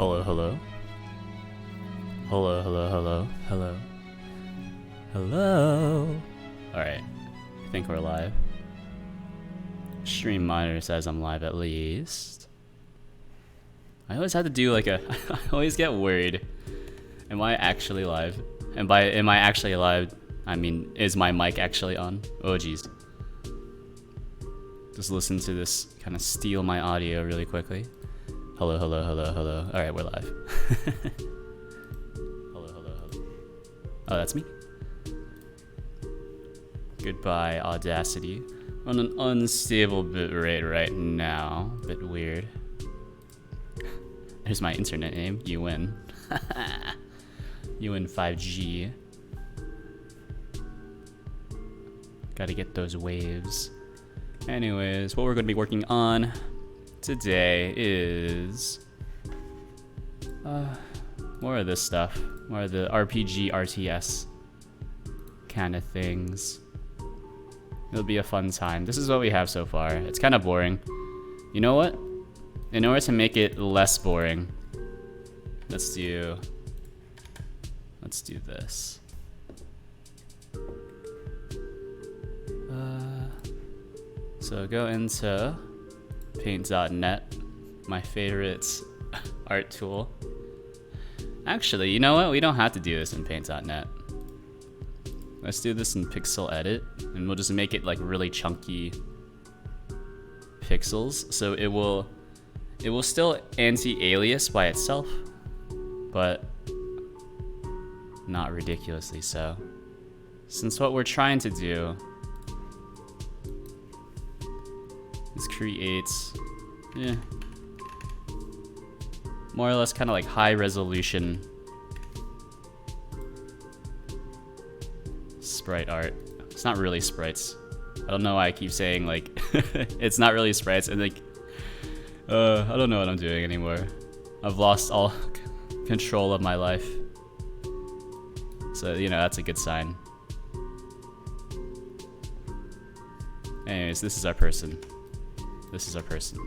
Hello, hello. Hello, hello, hello, hello. Hello. Alright, I think we're live. Stream monitor says I'm live at least. I always have to do like a... I always get worried. Am I actually live? And by am I actually live, I mean, is my mic actually on? Oh jeez. Just listen to this kind of steal my audio really quickly. Hello, hello, hello, hello. Alright, we're live. Hello, hello, hello. Oh, that's me? Goodbye, Audacity. On an unstable bitrate right now. Bit weird. There's my internet name, UN. UN 5G. Gotta get those waves. Anyways, what we're gonna be working on today is more of this stuff. More of the RPG, RTS kind of things. It'll be a fun time. This is what we have so far. It's kind of boring. You know what? In order to make it less boring, let's do this. So go into paint.net, my favorite art tool. Actually, you know what? We don't have to do this in paint.net. Let's do this in pixel edit, and we'll just make it like really chunky pixels. So it will still anti-alias by itself, but not ridiculously so. Since what we're trying to do is create, more or less kind of like high resolution sprite art. It's not really sprites. I don't know why I keep saying like it's not really sprites, and like I don't know what I'm doing anymore. I've lost all control of my life. So, you know, that's a good sign. Anyways, this is our person. This is our person.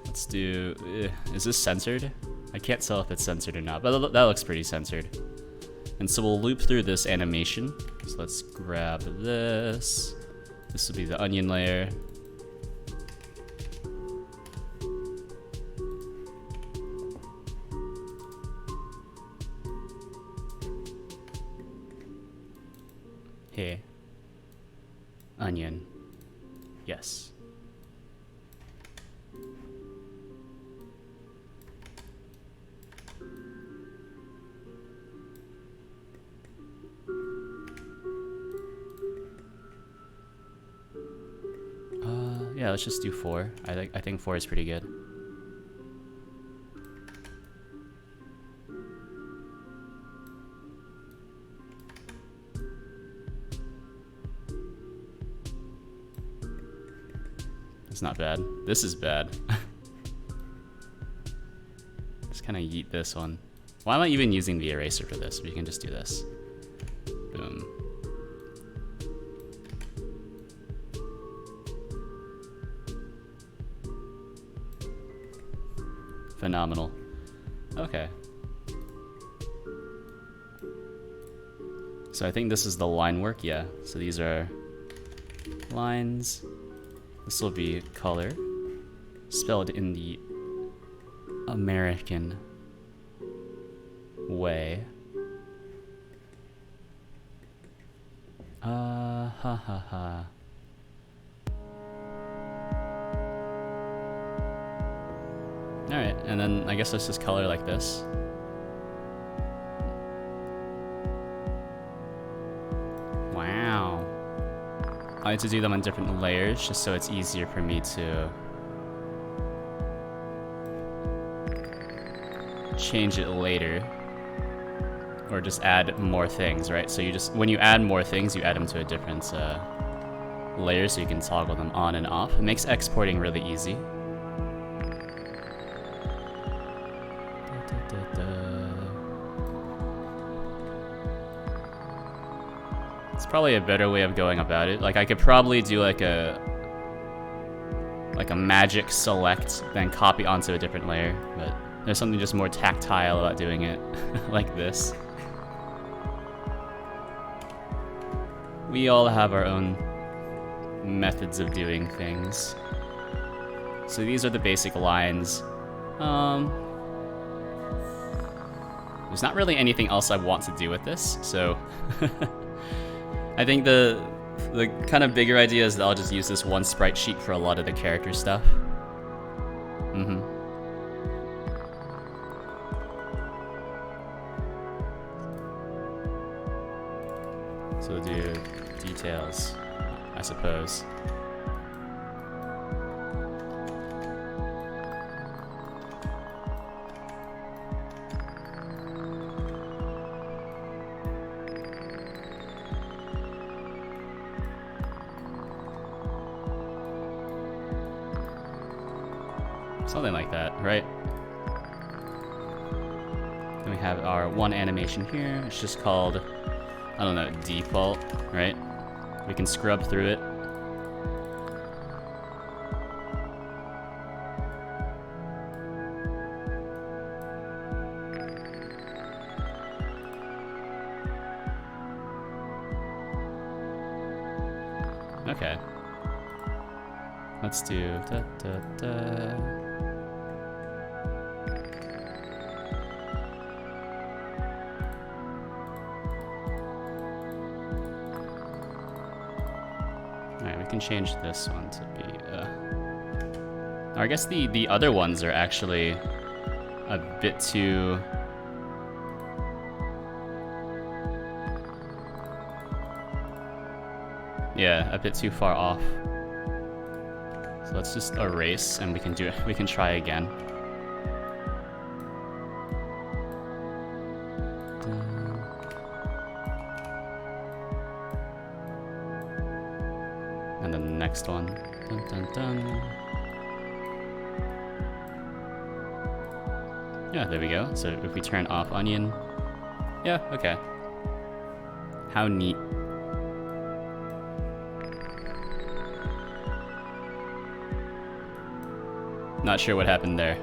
Let's do... is this censored? I can't tell if it's censored or not, but that looks pretty censored. And so we'll loop through this animation. So let's grab this. This will be the onion layer. Hey. Onion. Yes. Yeah, let's just do 4. I think 4 is pretty good. It's not bad. This is bad. Just kind of yeet this one. Why am I even using the eraser for this? We can just do this. Boom. Phenomenal. Okay. So I think this is the line work, yeah. So these are lines. This will be color, spelled in the American way. Ha ha ha. Alright, and then I guess let's just color like this. Wow. I like to do them on different layers just so it's easier for me to change it later. Or just add more things, right? So you just, when you add more things, you add them to a different layer so you can toggle them on and off. It makes exporting really easy. It's probably a better way of going about it. Like I could probably do like a like a magic select, then copy onto a different layer, but there's something just more tactile about doing it like this. We all have our own methods of doing things. So these are the basic lines. There's not really anything else I want to do with this, so I think the kind of bigger idea is that I'll just use this one sprite sheet for a lot of the character stuff. So we'll do details, I suppose. Something like that, right? Then we have our one animation here. It's just called, I don't know, default, right? We can scrub through it. Okay. Let's do da da da. Alright, we can change this one to be or I guess the other ones are actually a bit too a bit too far off. So let's just erase and we can do it. We can try again. And then the next one. Dun, dun, dun. Yeah, there we go. So if we turn off onion. Yeah, okay. How neat. Not sure what happened there.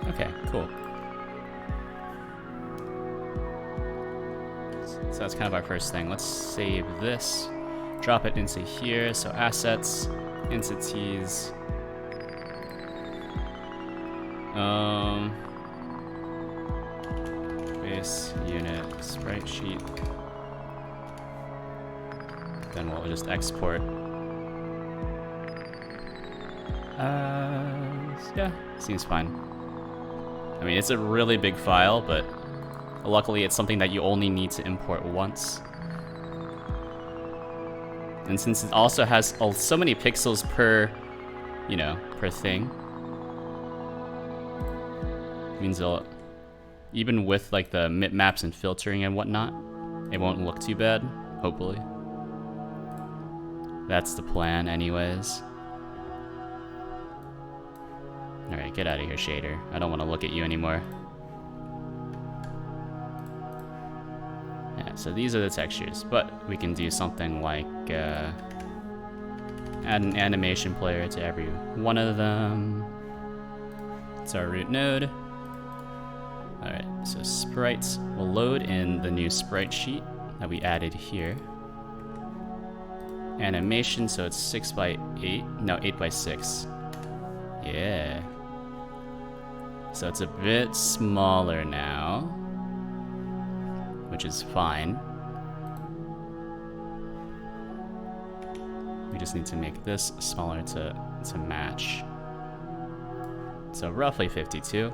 Okay, cool. So that's kind of our first thing. Let's save this, drop it into here. So assets, entities. Base unit sprite sheet. Then we'll just export. Yeah, seems fine. I mean, it's a really big file, but luckily it's something that you only need to import once. And since it also has so many pixels per, you know, per thing, it means it'll, even with like the maps and filtering and whatnot, it won't look too bad, hopefully. That's the plan anyways. Alright, get out of here, shader. I don't want to look at you anymore. Yeah, so these are the textures, but we can do something like add an animation player to every one of them. It's our root node. Alright, so sprites will load in the new sprite sheet that we added here. Animation, so it's 6 by 8, no, 8 by 6. Yeah. So it's a bit smaller now, which is fine. We just need to make this smaller to match. So roughly 52.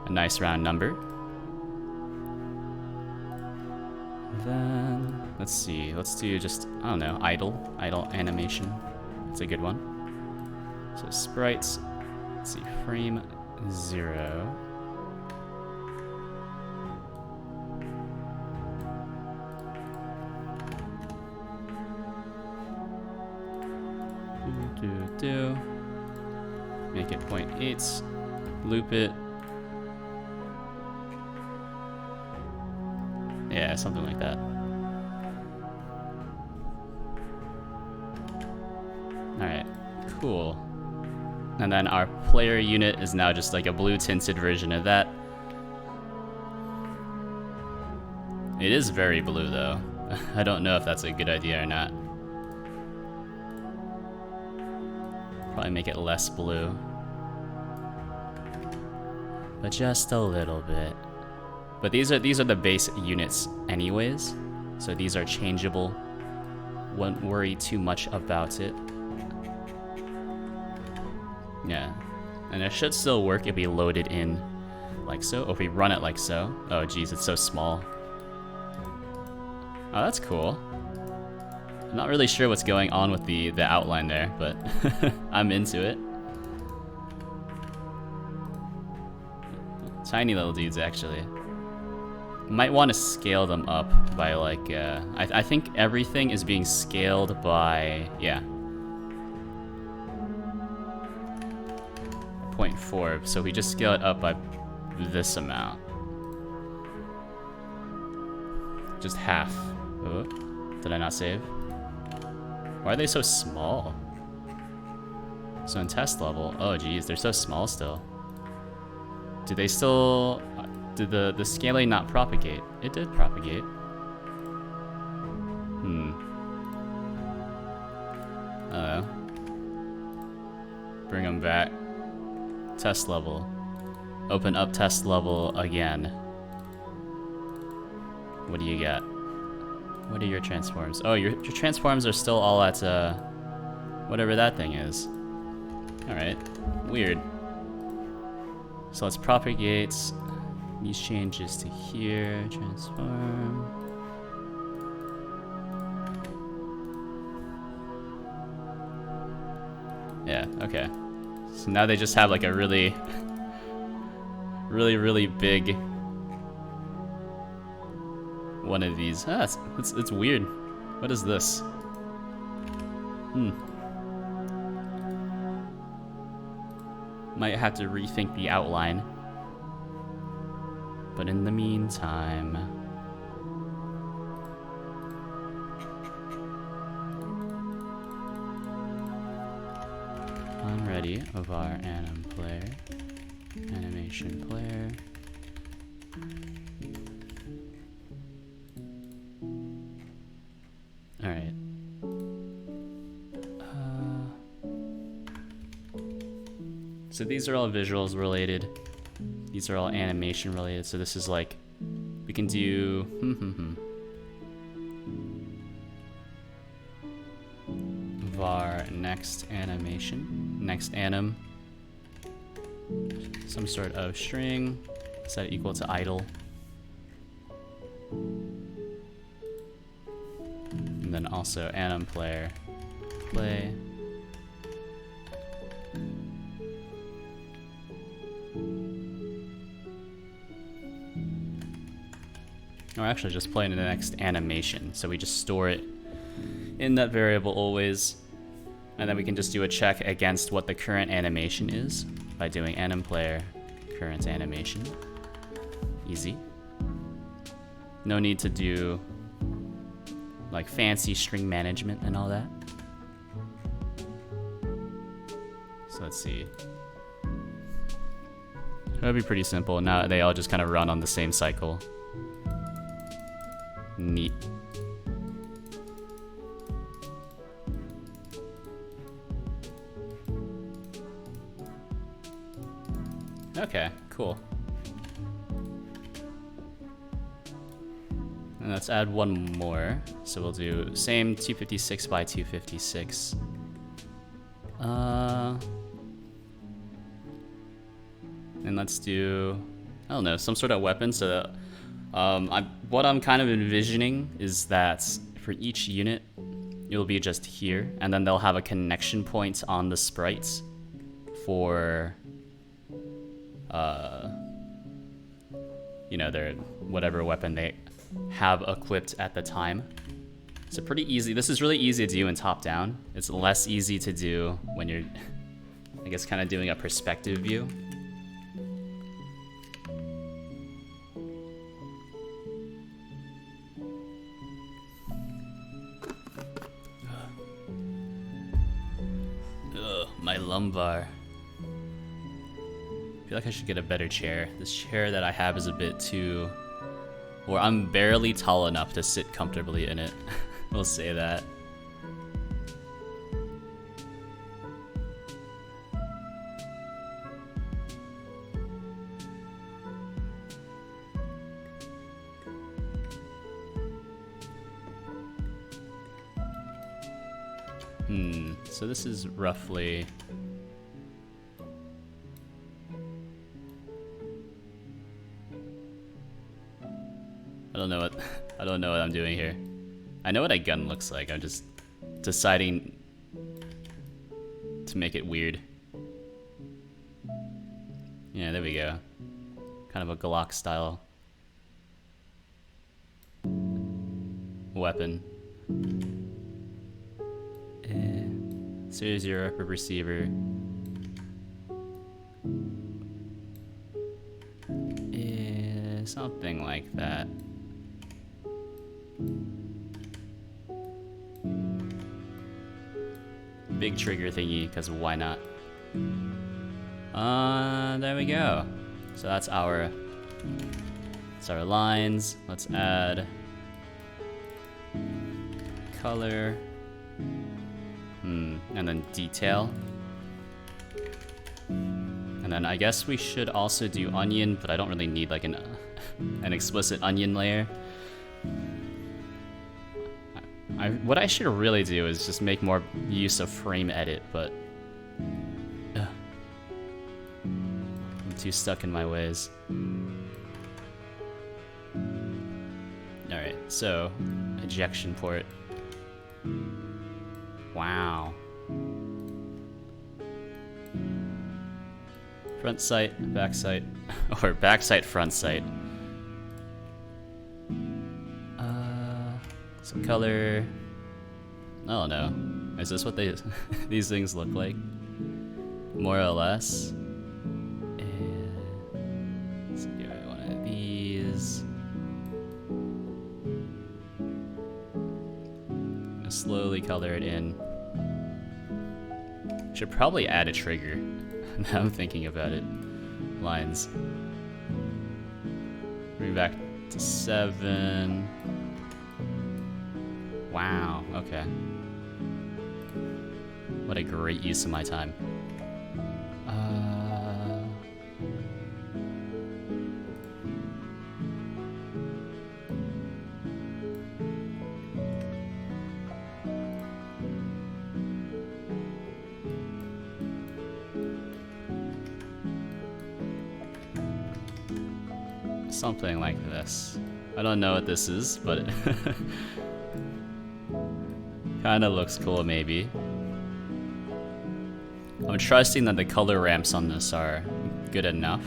A nice round number. Then, let's see, let's do just, I don't know, idle animation. It's a good one. So sprites, let's see, frame 0. Make it 0.8, loop it. Yeah, something like that. Alright, cool. And then our player unit is now just like a blue tinted version of that. It is very blue though. I don't know if that's a good idea or not. Probably make it less blue. But just a little bit. But these are the base units anyways. So these are changeable. Won't worry too much about it. Yeah. And it should still work if we load it in like so, or if we run it like so. Oh geez, it's so small. Oh, that's cool. I'm not really sure what's going on with the outline there, but I'm into it. Tiny little dudes, actually. Might want to scale them up by like, I think everything is being scaled by, yeah. 0.4, so we just scale it up by this amount. Just half. Oh, did I not save? Why are they so small? So in test level, oh geez, they're so small still. Do they still, did the scaling not propagate? It did propagate. I don't know. Bring them back. Test level. Open up test level again. What do you got? What are your transforms? Oh, your transforms are still all at, whatever that thing is. Alright. Weird. So let's propagate these changes to here. Transform. Yeah, okay. So now they just have like a really, really big one of these. Ah, it's weird. What is this? Might have to rethink the outline. But in the meantime, unready of our anim player, animation player. All right. So these are all visuals related. These are all animation related. So this is like, we can do var next animation, next anim, some sort of string, set it equal to idle. And then also anim player, play. Or actually just play in the next animation. So we just store it in that variable always. And then we can just do a check against what the current animation is by doing anim player current animation. Easy. No need to do like fancy string management and all that. So let's see. That'd be pretty simple. Now they all just kind of run on the same cycle. Neat. Okay, cool. And let's add one more. So we'll do same 256 by 256. And let's do, I don't know, some sort of weapon. So that, what I'm kind of envisioning is that for each unit, it'll be just here, and then they'll have a connection point on the sprites for, you know, their whatever weapon they have equipped at the time. So pretty easy. This is really easy to do in top-down. It's less easy to do when you're, I guess, kind of doing a perspective view. lumbar. I feel like I should get a better chair. This chair that I have is a bit too... or I'm barely tall enough to sit comfortably in it. We'll say that. So this is roughly... I don't know what I'm doing here. I know what a gun looks like. I'm just deciding to make it weird. Yeah, there we go. Kind of a Glock style weapon. 0-0 upper receiver. Something like that. Big trigger thingy, because why not? There we go. So that's our lines. Let's add color. And then detail. And then I guess we should also do onion, but I don't really need like an explicit onion layer. What I should really do is just make more use of frame edit, but I'm too stuck in my ways. Alright, so ejection port. Wow. Front sight, back sight, or back sight, front sight. Some color. I don't know. Is this what these things look like? More or less. Let's do one of these. Slowly color it in. Should probably add a trigger. Now I'm thinking about it. Lines. Bring back to 7. Wow, okay. What a great use of my time. Something like this. I don't know what this is, but kinda looks cool maybe. I'm trusting that the color ramps on this are good enough.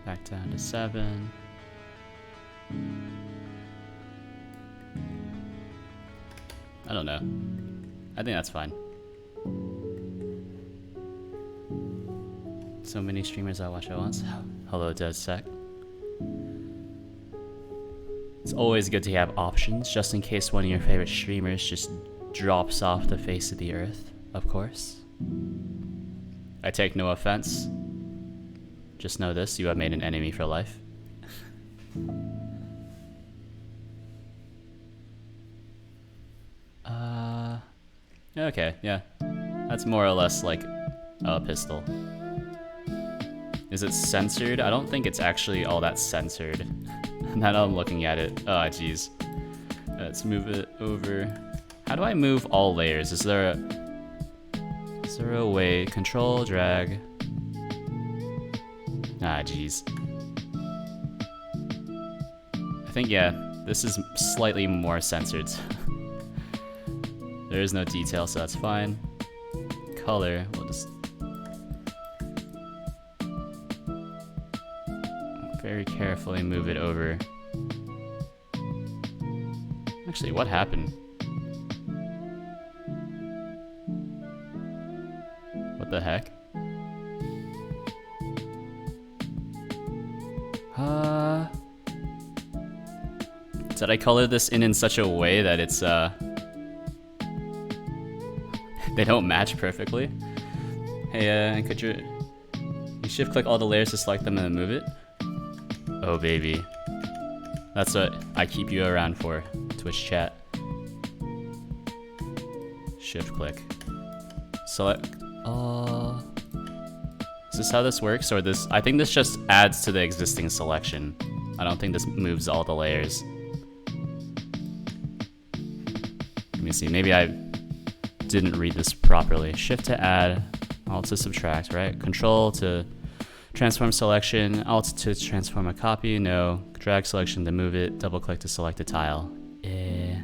Back down to 7. I don't know. I think that's fine. So many streamers I watch at once. Hello, DeadSec. It's always good to have options, just in case one of your favorite streamers just drops off the face of the earth, of course. I take no offense. Just know this, you have made an enemy for life. Okay, yeah. That's more or less like a pistol. Is it censored? I don't think it's actually all that censored. Now I'm looking at it. Oh, jeez. Let's move it over. How do I move all layers? Is there a way? Control, drag. Ah, jeez. I think, yeah, this is slightly more censored. There is no detail, so that's fine. Color, we'll just... very carefully move it over. Actually, what happened? What the heck? Did I color this in such a way that it's they don't match perfectly? Hey, could you shift click all the layers to select them and then move it? Oh baby. That's what I keep you around for, Twitch chat. Shift click. Select. Is this how this works, or this? I think this just adds to the existing selection. I don't think this moves all the layers. Let me see. Maybe I didn't read this properly. Shift to add, Alt to subtract, right? Control to transform selection, Alt to transform a copy. No. Drag selection to move it. Double click to select a tile. It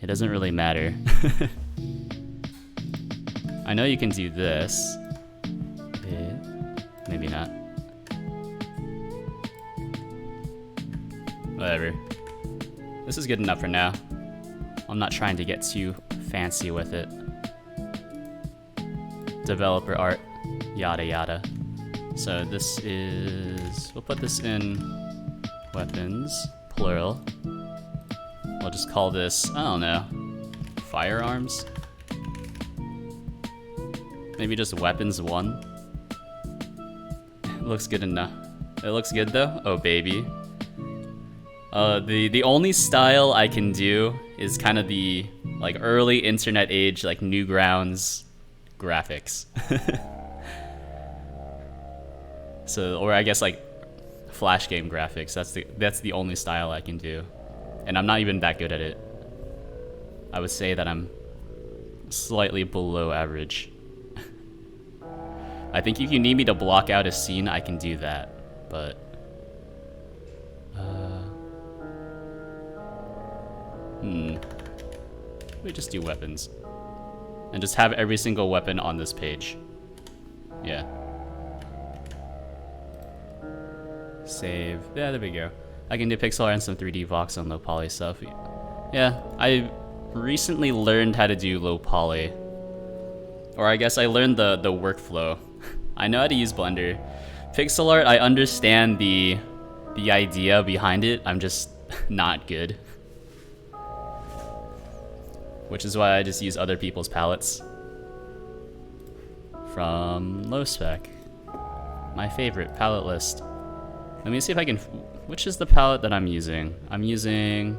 doesn't really matter. I know you can do this. Maybe not. Whatever. This is good enough for now. I'm not trying to get too fancy with it. Developer art, yada yada. So this is, we'll put this in weapons, plural. We'll just call this, I don't know, firearms? Maybe just weapons 1. It looks good enough. It looks good though? Oh baby. The only style I can do is kind of the like early internet age, like Newgrounds graphics. So, or I guess like Flash game graphics. That's the only style I can do, and I'm not even that good at it. I would say that I'm slightly below average. I think if you need me to block out a scene, I can do that, but we just do weapons and just have every single weapon on this page. Yeah. Save. Yeah, there we go. I can do pixel art and some 3D vox on low poly stuff. Yeah, I recently learned how to do low poly, or I guess I learned the workflow. I know how to use Blender. Pixel art, I understand the idea behind it. I'm just not good. Which is why I just use other people's palettes. From Low Spec. My favorite palette list. Let me see if I can... Which is the palette that I'm using? I'm using...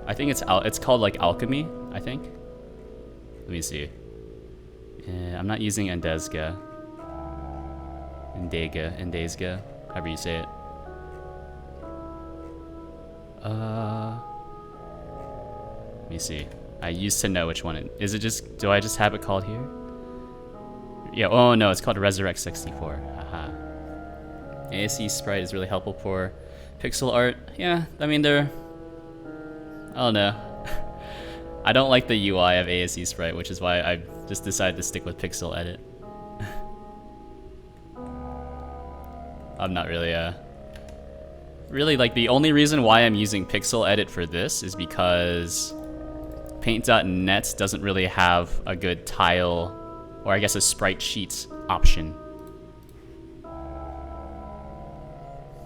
I think it's called like Alchemy, I think. Let me see. I'm not using Endezga. Endezga, however you say it. Let me see. I used to know which one it is. It just, do I just have it called here? Yeah, oh no, it's called Resurrect 64. Haha. ASE sprite is really helpful for pixel art. Yeah, I mean I don't know. I don't like the UI of ASE sprite, which is why I just decided to stick with pixel edit. I'm not really really like the only reason why I'm using pixel edit for this is because Paint.net doesn't really have a good tile, or I guess a sprite sheets option.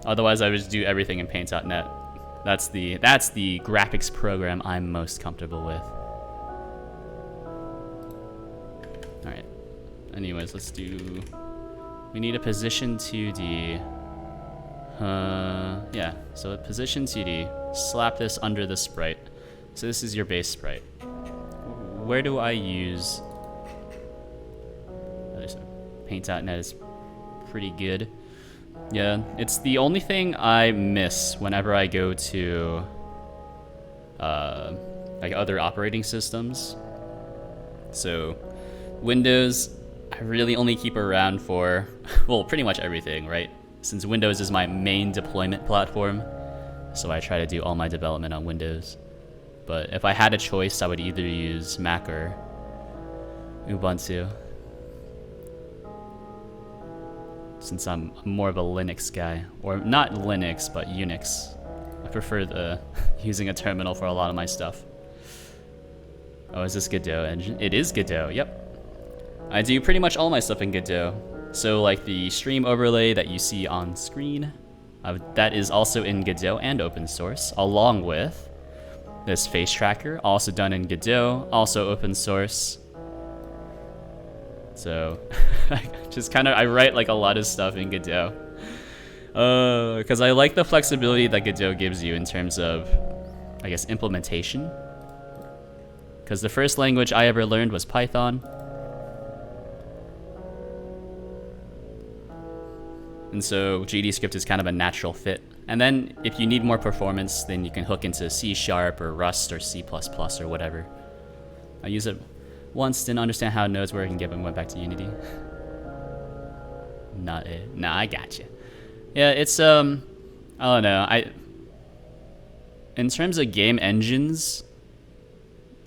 Otherwise, I would just do everything in Paint.net. That's the graphics program I'm most comfortable with. All right. Anyways, let's do. We need a position 2D. Yeah. So position 2D. Slap this under the sprite. So this is your base sprite. Where do I use? Paint.net is pretty good. Yeah, it's the only thing I miss whenever I go to like other operating systems. So Windows, I really only keep around for, well, pretty much everything, right? Since Windows is my main deployment platform, so I try to do all my development on Windows. But if I had a choice, I would either use Mac or Ubuntu. Since I'm more of a Linux guy, or not Linux, but Unix. I prefer using a terminal for a lot of my stuff. Oh, is this Godot engine? It is Godot, yep. I do pretty much all my stuff in Godot. So like the stream overlay that you see on screen, that is also in Godot and open source, along with this face tracker, also done in Godot, also open source. So just kind of, I write like a lot of stuff in Godot. Because I like the flexibility that Godot gives you in terms of, I guess, implementation. Because the first language I ever learned was Python. And so GDScript is kind of a natural fit. And then if you need more performance, then you can hook into C# or Rust or C++ or whatever. I use it once, didn't understand how nodes work, and went back to Unity. Not it. Nah, I gotcha. Yeah, it's I don't know. In terms of game engines,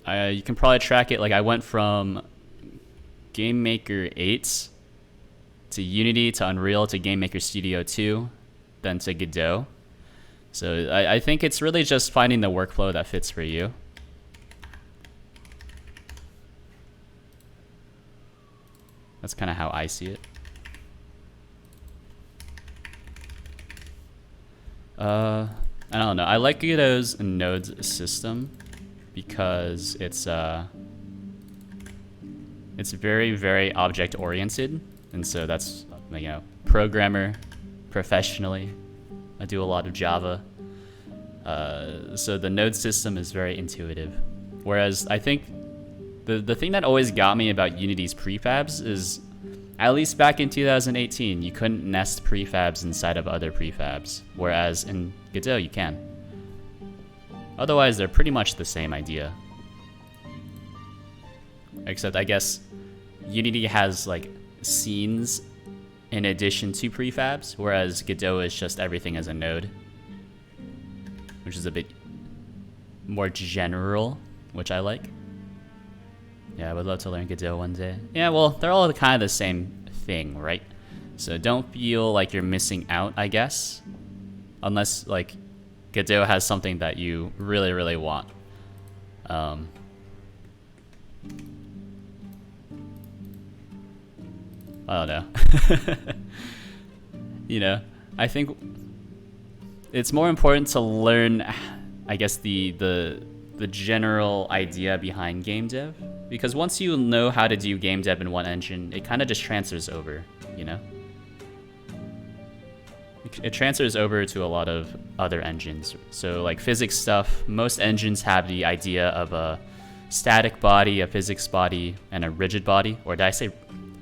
you can probably track it. Like I went from GameMaker 8 to Unity to Unreal to GameMaker Studio 2, then to Godot. So I think it's really just finding the workflow that fits for you. That's kind of how I see it. I don't know. I like Godot's nodes system because it's very, very object oriented. And so that's, you know, programmer professionally. I do a lot of Java. So the node system is very intuitive. Whereas I think the thing that always got me about Unity's prefabs is, at least back in 2018, you couldn't nest prefabs inside of other prefabs. Whereas in Godot, you can. Otherwise, they're pretty much the same idea. Except I guess Unity has like scenes in addition to prefabs, whereas Godot is just everything as a node, which is a bit more general, which I like. Yeah, I would love to learn Godot one day. Yeah, well, they're all kind of the same thing, right? So don't feel like you're missing out, I guess, unless like Godot has something that you really, really want. I don't know. You know, I think it's more important to learn, I guess, the general idea behind game dev, because once you know how to do game dev in one engine, it kind of just transfers over, you know? It transfers over to a lot of other engines. So like physics stuff, most engines have the idea of a static body, a physics body, and a rigid body. Or did I say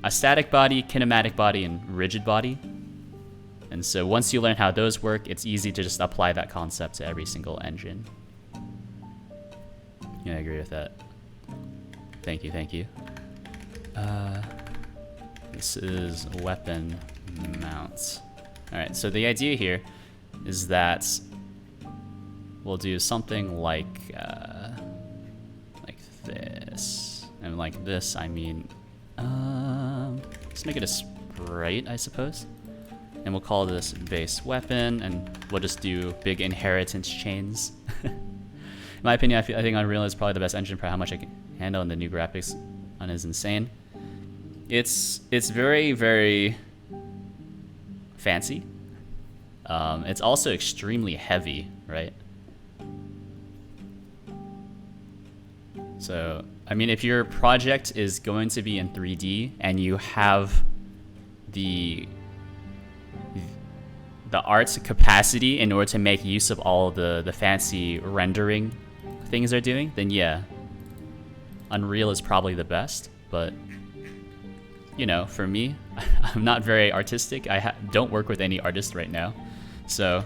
a static body, kinematic body, and rigid body? And so once you learn how those work, it's easy to just apply that concept to every single engine. Yeah, I agree with that. Thank you, thank you. This is weapon mounts. All right, so the idea here is that we'll do something like this. And like this, I mean, let's make it a sprite, I suppose. And we'll call this base weapon, and we'll just do big inheritance chains. In my opinion, I think Unreal is probably the best engine for how much I can handle, and the new graphics on it is insane. It's very, very fancy. It's also extremely heavy, right? So, I mean, if your project is going to be in 3D and you have the art's capacity in order to make use of all the fancy rendering things they're doing, then yeah, Unreal is probably the best. But you know, for me, I'm not very artistic. I don't work with any artists right now, so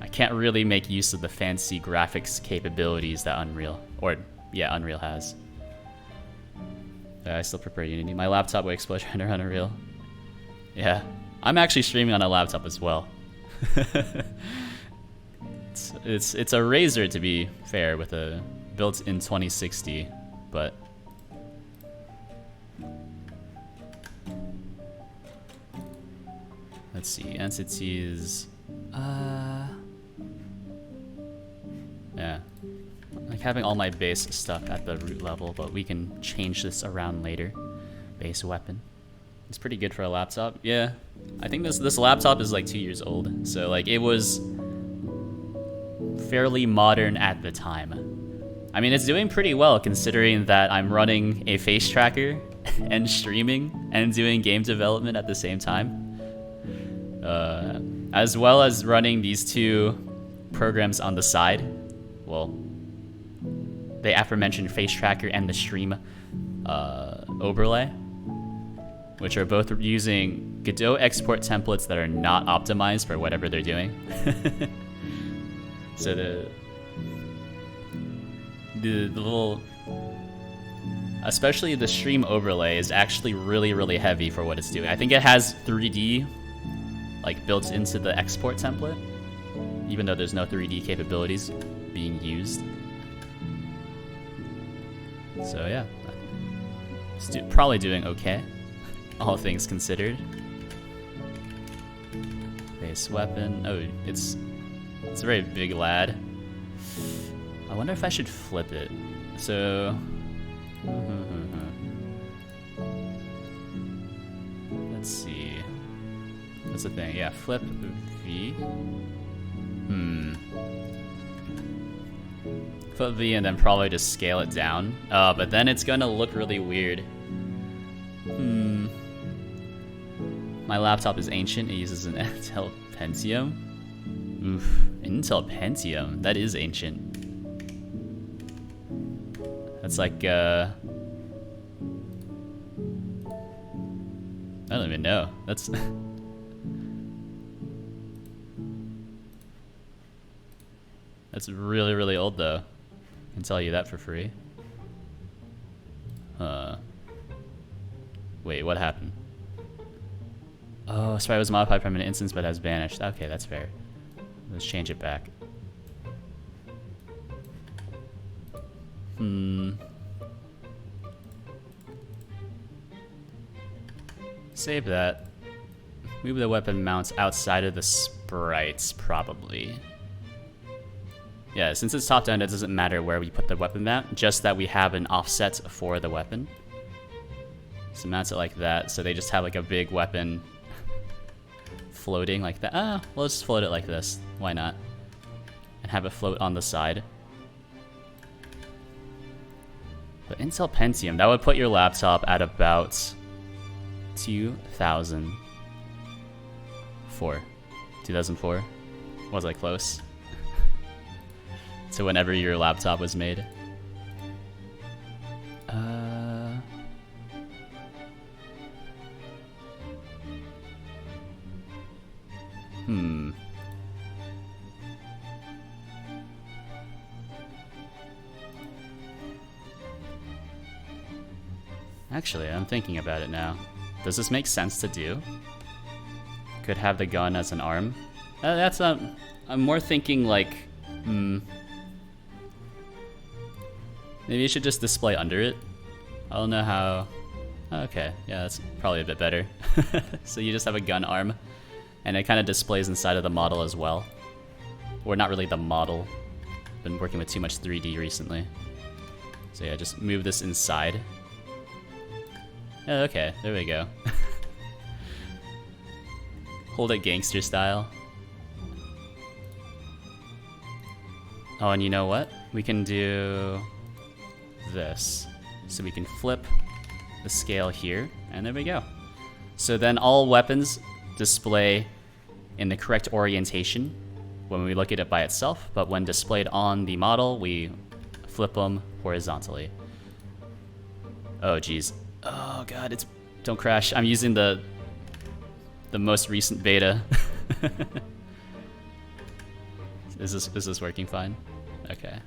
I can't really make use of the fancy graphics capabilities that Unreal has. I still prefer Unity. My laptop will explode trying to run Unreal. Yeah, I'm actually streaming on a laptop as well. It's a razor, to be fair, with a built-in 2060, but let's see, entities. Yeah, I like having all my base stuff at the root level, but we can change this around later. Base weapon. It's pretty good for a laptop. Yeah, I think this laptop is like 2 years old, so like it was fairly modern at the time. I mean, it's doing pretty well considering that I'm running a face tracker and streaming and doing game development at the same time. As well as running these two programs on the side. Well, the aforementioned face tracker and the stream overlay, which are both using Godot export templates that are not optimized for whatever they're doing. So the little, especially the stream overlay is actually really heavy for what it's doing. I think it has 3D like built into the export template, even though there's no 3D capabilities being used. So yeah, it's probably doing okay, all things considered. Base weapon. Oh, it's a very big lad. I wonder if I should flip it. So, let's see. What's the thing? Yeah, flip V. Flip V and then probably just scale it down. But then it's gonna look really weird. My laptop is ancient. It uses an Intel Pentium. Oof, Intel Pentium. That is ancient. That's like, I don't even know. That's... That's really old though. I can tell you that for free. Wait, what happened? Oh, sprite was modified from an instance but has vanished. Okay, that's fair. Let's change it back. Save that. Move the weapon mounts outside of the sprites, probably. Yeah, since it's top down, it doesn't matter where we put the weapon mount, just that we have an offset for the weapon. So mount it like that, so they just have like a big weapon floating like that. Well, let's float it like this. Why not? And have it float on the side. But Intel Pentium, that would put your laptop at about 2004. 2004? Was I close? To whenever your laptop was made. Actually, I'm thinking about it now. Does this make sense to do? Could have the gun as an arm. That's I'm more thinking like, maybe you should just display under it. I don't know how. Okay, yeah, that's probably a bit better. So you just have a gun arm, and it kind of displays inside of the model as well. Or not really the model. Been working with too much 3D recently. So yeah, just move this inside. Oh, okay, there we go. Hold it gangster style. Oh, and you know what? We can do this. So we can flip the scale here, and there we go. So then all weapons display in the correct orientation when we look at it by itself, but when displayed on the model, we flip them horizontally. Oh, geez. Oh god, don't crash. I'm using the most recent beta. Is this working fine? Okay.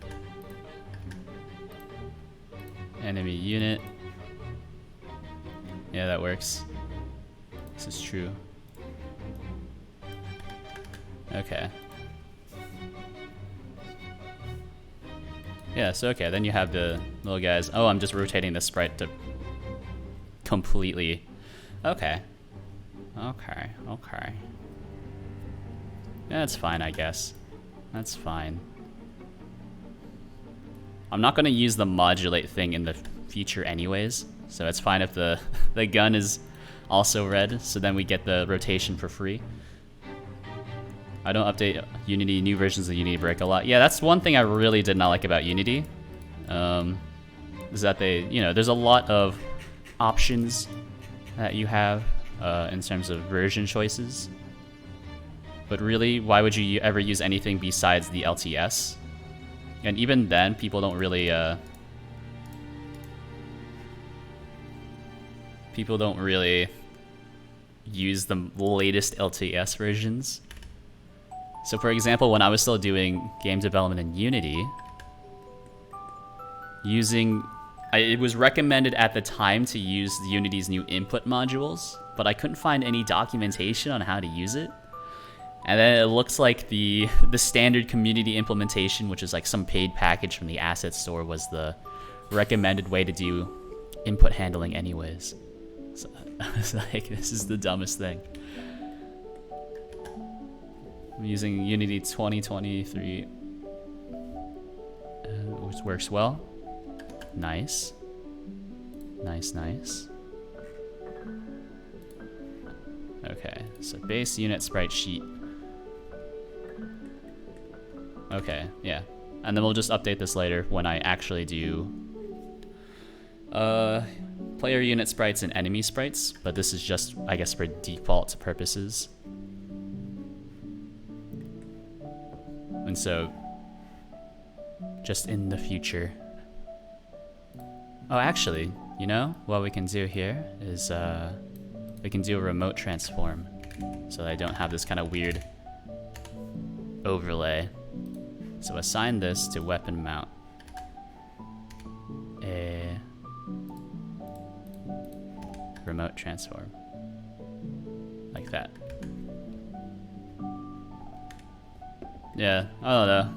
Enemy unit. Yeah, that works. This is true. Okay. Yeah, so okay, then you have the little guys. Oh, I'm just rotating the sprite to completely. Okay. Okay. Yeah, that's fine, I guess. That's fine. I'm not gonna use the modulate thing in the future anyways, so it's fine if the the gun is also red, so then we get the rotation for free. I don't update Unity, new versions of Unity break a lot. Yeah, that's one thing I really did not like about Unity. Is that they, you know, there's a lot of options that you have in terms of version choices. But really, why would you ever use anything besides the LTS? And even then, people don't really use the latest LTS versions. So for example, when I was still doing game development in Unity, it was recommended at the time to use Unity's new input modules, but I couldn't find any documentation on how to use it. And then it looks like the standard community implementation, which is like some paid package from the asset store, was the recommended way to do input handling anyways. So I was like, this is the dumbest thing. I'm using Unity 2023, which works well. Nice. Nice. Okay, so base unit sprite sheet. Okay, yeah. And then we'll just update this later when I actually do player unit sprites and enemy sprites, but this is just, I guess, for default purposes. And so, just in the future. Oh, actually, you know, what we can do here is we can do a remote transform, so I don't have this kind of weird overlay. So assign this to weapon mount. A remote transform. Like that. Yeah, I don't know.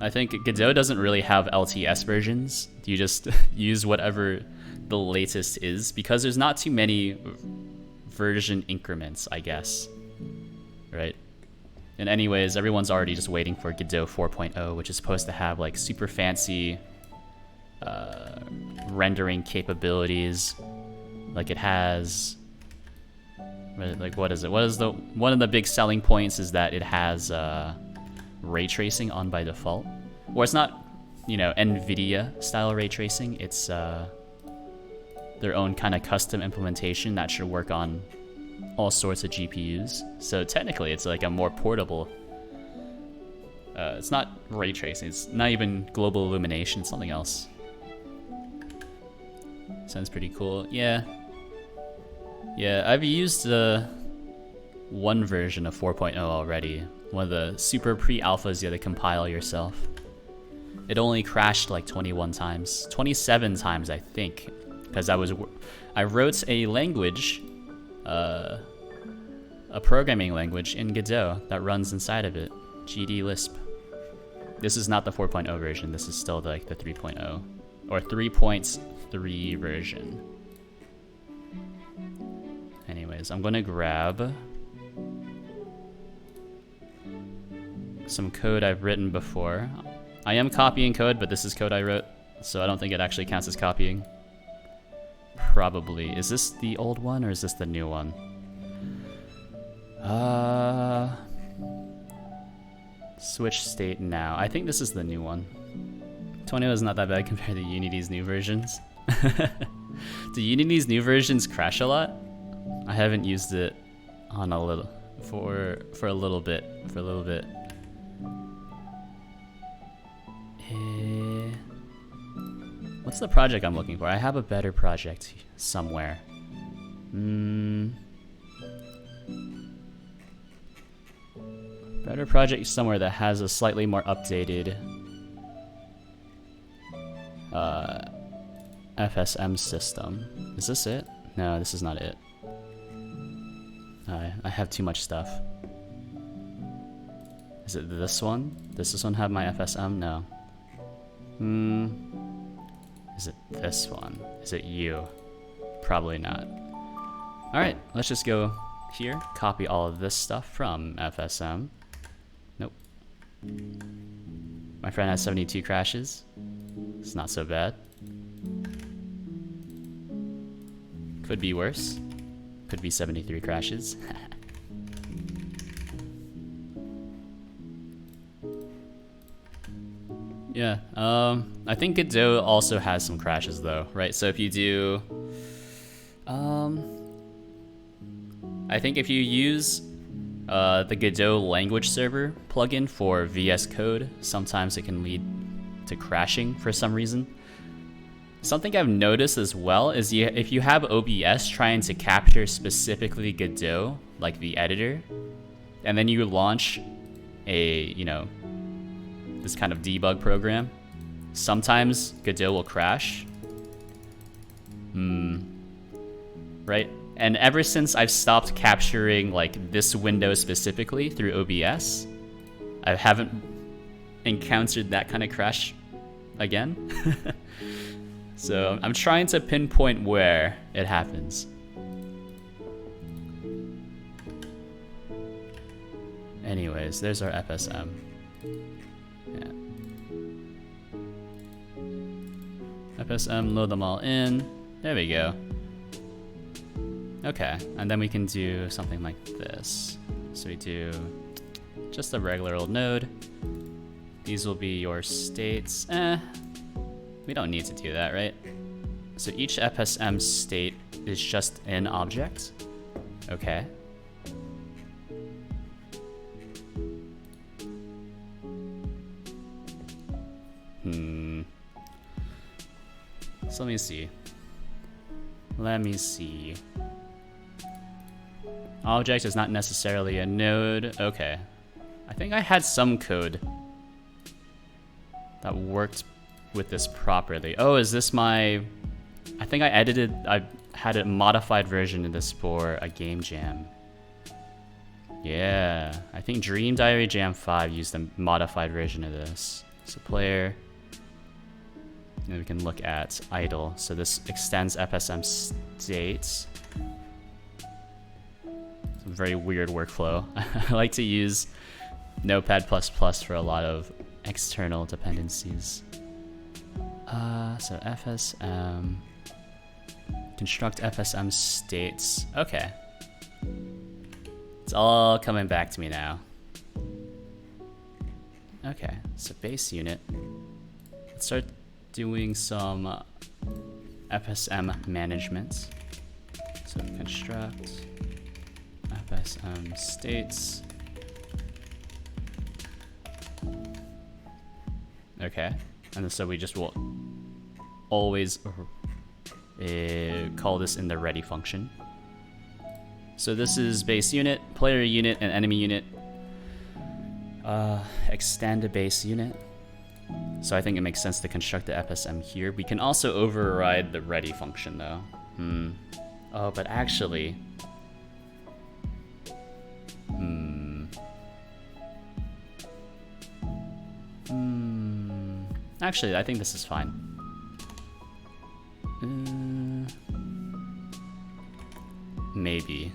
I think Godot doesn't really have LTS versions. You just use whatever the latest is, because there's not too many version increments, I guess. Right? And anyways, everyone's already just waiting for Godot 4.0, which is supposed to have like super fancy rendering capabilities. Like it has, like what is it? One of the big selling points is that it has ray tracing on by default. Or it's not, you know, NVIDIA style ray tracing. It's their own kind of custom implementation that should work on all sorts of GPUs. So technically it's like a more portable, it's not ray tracing, it's not even global illumination, it's something else. Sounds pretty cool. Yeah, I've used one version of 4.0 already, one of the super pre-alphas you had to compile yourself. It only crashed like 21 times, 27 times I think, because I wrote a language, a programming language in Godot that runs inside of it, GD Lisp. This is not the 4.0 version, this is still like the 3.0 or 3.3 version. Anyways, I'm gonna grab some code I've written before. I am copying code, but this is code I wrote, so I don't think it actually counts as copying. Probably. Is this the old one or is this the new one? Switch state now. I think this is the new one. 20 is not that bad compared to Unity's new versions. Do Unity's new versions crash a lot? I haven't used it on a little for a little bit. What's the project I'm looking for? I have a better project somewhere. Better project somewhere that has a slightly more updated FSM system. Is this it? No, this is not it. I have too much stuff. Is it this one? Does this one have my FSM? No. Is it this one? Is it you? Probably not. Alright, let's just go here, copy all of this stuff from FSM. Nope. My friend has 72 crashes. It's not so bad. Could be worse. Could be 73 crashes. Yeah, I think Godot also has some crashes though, right? So if you do, I think if you use the Godot language server plugin for VS Code, sometimes it can lead to crashing for some reason. Something I've noticed as well is if you have OBS trying to capture specifically Godot, like the editor, and then you launch a, this kind of debug program, sometimes Godot will crash. Right? And ever since I've stopped capturing like this window specifically through OBS, I haven't encountered that kind of crash again. So I'm trying to pinpoint where it happens. Anyways, there's our FSM. Yeah. FSM, load them all in. There we go. Okay, and then we can do something like this. So we do just a regular old node. These will be your states. We don't need to do that, right? So each FSM state is just an object. Okay. So let me see. Object is not necessarily a node. Okay. I think I had some code that worked with this properly. Oh, is this my... I think I had a modified version of this for a game jam. Yeah, I think Dream Diary Jam 5 used a modified version of this. So player, and we can look at idle. So this extends FSM states. It's a very weird workflow. I like to use Notepad++ for a lot of external dependencies. So FSM, construct FSM states. Okay. It's all coming back to me now. Okay, so base unit. Let's start doing some FSM management. So construct FSM states. Okay, and so we just will always call this in the ready function. So this is base unit, player unit, and enemy unit. Extend a base unit. So I think it makes sense to construct the FSM here. We can also override the ready function though. Oh, but actually... Actually, I think this is fine. Maybe.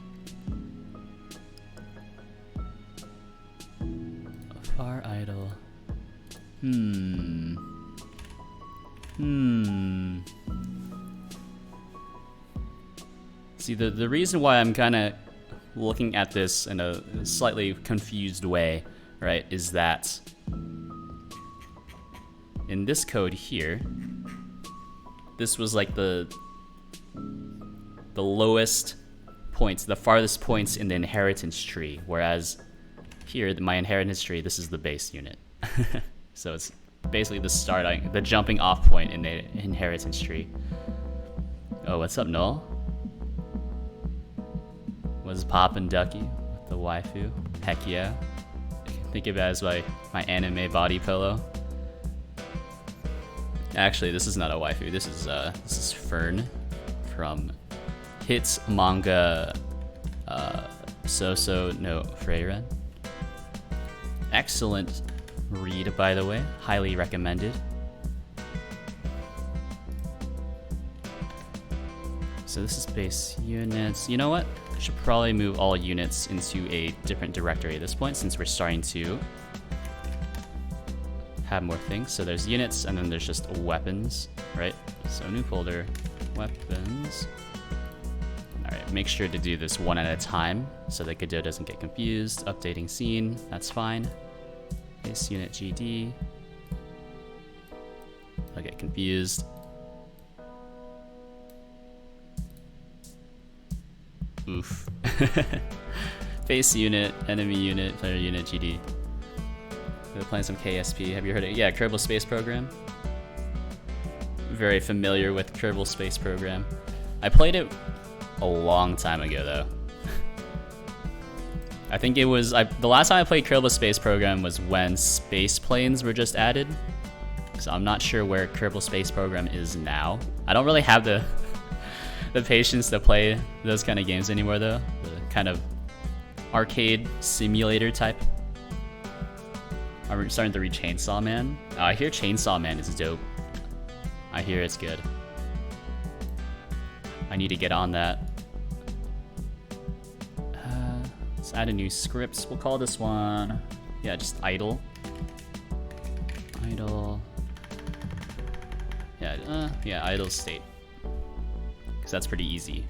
Far idle. See, the reason why I'm kind of looking at this in a slightly confused way, right, is that in this code here, this was like the lowest points, the farthest points in the inheritance tree, whereas here, my inheritance tree, this is the base unit. So it's basically the jumping off point in the inheritance tree. Oh, what's up, Null? What's poppin', Ducky? With the waifu? Heck yeah. Think of it as my anime body pillow. Actually, this is not a waifu. This is Fern from hit manga Soso no Freiren. Excellent read, by the way. Highly recommended. So this is base units. You know what? I should probably move all units into a different directory at this point, since we're starting to have more things. So there's units, and then there's just weapons, right? So new folder, weapons. All right, make sure to do this one at a time so that Godot doesn't get confused. Updating scene, that's fine. Base unit GD. I'll get confused. Oof. Face unit, enemy unit, player unit, GD. We're playing some KSP. Have you heard it? Yeah, Kerbal Space Program. Very familiar with Kerbal Space Program. I played it a long time ago, though. I think it was... the last time I played Kerbal Space Program was when space planes were just added. So I'm not sure where Kerbal Space Program is now. I don't really have the patience to play those kind of games anymore, though. The kind of arcade simulator type. I'm starting to read Chainsaw Man. I hear Chainsaw Man is dope. I hear it's good. I need to get on that. Let's add a new script. We'll call this one, yeah, just idle. Idle. Yeah, idle state. Because that's pretty easy.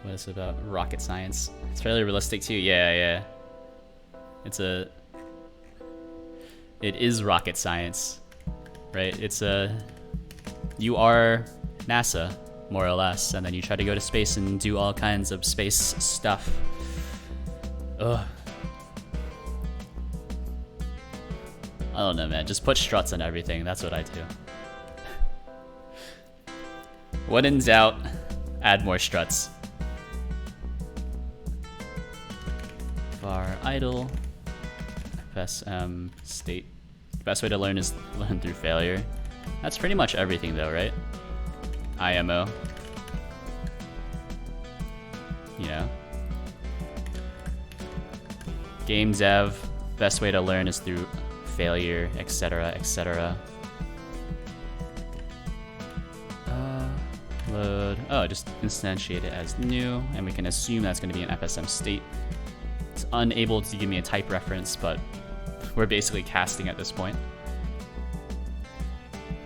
What is it about rocket science? It's fairly realistic too. Yeah. It is rocket science, right? You are NASA, more or less, and then you try to go to space and do all kinds of space stuff. Ugh. I don't know, man. Just put struts on everything. That's what I do. When in doubt, add more struts. Var idle. FSM state. The best way to learn is learn through failure. That's pretty much everything, though, right? IMO. You know. Game dev. Best way to learn is through failure, etc., etc. Load. Oh, just instantiate it as new, and we can assume that's going to be an FSM state. It's unable to give me a type reference, but we're basically casting at this point.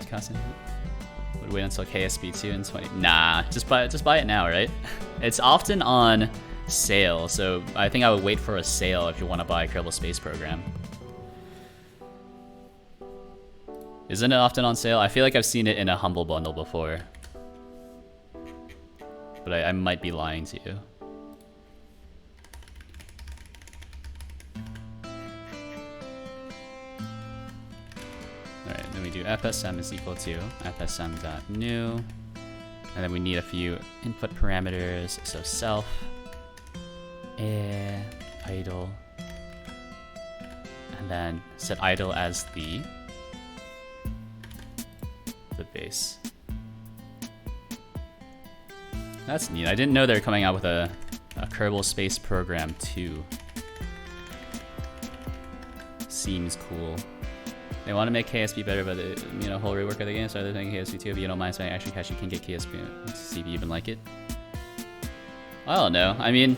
Casting. Would wait until KSP2 in 20. Nah, just buy it now, right? It's often on sale, so I think I would wait for a sale if you want to buy a Kerbal Space Program. Isn't it often on sale? I feel like I've seen it in a Humble Bundle before. But I might be lying to you. Alright, then we do FSM is equal to FSM.new. And then we need a few input parameters. So self, idle. And then set idle as the base. That's neat. I didn't know they were coming out with a Kerbal Space Program 2. Seems cool. They want to make KSP better, but the whole rework of the game, so they're thinking KSP 2. If you don't mind spending extra cash, you can get KSP to see if you even like it. I don't know. I mean,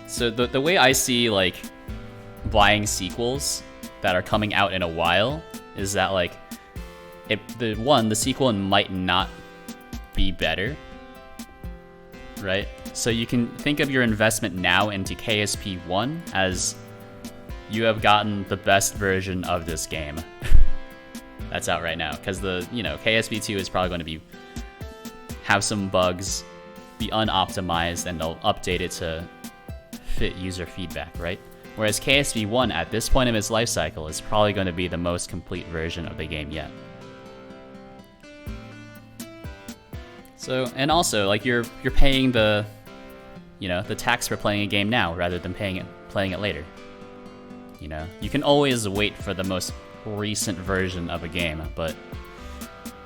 so the way I see like buying sequels that are coming out in a while is that like the sequel might not be better, right? So you can think of your investment now into KSP 1 as you have gotten the best version of this game that's out right now, because the KSP 2 is probably going to have some bugs, be unoptimized, and they'll update it to fit user feedback, right? Whereas KSP 1 at this point of its life cycle is probably going to be the most complete version of the game yet. So, and also, like, you're paying the tax for playing a game now rather than playing it later. You can always wait for the most recent version of a game, but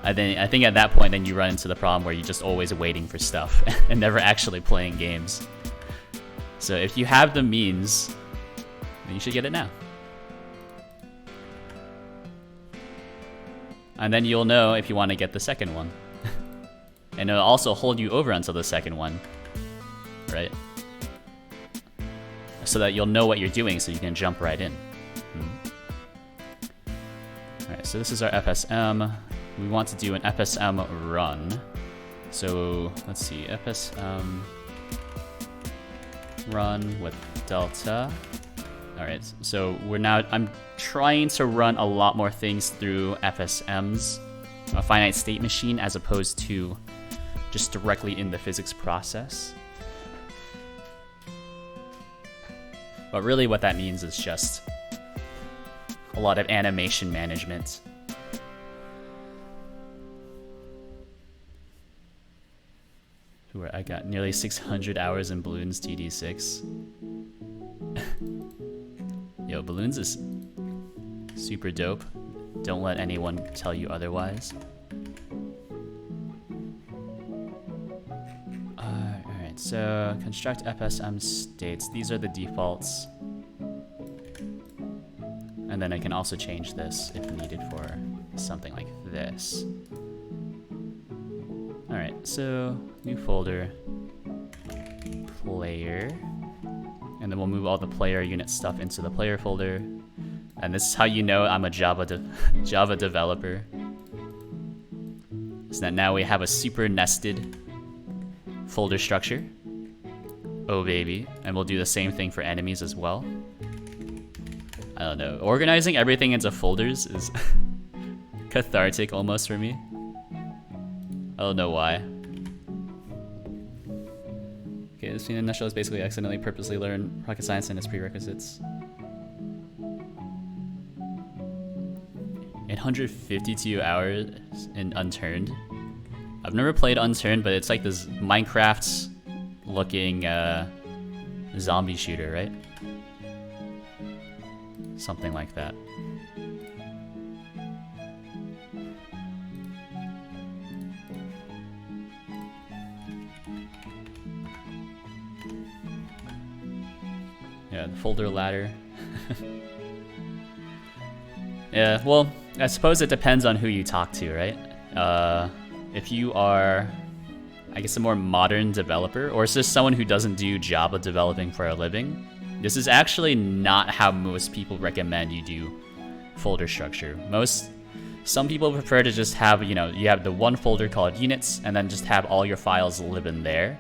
I think at that point then you run into the problem where you're just always waiting for stuff and never actually playing games. So if you have the means, then you should get it now. And then you'll know if you want to get the second one. And it'll also hold you over until the second one, right? so that you'll know what you're doing so you can jump right in. Alright, so this is our FSM. We want to do an FSM run. So let's see, FSM run with delta. Alright, so I'm trying to run a lot more things through FSMs, a finite state machine, as opposed to just directly in the physics process. But really what that means is just a lot of animation management. I got nearly 600 hours in Balloons TD6. Yo, Balloons is super dope. Don't let anyone tell you otherwise. Alright, so construct FSM states. These are the defaults. And then I can also change this if needed for something like this. Alright, so new folder, player, and then we'll move all the player unit stuff into the player folder. And this is how you know I'm a Java developer. So that now we have a super nested folder structure. Oh baby, and we'll do the same thing for enemies as well. I don't know, organizing everything into folders is cathartic almost for me. I don't know why. Okay, this scene in a nutshell is basically accidentally purposely learn rocket science and its prerequisites. 852 hours in Unturned. I've never played Unturned, but it's like this Minecraft looking zombie shooter, right? Something like that. Yeah, the folder ladder. Yeah, well, I suppose it depends on who you talk to, right? If you are, I guess, a more modern developer, or it's just someone who doesn't do Java developing for a living, this is actually not how most people recommend you do folder structure. Some people prefer to just have, you have the one folder called units, and then just have all your files live in there.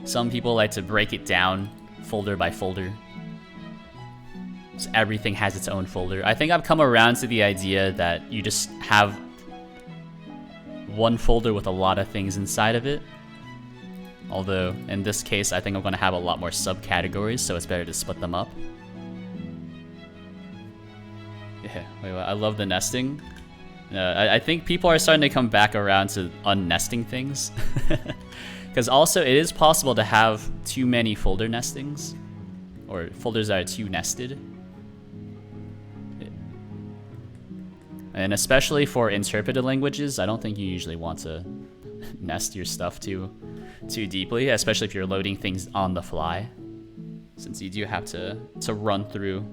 Some people like to break it down folder by folder. So everything has its own folder. I think I've come around to the idea that you just have one folder with a lot of things inside of it. Although, in this case, I think I'm going to have a lot more subcategories, so it's better to split them up. Yeah, wait, I love the nesting. I think people are starting to come back around to unnesting things. Because also, it is possible to have too many folder nestings, or folders that are too nested. And especially for interpreted languages, I don't think you usually want to nest your stuff too deeply, especially if you're loading things on the fly, since you do have to run through.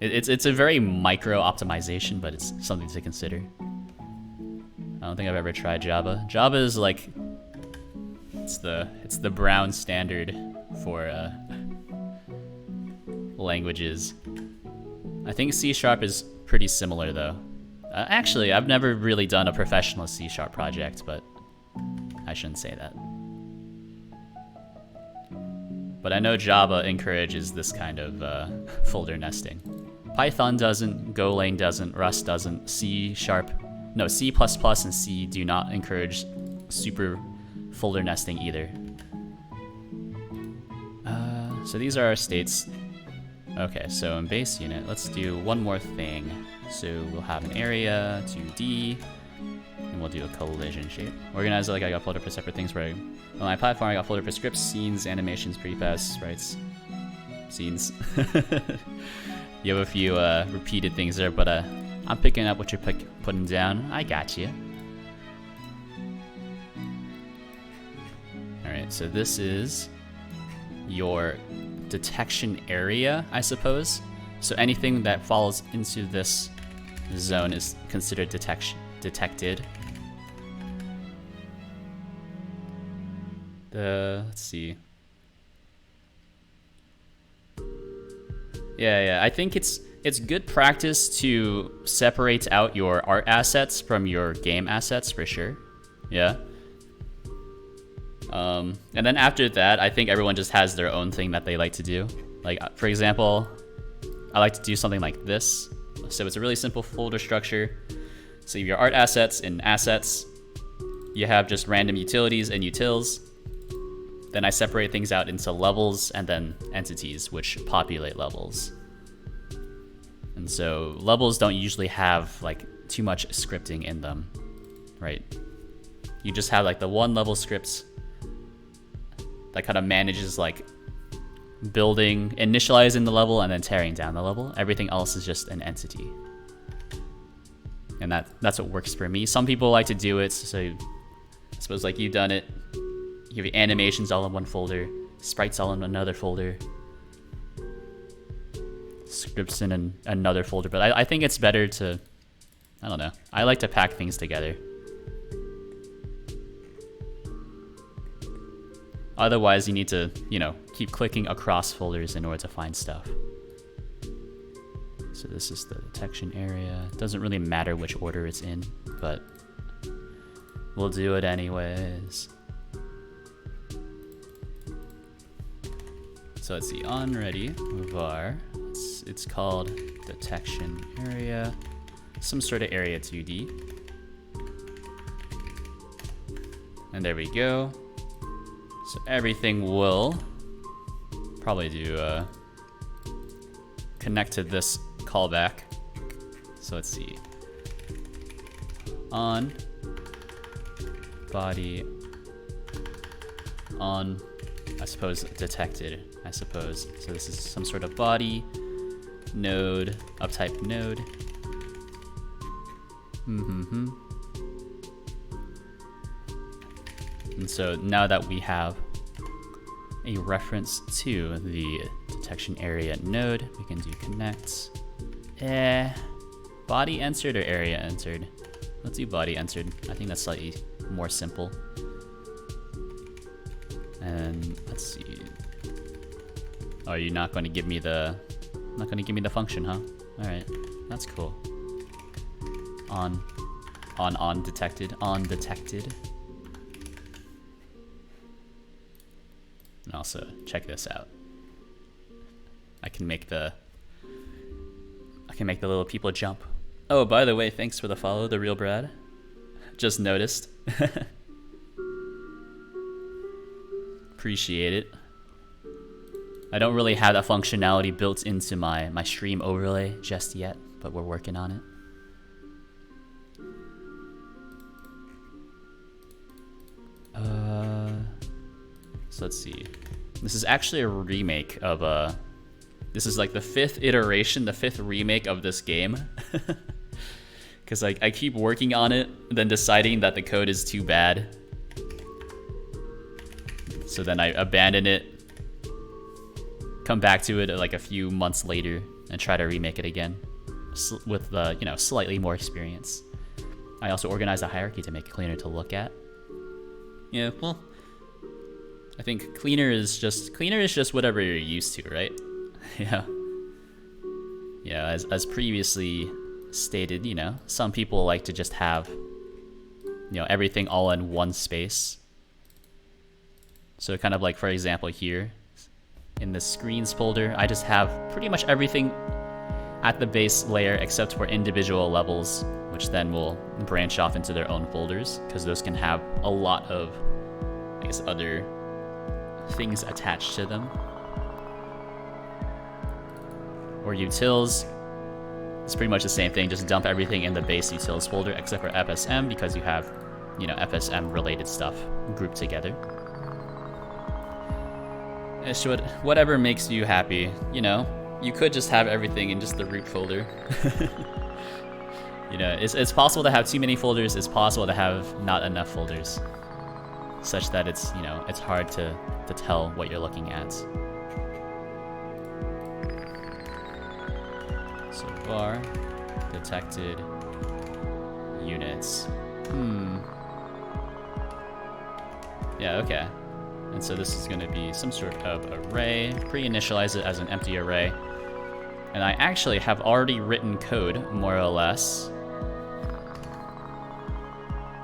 It's a very micro optimization, but it's something to consider. I don't think I've ever tried Java. Java is like it's the brown standard for languages. I think C# is pretty similar though. Actually, I've never really done a professional C# project, but I shouldn't say that. But I know Java encourages this kind of folder nesting. Python doesn't, Golang doesn't, Rust doesn't, C# and C do not encourage super folder nesting either. So these are our states. Okay, so in base unit, let's do one more thing. So we'll have an area, 2D, and we'll do a collision shape. Organize it like I got folder for separate things. Where on my platform, I got folder for scripts, scenes, animations, prepass, writes, scenes. You have a few repeated things there, but I'm picking up what you're putting down. I got you. Alright, so this is your detection area, I suppose. So anything that falls into this zone is considered detected. Let's see. Yeah. I think it's good practice to separate out your art assets from your game assets for sure. Yeah. And then after that, I think everyone just has their own thing that they like to do. Like, for example, I like to do something like this. So it's a really simple folder structure. So you have your art assets in assets. You have just random utilities and utils. Then I separate things out into levels and then entities, which populate levels. And so levels don't usually have like too much scripting in them, right? You just have like the one level scripts that kind of manages like building, initializing the level, and then tearing down the level. Everything else is just an entity. And that's what works for me. Some people like to do it, so I suppose like you've done it. You have your animations all in one folder, sprites all in another folder, scripts in another folder. But I think it's better to, I don't know. I like to pack things together. Otherwise, you need to, keep clicking across folders in order to find stuff. So this is the detection area. It doesn't really matter which order it's in, but we'll do it anyways. So let's see, on ready var. It's called detection area, some sort of area 2D. And there we go. So everything will probably do connect to this callback. So let's see. On body on, I suppose, detected, I suppose. So this is some sort of body node, uptype node. And so now that we have a reference to the detection area node, we can do connect. Body entered or area entered? Let's do body entered. I think that's slightly more simple. And let's see. Oh, you're not going to give me the function, huh? All right, that's cool. On detected, on detected. And also, check this out. I can make the little people jump. Oh, by the way, thanks for the follow, the real Brad. Just noticed. Appreciate it. I don't really have that functionality built into my stream overlay just yet, but we're working on it. So let's see. This is actually a remake of this is like the 5th iteration, the 5th remake of this game. Because like I keep working on it, then deciding that the code is too bad. So then I abandon it, come back to it like a few months later, and try to remake it again with slightly more experience. I also organized a hierarchy to make it cleaner to look at. Yeah, well, I think cleaner is just whatever you're used to, right? Yeah. Yeah, as previously stated, some people like to just have, everything all in one space. So kind of like, for example, here in the screens folder, I just have pretty much everything at the base layer except for individual levels, which then will branch off into their own folders, because those can have a lot of, I guess, other things attached to them. Or utils, it's pretty much the same thing, just dump everything in the base utils folder except for FSM, because you have, FSM related stuff grouped together. It's whatever makes you happy, You could just have everything in just the root folder. It's possible to have too many folders, it's possible to have not enough folders, such that it's, it's hard to tell what you're looking at. So var detected units. Yeah, okay. And so this is going to be some sort of array. Pre-initialize it as an empty array. And I actually have already written code, more or less,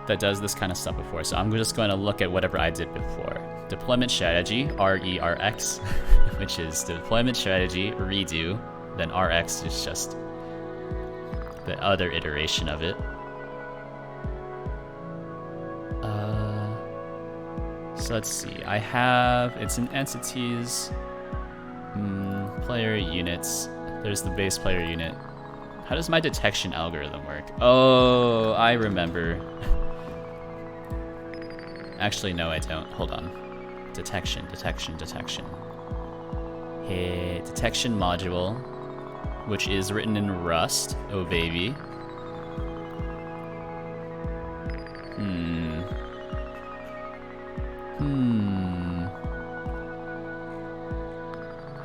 that does this kind of stuff before. So I'm just going to look at whatever I did before. Deployment strategy, RERX, which is deployment strategy, redo, then RX is just the other iteration of it. So let's see, I have, it's in entities, player units, there's the base player unit. How does my detection algorithm work? Oh, I remember. Actually, no, I don't. Hold on. Detection. Hey, detection module, which is written in Rust. Oh, baby.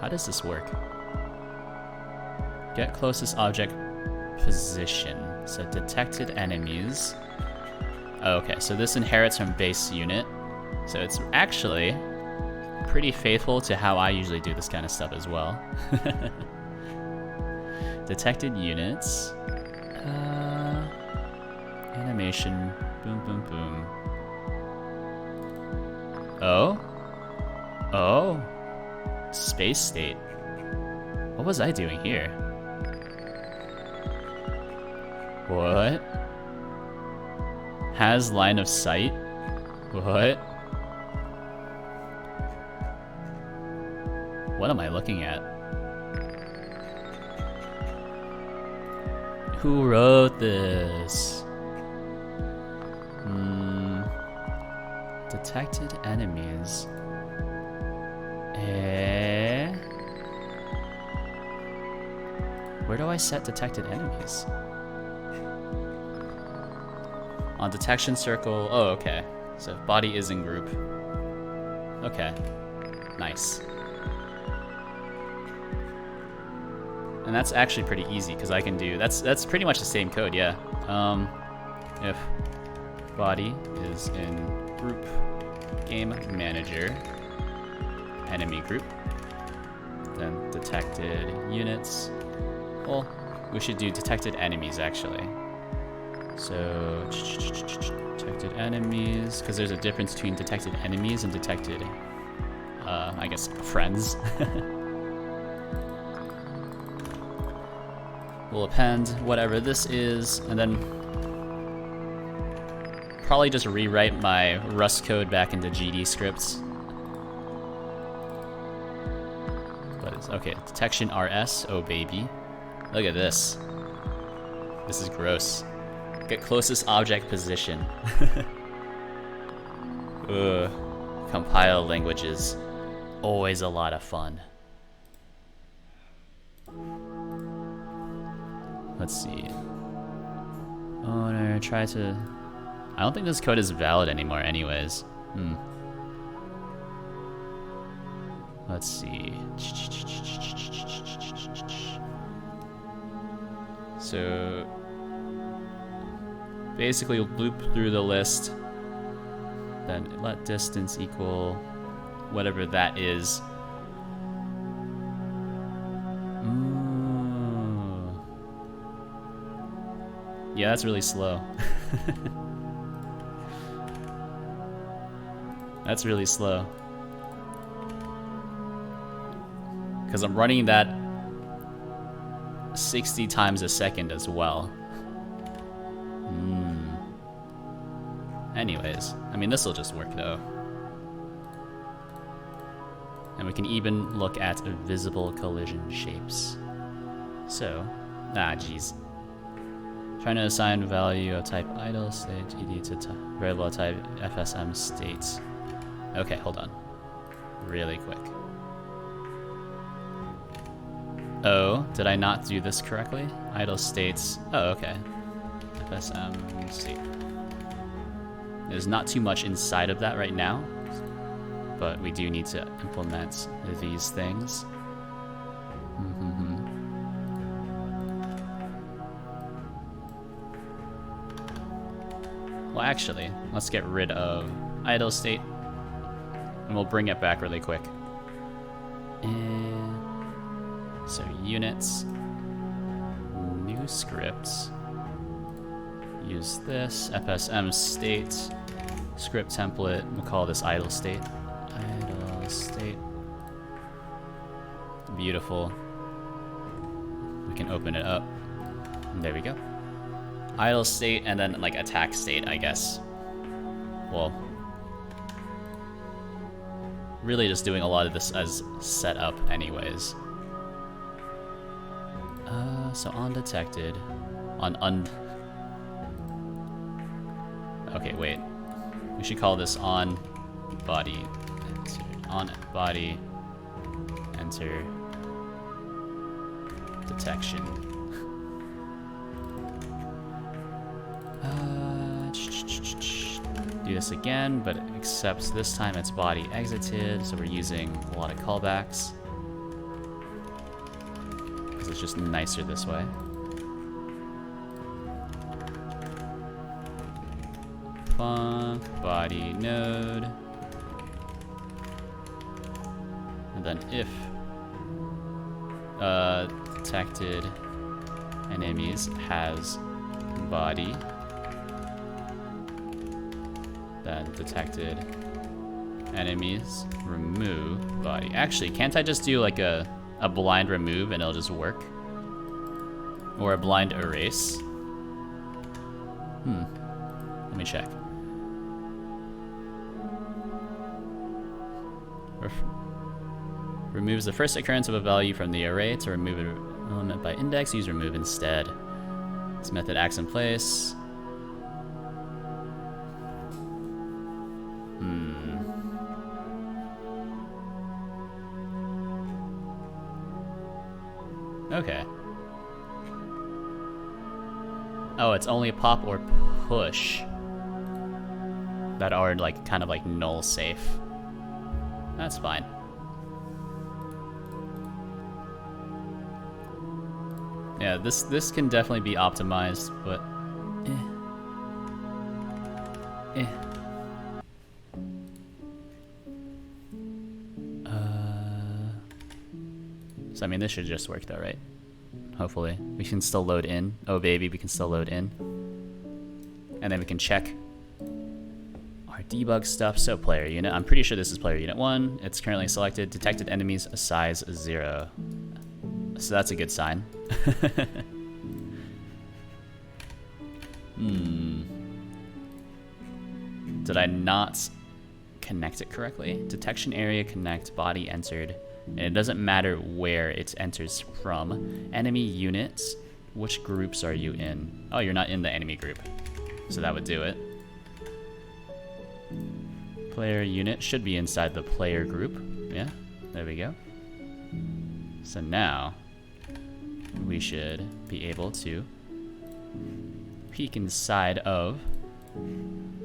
How does this work? Get closest object position. So detected enemies. Oh, okay, so this inherits from base unit. So it's actually pretty faithful to how I usually do this kind of stuff as well. Detected units. Animation. Boom, boom, boom. Oh. Space state. What was I doing here? What? Has line of sight? What? What am I looking at? Who wrote this? Detected enemies. Where do I set detected enemies? On detection circle. Oh, okay. So body is in group. Okay. Nice. And that's actually pretty easy because I can do that's pretty much the same code, yeah. If body is in group game manager enemy group, then detected units. Well, we should do detected enemies actually. So detected enemies, because there's a difference between detected enemies and detected I guess friends. We'll append whatever this is, and then probably just rewrite my Rust code back into GD scripts. But it's okay, detection RS, oh baby. Look at this. This is gross. Get closest object position. Ugh. Compile languages. Always a lot of fun. Let's see. Owner, try to... I don't think this code is valid anymore anyways. Let's see. So... basically, we'll loop through the list. Then let distance equal whatever that is. Yeah, that's really slow. That's really slow. Because I'm running that 60 times a second as well. Anyways, I mean, this will just work though. And we can even look at visible collision shapes. So, geez. Trying to assign value of type idle state ed to variable of type FSM states. Okay, hold on. Really quick. Oh, did I not do this correctly? Idle states. Oh, okay. FSM state. There's not too much inside of that right now, but we do need to implement these things. Well, actually, let's get rid of idle state, and we'll bring it back really quick. And So units, new scripts, use this, fsm state, script template, we'll call this idle state. Idle state. Beautiful. We can open it up. And there we go. Idle state and then like attack state, I guess. Well, really just doing a lot of this as setup anyways. So undetected. Okay, wait. We should call this on body. Enter. On body. Enter. Detection. Do this again, but except this time it's body exited, so we're using a lot of callbacks. Because it's just nicer this way. Func, body node. And then if detected enemies has body, then detected enemies remove body. Actually, can't I just do like a blind remove and it'll just work? Or a blind erase? Let me check. Removes the first occurrence of a value from the array. To remove an element by index, use remove instead. This method acts in place. Okay. Oh, it's only pop or push that are like kind of like null safe. That's fine. Yeah, this can definitely be optimized, but So I mean, this should just work though, right? Hopefully. We can still load in. Oh baby, we can still load in. And then we can check our debug stuff. So player unit, I'm pretty sure this is player unit 1. It's currently selected. Detected enemies size 0. So that's a good sign. Did I not connect it correctly? Detection area connect, body entered. And it doesn't matter where it enters from. Enemy units, which groups are you in? Oh, you're not in the enemy group. So that would do it. Player unit should be inside the player group. Yeah, there we go. So now we should be able to peek inside of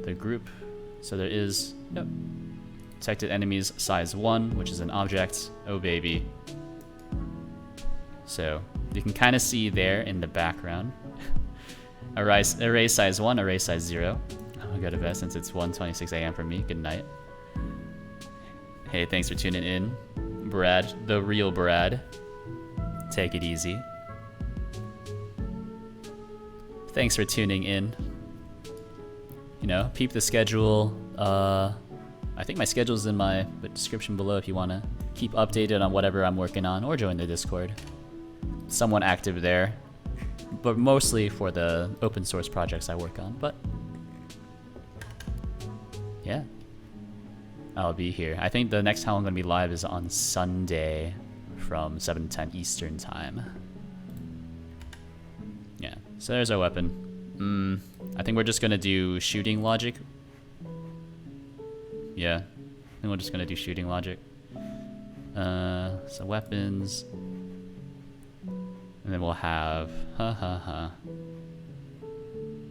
the group. So there is, yep, detected enemies size 1, which is an object. Oh baby. So you can kind of see there in the background. Array size 1, array size 0. I'll go to bed since it's 1:26 a.m. for me. Good night. Hey, thanks for tuning in, Brad, the real Brad. Take it easy. Thanks for tuning in. You know, peep the schedule. I think my schedule's in my description below if you want to keep updated on whatever I'm working on, or join the Discord. Somewhat active there, but mostly for the open source projects I work on. But yeah, I'll be here. I think the next time I'm going to be live is on Sunday from 7 to 10 Eastern time. Yeah, so there's our weapon. I think we're just going to do shooting logic. Yeah, I think we're just going to do shooting logic. So weapons. And then we'll have, I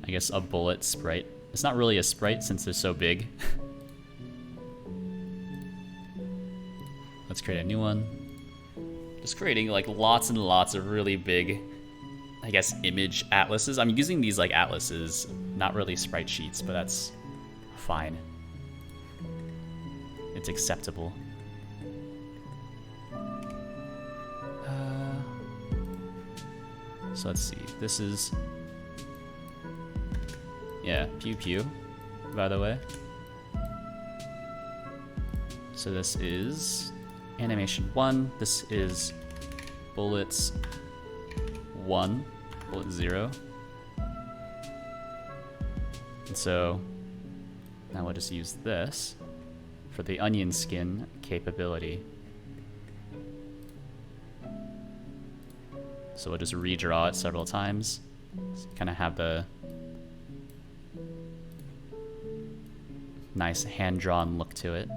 guess a bullet sprite. It's not really a sprite since they're so big. Let's create a new one. Just creating like lots and lots of really big, I guess, image atlases. I'm using these like atlases, not really sprite sheets, but that's fine. It's acceptable. So let's see. This is, yeah, pew pew, by the way. So this is animation 1. This is bullets 1, bullet 0. And so now we'll just use this for the onion skin capability. So we'll just redraw it several times. Kind of have the nice hand-drawn look to it.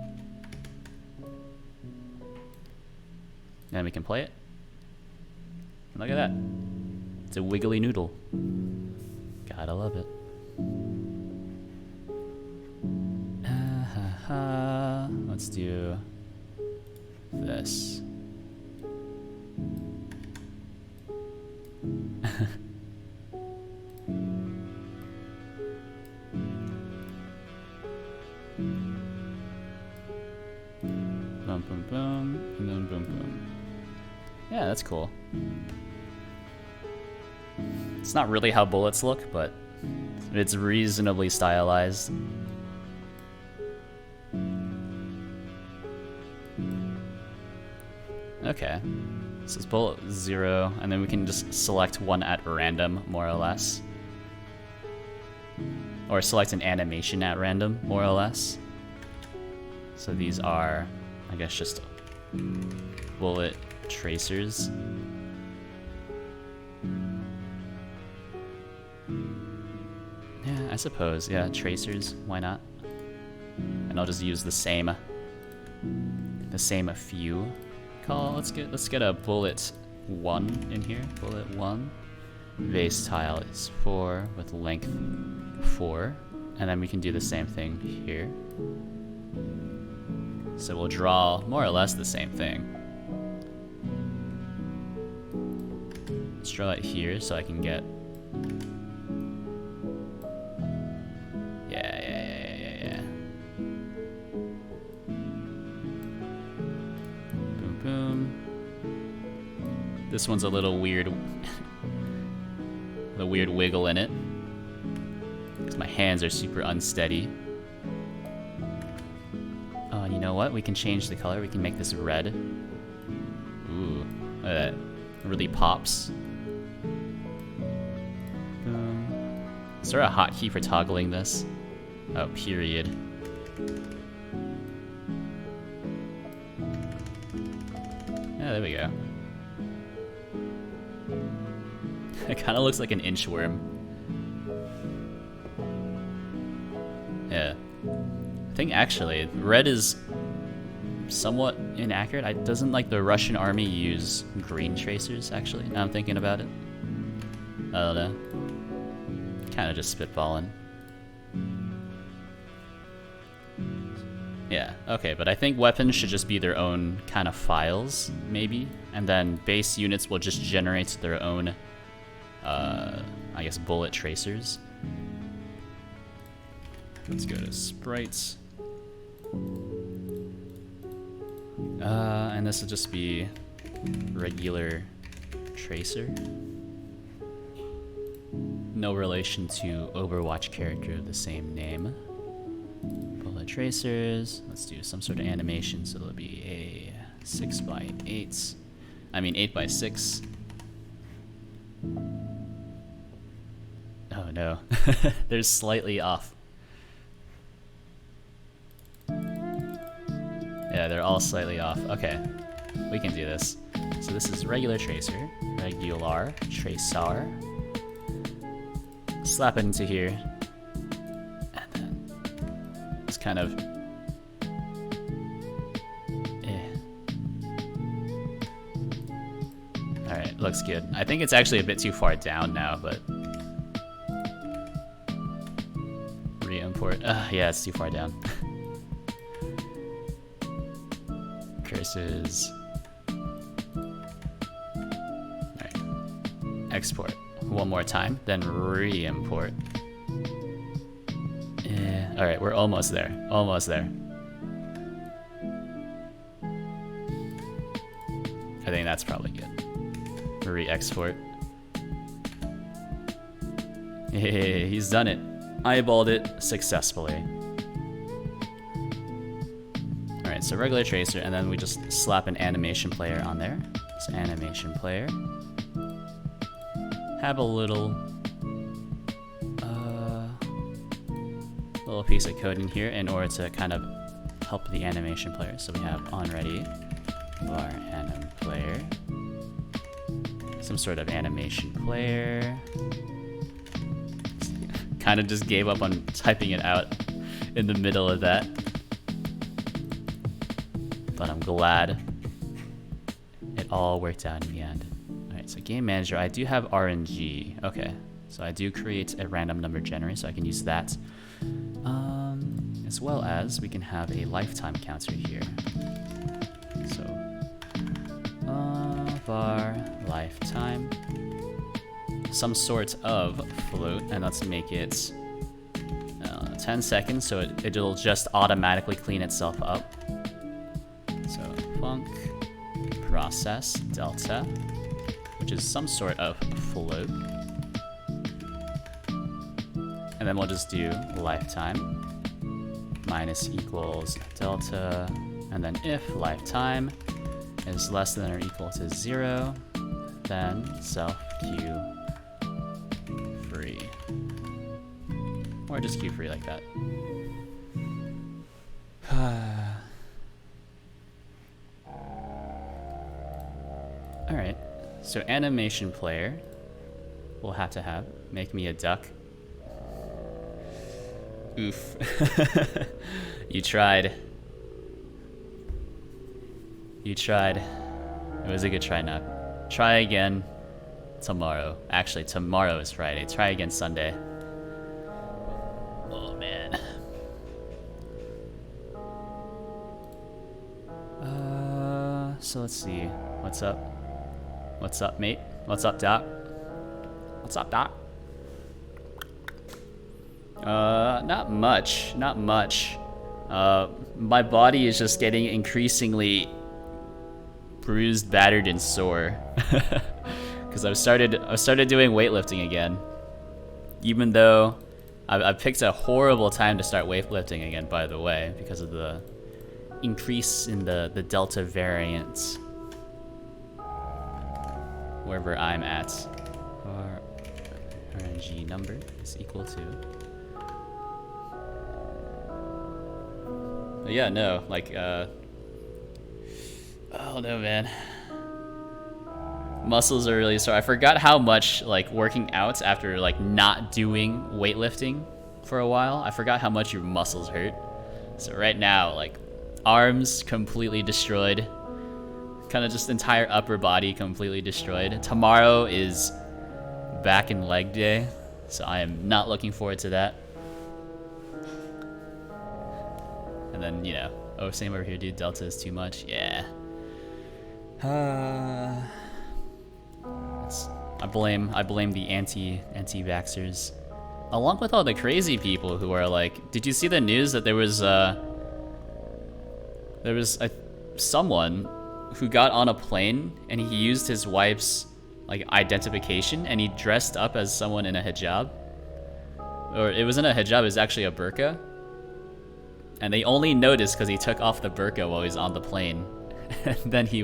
And we can play it. And look at that. It's a wiggly noodle. Gotta love it. Let's do this. Boom, boom, boom, and then boom, boom. Yeah, that's cool. It's not really how bullets look, but it's reasonably stylized. Okay, so it's bullet 0, and then we can just select one at random, more or less. Or select an animation at random, more or less. So these are, I guess, just bullet tracers. Yeah, I suppose, yeah, tracers, why not? And I'll just use the same few. Let's get a bullet 1 in here. Bullet 1. Base tile is 4 with length 4. And then we can do the same thing here. So we'll draw more or less the same thing. Let's draw it here so I can get... Yeah. Boom, boom. This one's a little weird. The weird wiggle in it. Because my hands are super unsteady. Oh, and you know what? We can change the color. We can make this red. Ooh, look at that. It really pops. Is there a hotkey for toggling this? Oh, period. Yeah, there we go. It kind of looks like an inchworm. Yeah. I think actually, red is somewhat inaccurate. Doesn't like the Russian army use green tracers, actually, now I'm thinking about it? I don't know. Kind of just spitballing. Yeah, okay, but I think weapons should just be their own kind of files, maybe, and then base units will just generate their own, I guess, bullet tracers. Let's go to sprites. And this will just be regular tracer. No relation to Overwatch character of the same name. Bullet tracers. Let's do some sort of animation, so it'll be a 6x8. I mean 8x6. Oh no, they're slightly off. Yeah, they're all slightly off. Okay, we can do this. So this is regular tracer, regular tracer. Slap it into here, and then just kind of, Alright, looks good. I think it's actually a bit too far down now, but re-import. Yeah, it's too far down. Curses. Alright. Export. One more time, then re-import. Yeah. Alright, we're almost there. Almost there. I think that's probably good. Re-export. Hey, he's done it. Eyeballed it successfully. Alright, so regular tracer, and then we just slap an animation player on there. So animation player. Have a little piece of code in here in order to kind of help the animation player. So we have onReady var anim player, some sort of animation player. Kind of just gave up on typing it out in the middle of that, but I'm glad it all worked out in the end. Alright, so game manager, I do have RNG. Okay, so I do create a random number generator, so I can use that. As well as we can have a lifetime counter here. So var lifetime, some sort of float, and let's make it 10 seconds, so it'll just automatically clean itself up. So func process delta, which is some sort of float, and then we'll just do lifetime minus equals delta, and then if lifetime is less than or equal to 0, then self queue free, or just queue free like that. All right, so animation player we'll have to have make me a duck. Oof. You tried. You tried. It was a good try now. Try again tomorrow. Actually, tomorrow is Friday. Try again Sunday. Oh, man. So let's see. What's up? What's up, mate? What's up, Doc? What's up, Doc? Not much. Not much. My body is just getting increasingly bruised, battered, and sore. Because I've started doing weightlifting again. Even though I picked a horrible time to start weightlifting again, by the way, because of the increase in the Delta variant wherever I'm at. Our RNG number is equal to. But yeah, no, like, oh no, man. Muscles are really sore. I forgot how much, like, working out after, like, not doing weightlifting for a while, I forgot how much your muscles hurt. So right now, like, arms completely destroyed. Kind of just entire upper body completely destroyed. Tomorrow is back and leg day, so I am not looking forward to that. And then, you know, oh, same over here, dude. Delta is too much. Yeah. I blame the anti-vaxxers, along with all the crazy people who are like. Did you see the news that there was someone who got on a plane and he used his wife's like identification and he dressed up as someone in a hijab, or it wasn't a hijab, it was actually a burqa. And they only noticed because he took off the burqa while he was on the plane. And then he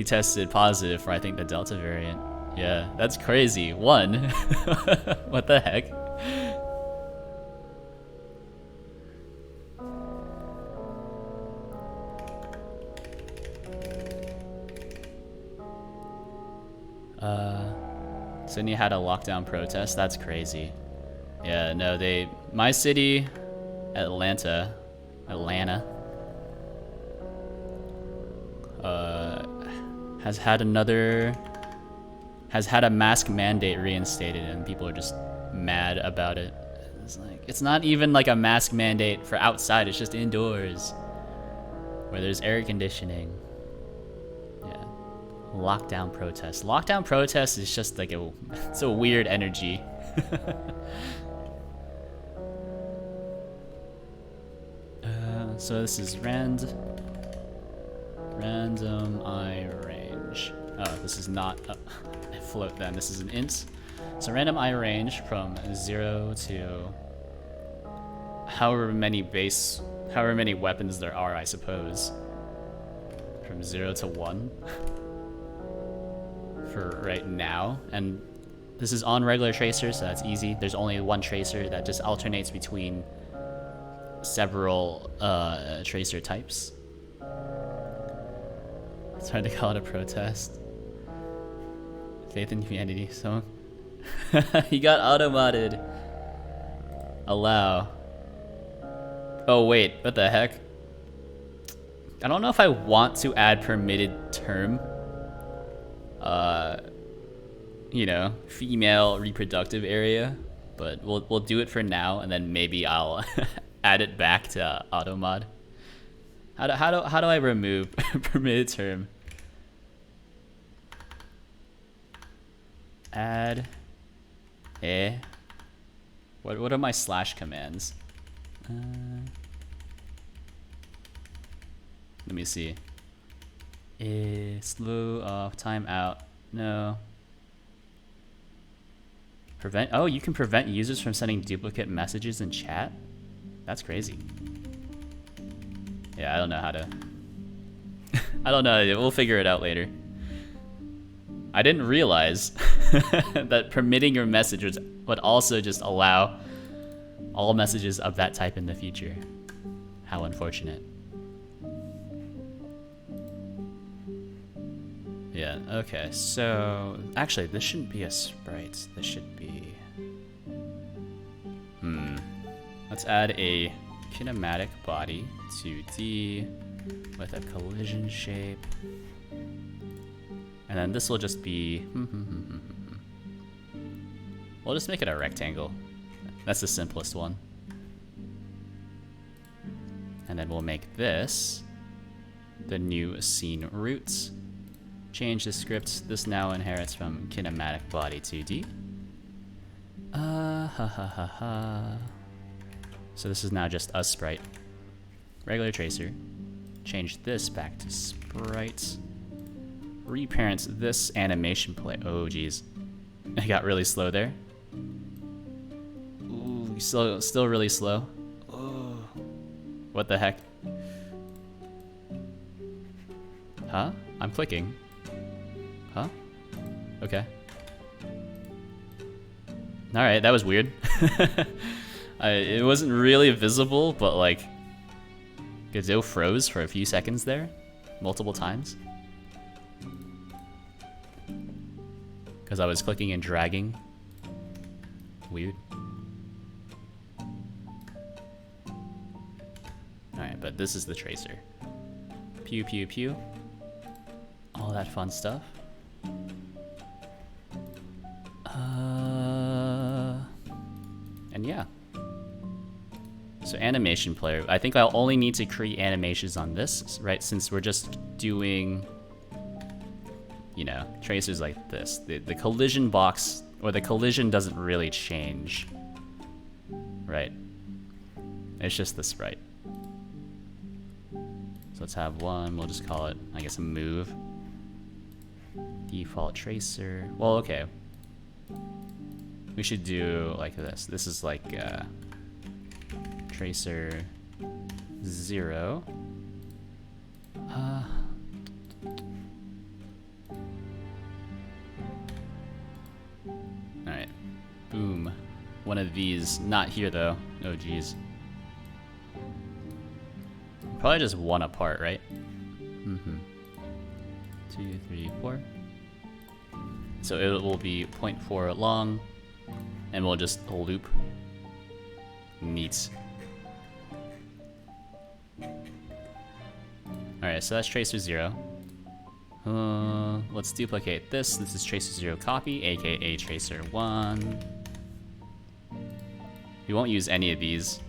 tested positive for, I think, the Delta variant. Yeah, that's crazy. One. What the heck? Sydney had a lockdown protest. That's crazy. Yeah, no, my city, Atlanta, has had a mask mandate reinstated, and people are just mad about it. It's like, it's not even like a mask mandate for outside, it's just indoors where there's air conditioning. Yeah. Lockdown protest. Lockdown protest is just like it's a weird energy. So this is random I range. Oh, this is not a float then. This is an int. So random I range from 0 to however many weapons there are, I suppose. From 0 to 1 for right now. And this is on regular tracer, so that's easy. There's only one tracer that just alternates between several tracer types. It's hard to call it a protest. Faith in humanity, so he got auto-modded. Allow. Oh wait, what the heck? I don't know if I want to add permitted term. You know, female reproductive area, but we'll do it for now, and then maybe I'll add it back to auto mod. How do I remove permitted term? Add. What are my slash commands? Let me see. Slew off, timeout. No. Prevent. Oh, you can prevent users from sending duplicate messages in chat? That's crazy. Yeah, I don't know how to. I don't know. We'll figure it out later. I didn't realize that permitting your messages would also just allow all messages of that type in the future. How unfortunate. Yeah, okay, so actually this shouldn't be a sprite. This should be let's add a kinematic body 2D with a collision shape. And then this will just be we'll just make it a rectangle. That's the simplest one. And then we'll make this the new scene root. Change the script. This now inherits from kinematic body 2D. So this is now just a sprite. Regular tracer. Change this back to sprite. Reparent this animation play. Oh geez, it got really slow there. Ooh, still really slow. Oh, what the heck? Huh? I'm clicking. Huh? Okay. Alright, that was weird. It wasn't really visible, but like, Godot froze for a few seconds there, multiple times. Because I was clicking and dragging. Weird. Alright, but this is the tracer. Pew pew pew. All that fun stuff. And yeah. So animation player, I think I'll only need to create animations on this, right? Since we're just doing, you know, tracers like this. The collision box, or the collision doesn't really change, right? It's just the sprite. So let's have one, we'll just call it, I guess, a move. Default tracer, well, okay. We should do like this. This is like tracer 0. Alright. Boom. One of these. Not here though. Oh geez. Probably just one apart, right? 2, 3, 4. So it will be 0.4 long, and we'll just loop. Neat. Alright, so that's tracer 0. Let's duplicate this. This is tracer 0 copy, aka tracer 1. We won't use any of these.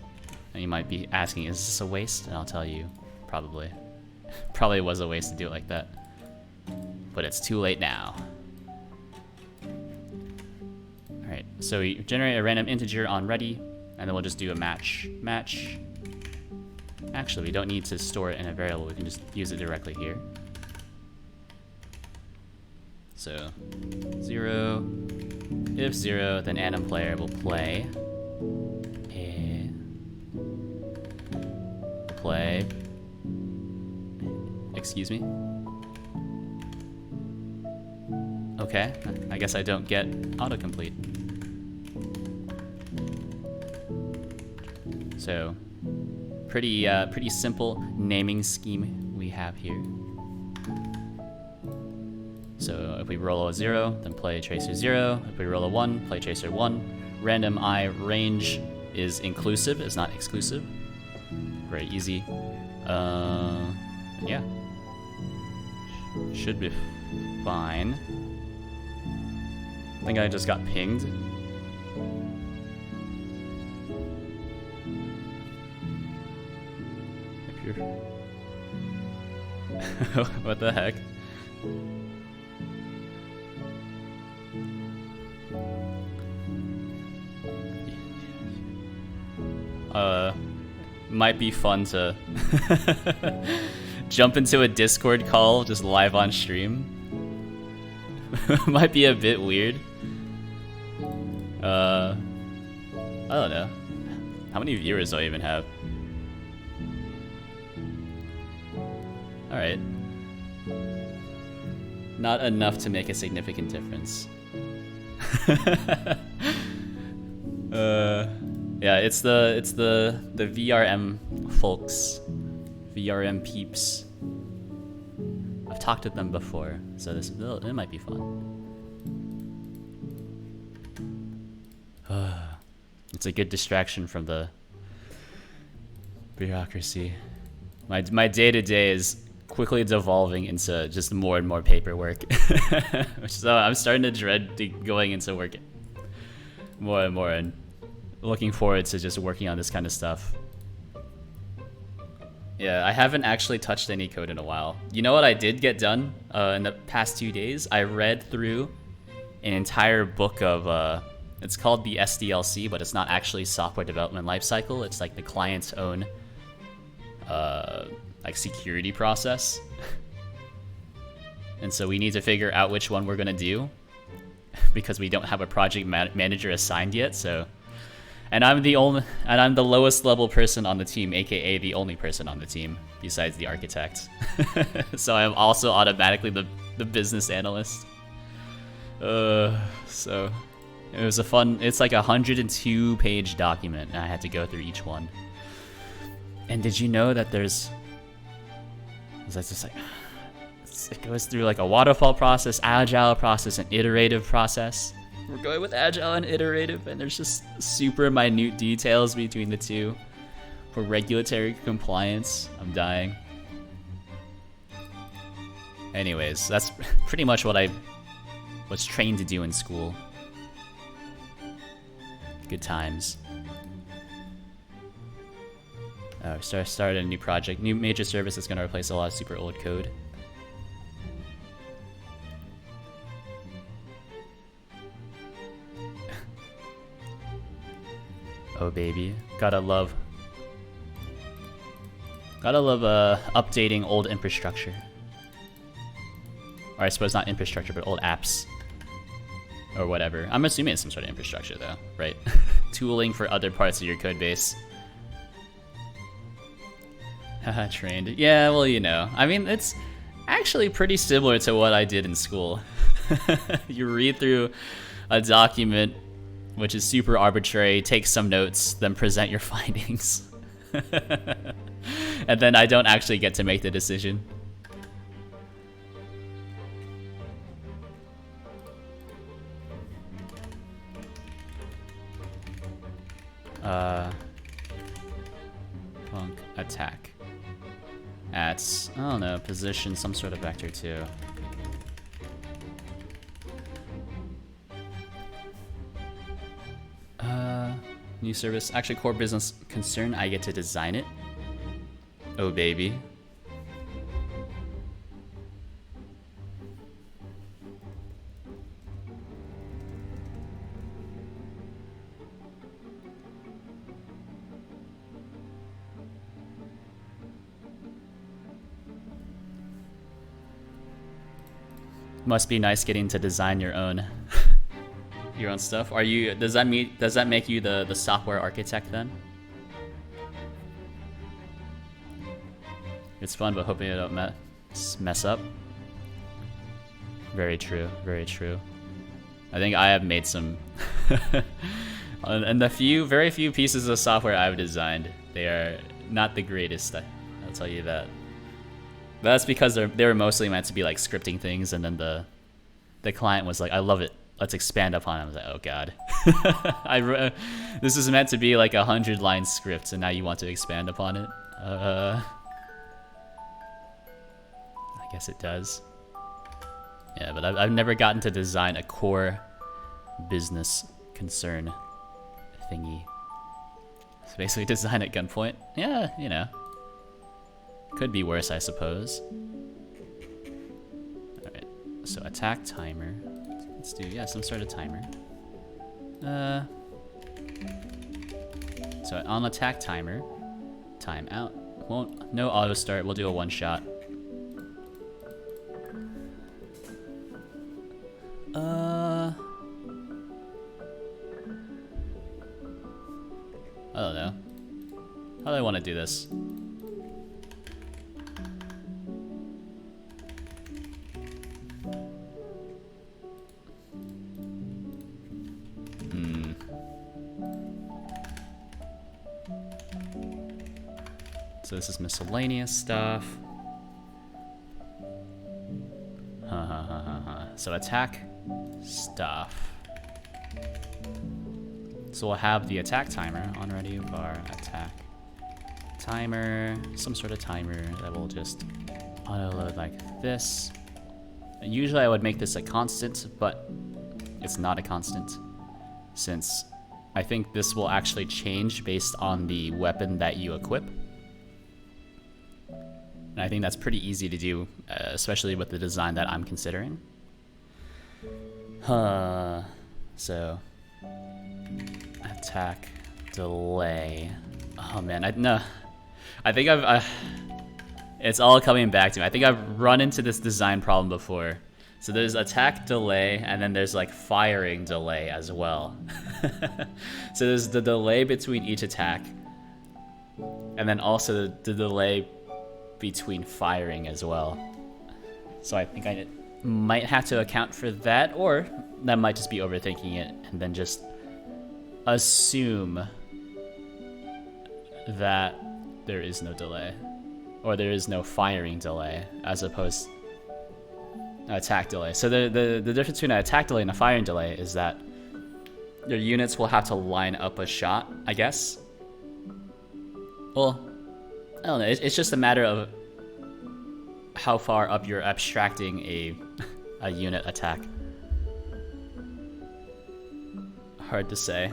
And you might be asking, is this a waste? And I'll tell you, probably. Probably was a waste to do it like that. But it's too late now. Alright, so we generate a random integer on ready, and then we'll just do a match. Match. Actually, we don't need to store it in a variable, we can just use it directly here. So, 0 if 0, then anim player will play excuse me. Okay, I guess I don't get autocomplete. So, pretty simple naming scheme we have here. So if we roll a 0, then play tracer 0. If we roll a 1, play tracer 1. Random I range is inclusive, is not exclusive. Very easy. Yeah. Should be fine. I think I just got pinged. If you're... What the heck? Might be fun to jump into a Discord call just live on stream. Might be a bit weird. I don't know. How many viewers do I even have? Alright. Not enough to make a significant difference. Yeah, it's the VRM folks, VRM peeps. I've talked to them before, so it might be fun. It's a good distraction from the bureaucracy. My day-to-day is quickly devolving into just more and more paperwork. So I'm starting to dread going into work more and more, and looking forward to just working on this kind of stuff. Yeah, I haven't actually touched any code in a while. You know what I did get done in the past 2 days? I read through an entire book of, it's called the SDLC, but it's not actually software development lifecycle. It's like the client's own like security process. And so we need to figure out which one we're gonna do because we don't have a project manager assigned yet, so. And I'm the lowest level person on the team, aka the only person on the team besides the architect. So I'm also automatically the business analyst. So it was a fun. It's like a 102-page document, and I had to go through each one. And did you know that there's just like it goes through like a waterfall process, agile process, and iterative process. We're going with agile and iterative, and there's just super minute details between the two for regulatory compliance. I'm dying. Anyways, that's pretty much what I was trained to do in school. Good times. Started a new project. New major service that's going to replace a lot of super old code. Oh baby, gotta love updating old infrastructure. Or I suppose not infrastructure, but old apps. Or whatever. I'm assuming it's some sort of infrastructure though, right? Tooling for other parts of your code base. Haha, trained. Yeah, well, you know. I mean, it's actually pretty similar to what I did in school. You read through a document which is super arbitrary, take some notes, then present your findings. And then I don't actually get to make the decision. Punk attack. At, I don't know, position, some sort of vector too. New service. Actually, core business concern. I get to design it. Oh, baby. Must be nice getting to design your own your own stuff. Are you? Does that make you the software architect then? It's fun, but hoping I don't mess up. Very true. Very true. I think I have made some. And the very few pieces of software I've designed, they are not the greatest. I'll tell you that. That's because they were mostly meant to be like scripting things, and then the client was like, "I love it. Let's expand upon it." I was like, "Oh God, this is meant to be like 100-line script, and now you want to expand upon it?" I guess it does. Yeah, but I've never gotten to design a core business concern thingy. So basically, design at gunpoint. Yeah, you know. Could be worse, I suppose. Alright, so attack timer. Let's do, yeah, some sort of timer. So on attack timer, timeout. No auto start, we'll do a one shot. I don't know. How do I want to do this? So this is miscellaneous stuff. So attack stuff. So we'll have the attack timer on ready var attack timer, some sort of timer that will just auto load like this. And usually I would make this a constant, but it's not a constant, since I think this will actually change based on the weapon that you equip. And I think that's pretty easy to do, especially with the design that I'm considering. So attack delay. Oh man, I think it's all coming back to me. I think I've run into this design problem before. So there's attack delay, and then there's like firing delay as well. So there's the delay between each attack, and then also the delay between firing as well. So I think I might have to account for that, or that might just be overthinking it and then just assume that there is no delay, or there is no firing delay as opposed to attack delay. So the difference between an attack delay and a firing delay is that your units will have to line up a shot, I guess. Well, I don't know, it's just a matter of how far up you're abstracting a unit attack. Hard to say.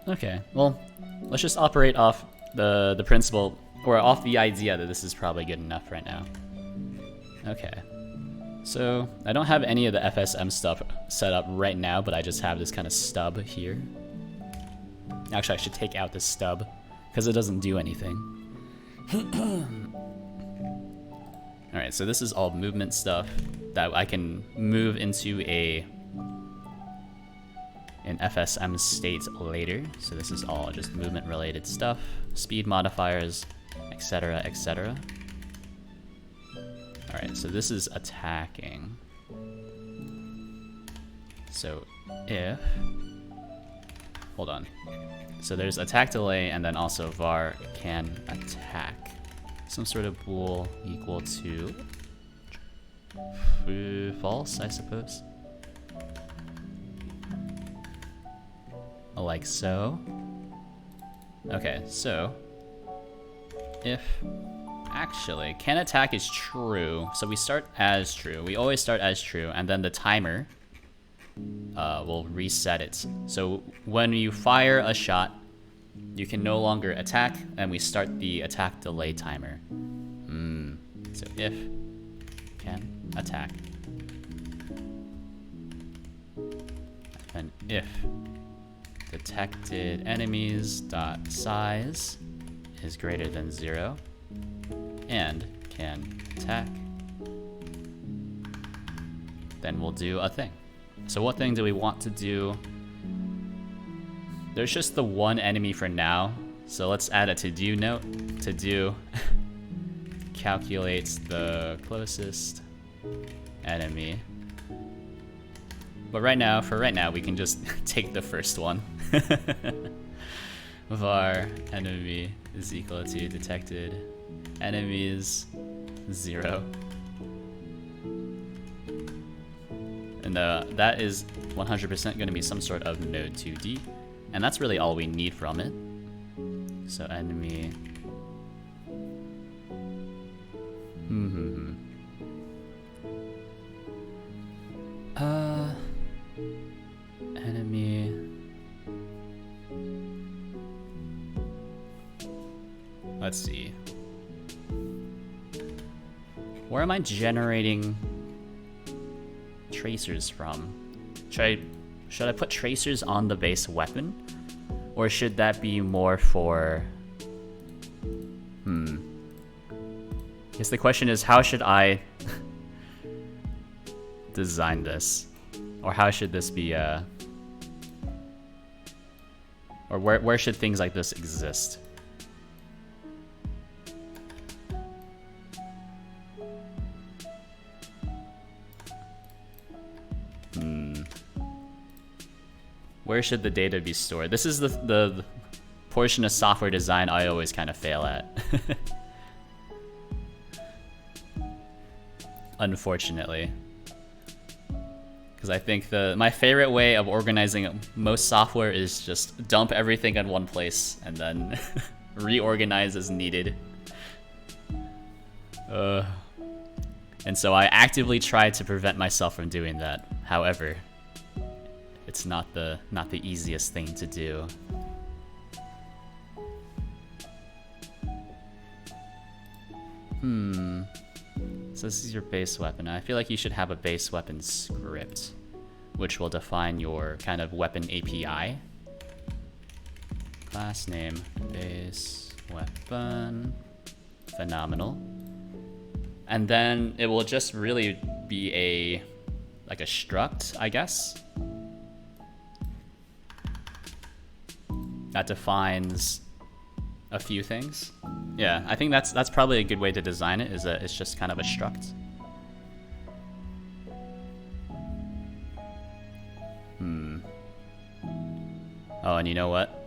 Okay, well, let's just operate off the principle, or off the idea that this is probably good enough right now. Okay. So, I don't have any of the FSM stuff set up right now, but I just have this kind of stub here. Actually, I should take out this stub, because it doesn't do anything. Alright, so this is all movement stuff that I can move into an FSM state later. So this is all just movement related stuff, speed modifiers, etc., etc. Alright, so this is attacking. So if, hold on. So there's attack delay, and then also var can attack. Some sort of bool equal to false, I suppose. Like so. Okay, so if actually can attack is true, so we start as true. We always start as true, and then the timer will reset it. So when you fire a shot, you can no longer attack, and we start the attack delay timer. So if can attack. then if detected enemies dot size is greater than 0 and can attack, then we'll do a thing. So what thing do we want to do? There's just the one enemy for now, so let's add a to-do note. To-do calculates the closest enemy. But for right now, we can just take the first one. Var enemy is equal to detected enemies 0. And that is 100% going to be some sort of node 2D. And that's really all we need from it. So enemy. Enemy. Let's see. Where am I generating tracers from? Should I put tracers on the base weapon? Or should that be more for... I guess the question is, how should I design this? Or how should this be, or where should things like this exist? Where should the data be stored? This is the portion of software design I always kind of fail at. Unfortunately. Because I think my favorite way of organizing most software is just dump everything in one place and then reorganize as needed. And so I actively try to prevent myself from doing that. However, it's not the easiest thing to do. So this is your base weapon. I feel like you should have a base weapon script, which will define your kind of weapon API. Class name, base weapon, phenomenal. And then it will just really be like a struct, I guess. That defines a few things. Yeah, I think that's probably a good way to design it, is that it's just kind of a struct. Oh, and you know what?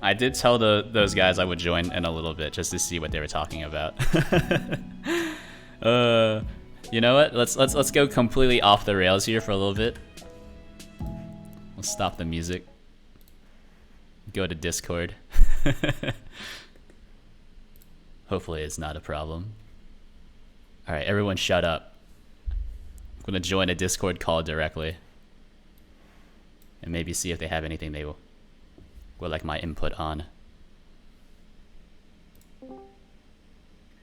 I did tell those guys I would join in a little bit just to see what they were talking about. You know what? Let's go completely off the rails here for a little bit. Let's stop the music. Go to Discord. Hopefully it's not a problem. Alright, everyone shut up. I'm gonna join a Discord call directly. And maybe see if they have anything they would like my input on.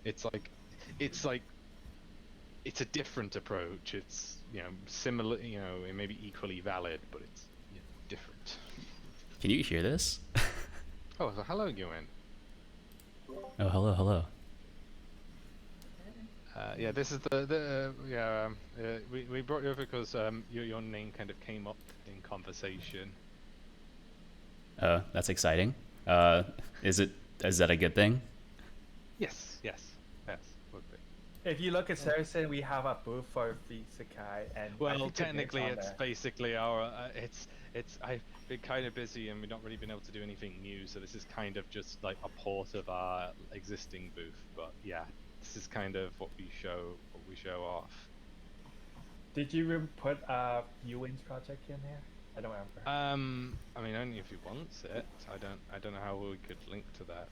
It's a different approach. It's, similar, it may be equally valid, but it's different. Can you hear this? Oh, so hello, Ewan. Oh, hello. Yeah, this is we brought you over because your name kind of came up in conversation. That's exciting. Is that a good thing? Yes, would be. If you look at Saracen, we have a booth for Isekai, and well, technically, it's basically our. I've been kind of busy, and we've not really been able to do anything new. So this is kind of just like a port of our existing booth. But yeah, this is kind of what we show off. Did you put Ewan's project in here? I don't remember. I mean, only if he wants it. I don't know how we could link to that.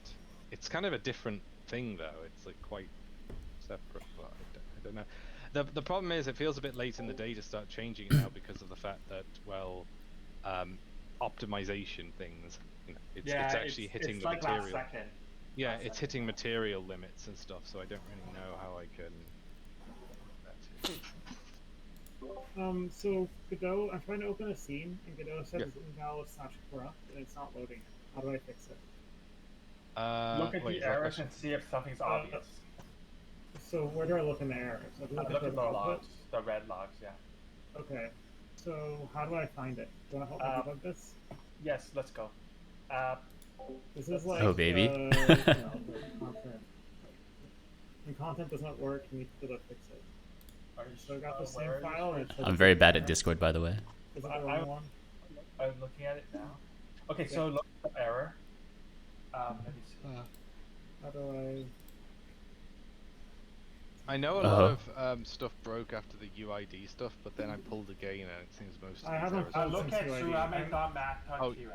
It's kind of a different thing, though. It's like quite separate, but I don't know. The problem is, it feels a bit late in the day to start changing it now because of the fact that, well, optimization things. It's actually hitting the material. Last second. Yeah, it's hitting material limits and stuff. So I don't really know how I can. So Godot, I'm trying to open a scene, and Godot says Yeah. it's invalid/corrupt, and it's not loading it. How do I fix it? Look at Wait, the is that a errors question? and see if something's obvious. So where do I look in the errors? So do I Look at at the output? logs, the red logs, yeah. Okay. So how do I find it? Do you want to help me debug this? Yes, let's go. Uh, This is like Oh, baby. you know, the content. When content does not work, you need to fix it. are you So I got the same where are you file. And screen- it says I'm very it's bad at error. Discord, by the way. Is it the wrong one? I'm looking at it now. Okay, so look at the error. Let me see. How do I know a lot of stuff broke after the UID stuff, but then I pulled again and it seems most of I these haven't errors. Look at UID. ceramic.mat.trs.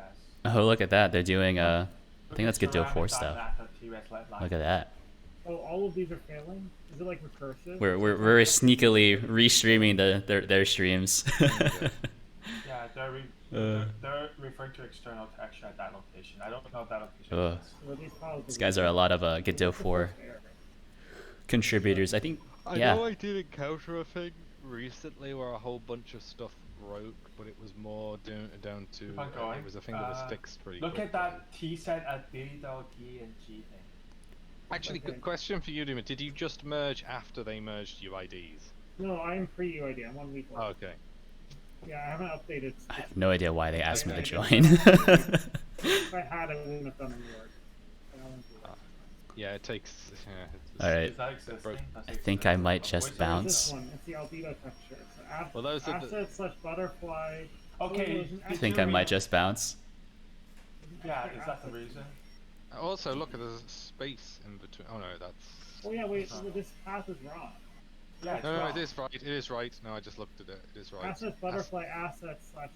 Oh, look at that. They're doing I think that's Godot 4 stuff. Ceramic.mat.trs, Look at that. Oh, all of these are failing? Is it like recursive? We're sneakily restreaming their streams. Yeah, they're referring to external texture at that location. I don't know if that location Ugh. exists. So these files These guys are a lot of Godot 4 contributors. I think, yeah. I know I did encounter a thing recently where a whole bunch of stuff broke, but it was more down to Keep on going. it was a thing that was fixed pretty Look quickly. at that T set at Data D and G thing. Actually, Okay. good question for you, Duma. Did you just merge after they merged UIDs? No, I'm pre-UID. I'm 1 week old. Oh, okay. Yeah, I haven't updated. I have no idea why they asked me to join. If I had, I wouldn't have done any work. I don't do that. Yeah, it takes. Yeah, All right. Is that existing? I think I might just Where's this bounce. one? It's the albedo texture. So Well, those are the- asset/butterfly. Okay, I think I might just bounce. Yeah, is that the reason? Also, look, there's a space in between. Oh no, that's. Oh yeah, wait. This path is wrong. Yeah, it's No, wrong. it is right. It is right. No, I just looked at it. It is right. Asset/butterfly asset/tset.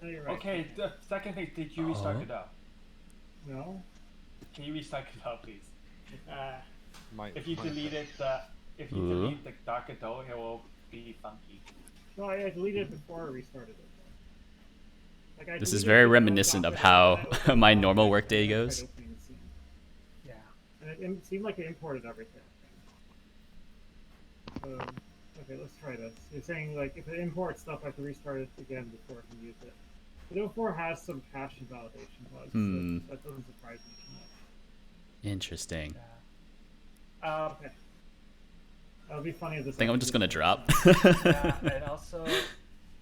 No, you're right. Okay, the second thing, did you restart Godot? No. Can you restart Godot, please? Might, If you might- delete Ooh. the dark Godot, it will be funky. No, I deleted it before I restarted it. Like, I This is deleted very the reminiscent of document how and I opened my the normal document workday and I tried goes. opening the scene. Yeah. And it seemed like it imported everything. So, okay, let's try this. You're saying, like, if it imports stuff, I have to restart it again before I can use it. Godot 4 has some cache invalidation bugs, Hmm. so that doesn't surprise me too much. Interesting. Okay. That would be funny if this. I think I'm just gonna drop. Yeah, and also,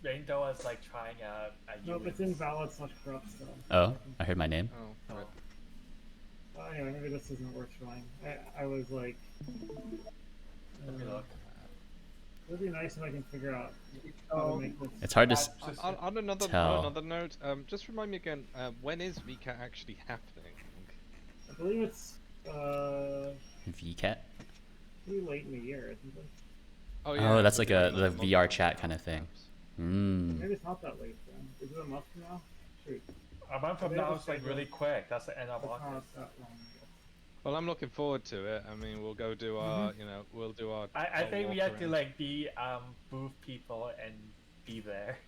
Rainbow was like trying a Nope, it's invalid/corrupt still. Oh, I heard my name. Oh, right. Well, anyway, maybe this isn't worth showing. I was like, Let me look. it would be nice if I can figure out how to make this. It's hard to. On another Tell. note, just remind me again, when is VCAT actually happening? I believe it's VCAT. pretty late in the year, isn't it? Oh, that's like the month VR from chat now, kind of thing. perhaps. Maybe it's not that late then. Is it a month from now? Shoot. A month from They now have a is like schedule. really quick. That's the end of It's not August. that long. Well, I'm looking forward to it. I mean, we'll go do our, we'll do our. I our think we walk have to around. like be booth people and be there.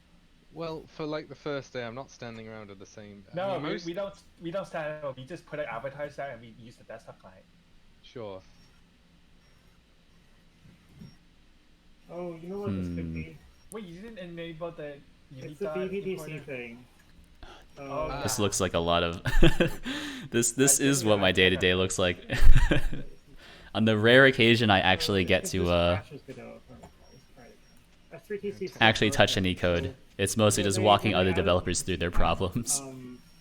Well, for like the first day, I'm not standing around at the same. I No, mean, most- we don't stand up. We just put an advertise there and we use the desktop client. Sure. Oh, you know what this could be? Wait, you didn't enable the It's the BBDC thing. Oh, This looks like a lot of. This is what my day to day looks like. On the rare occasion I actually get to actually touch any code, it's mostly just walking other developers through their problems.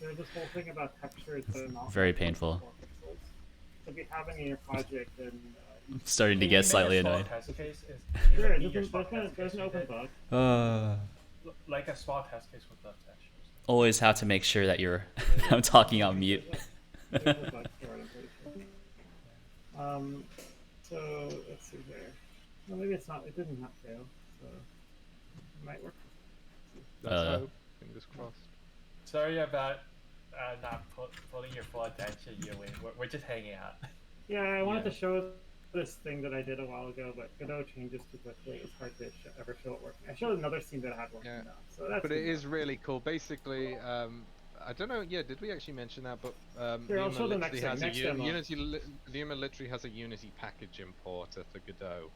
There's this whole thing about textures that are not Very painful. So if you have any in your project, then I'm starting to get slightly annoyed. sure, there's an open bug. Like a small test case with the textures. Always have to make sure that you're. I'm talking on mute. There's a bug for it, I'm pretty sure. So let's see here. Well, maybe it's not. It didn't not fail. So it might work. Let's hope. Fingers crossed. Sorry about not pulling your full attention, Ewan. We're just hanging out. Yeah, I wanted Yeah. to show this thing that I did a while ago, but Godot changes too quickly. It's hard to ever show it working. I showed another scene that I had working Yeah. now, so that's. But it good is enough. really cool. Basically, I don't know. Yeah, did we actually mention that? But Here, I'll Luma show the next literally has thing, a next demo. Luma literally has a Unity package importer for Godot.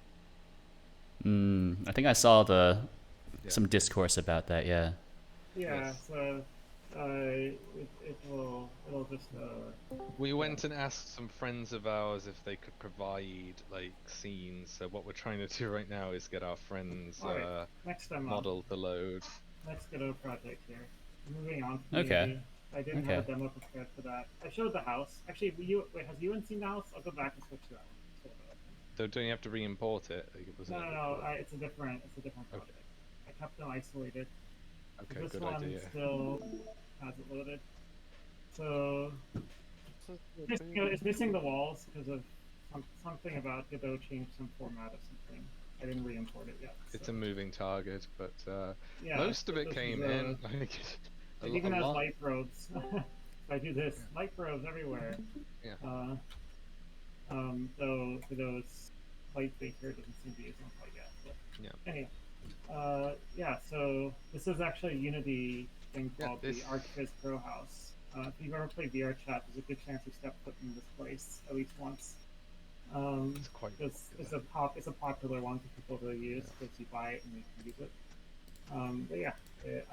I think I saw the some discourse about that. Yeah. Yeah, Yes. so it'll just We went and asked some friends of ours if they could provide like scenes. So what we're trying to do right now is get our friends' alright, next time on. model to load. Next Godot project here. Moving on from Okay. Unity. I didn't have a Okay. demo prepared for that. I showed the house. Actually, wait, has Ewan seen the house? I'll go back and switch to that one. So, So don't you have to re-import it? Like, it was no. It's a different Okay. project. I kept them isolated. Okay, This good one idea. still hasn't loaded. So it's missing the walls because of something about Godot changed some format or something. I didn't re-import it yet. It's so. a moving target, but Yeah, most of it this came is, in. Like, it even has lot. light probes. So I do this, light probes everywhere. Yeah. Though Godot's light faker doesn't seem to use them quite yet. But Yeah. anyway, yeah. So this is actually a Unity thing called the ArcFizz Pro House. If you've ever played VR Chat, there's a good chance you stepped foot in this place at least once. It's quite it's a popular one for people to use because you buy it and you can use it. But yeah,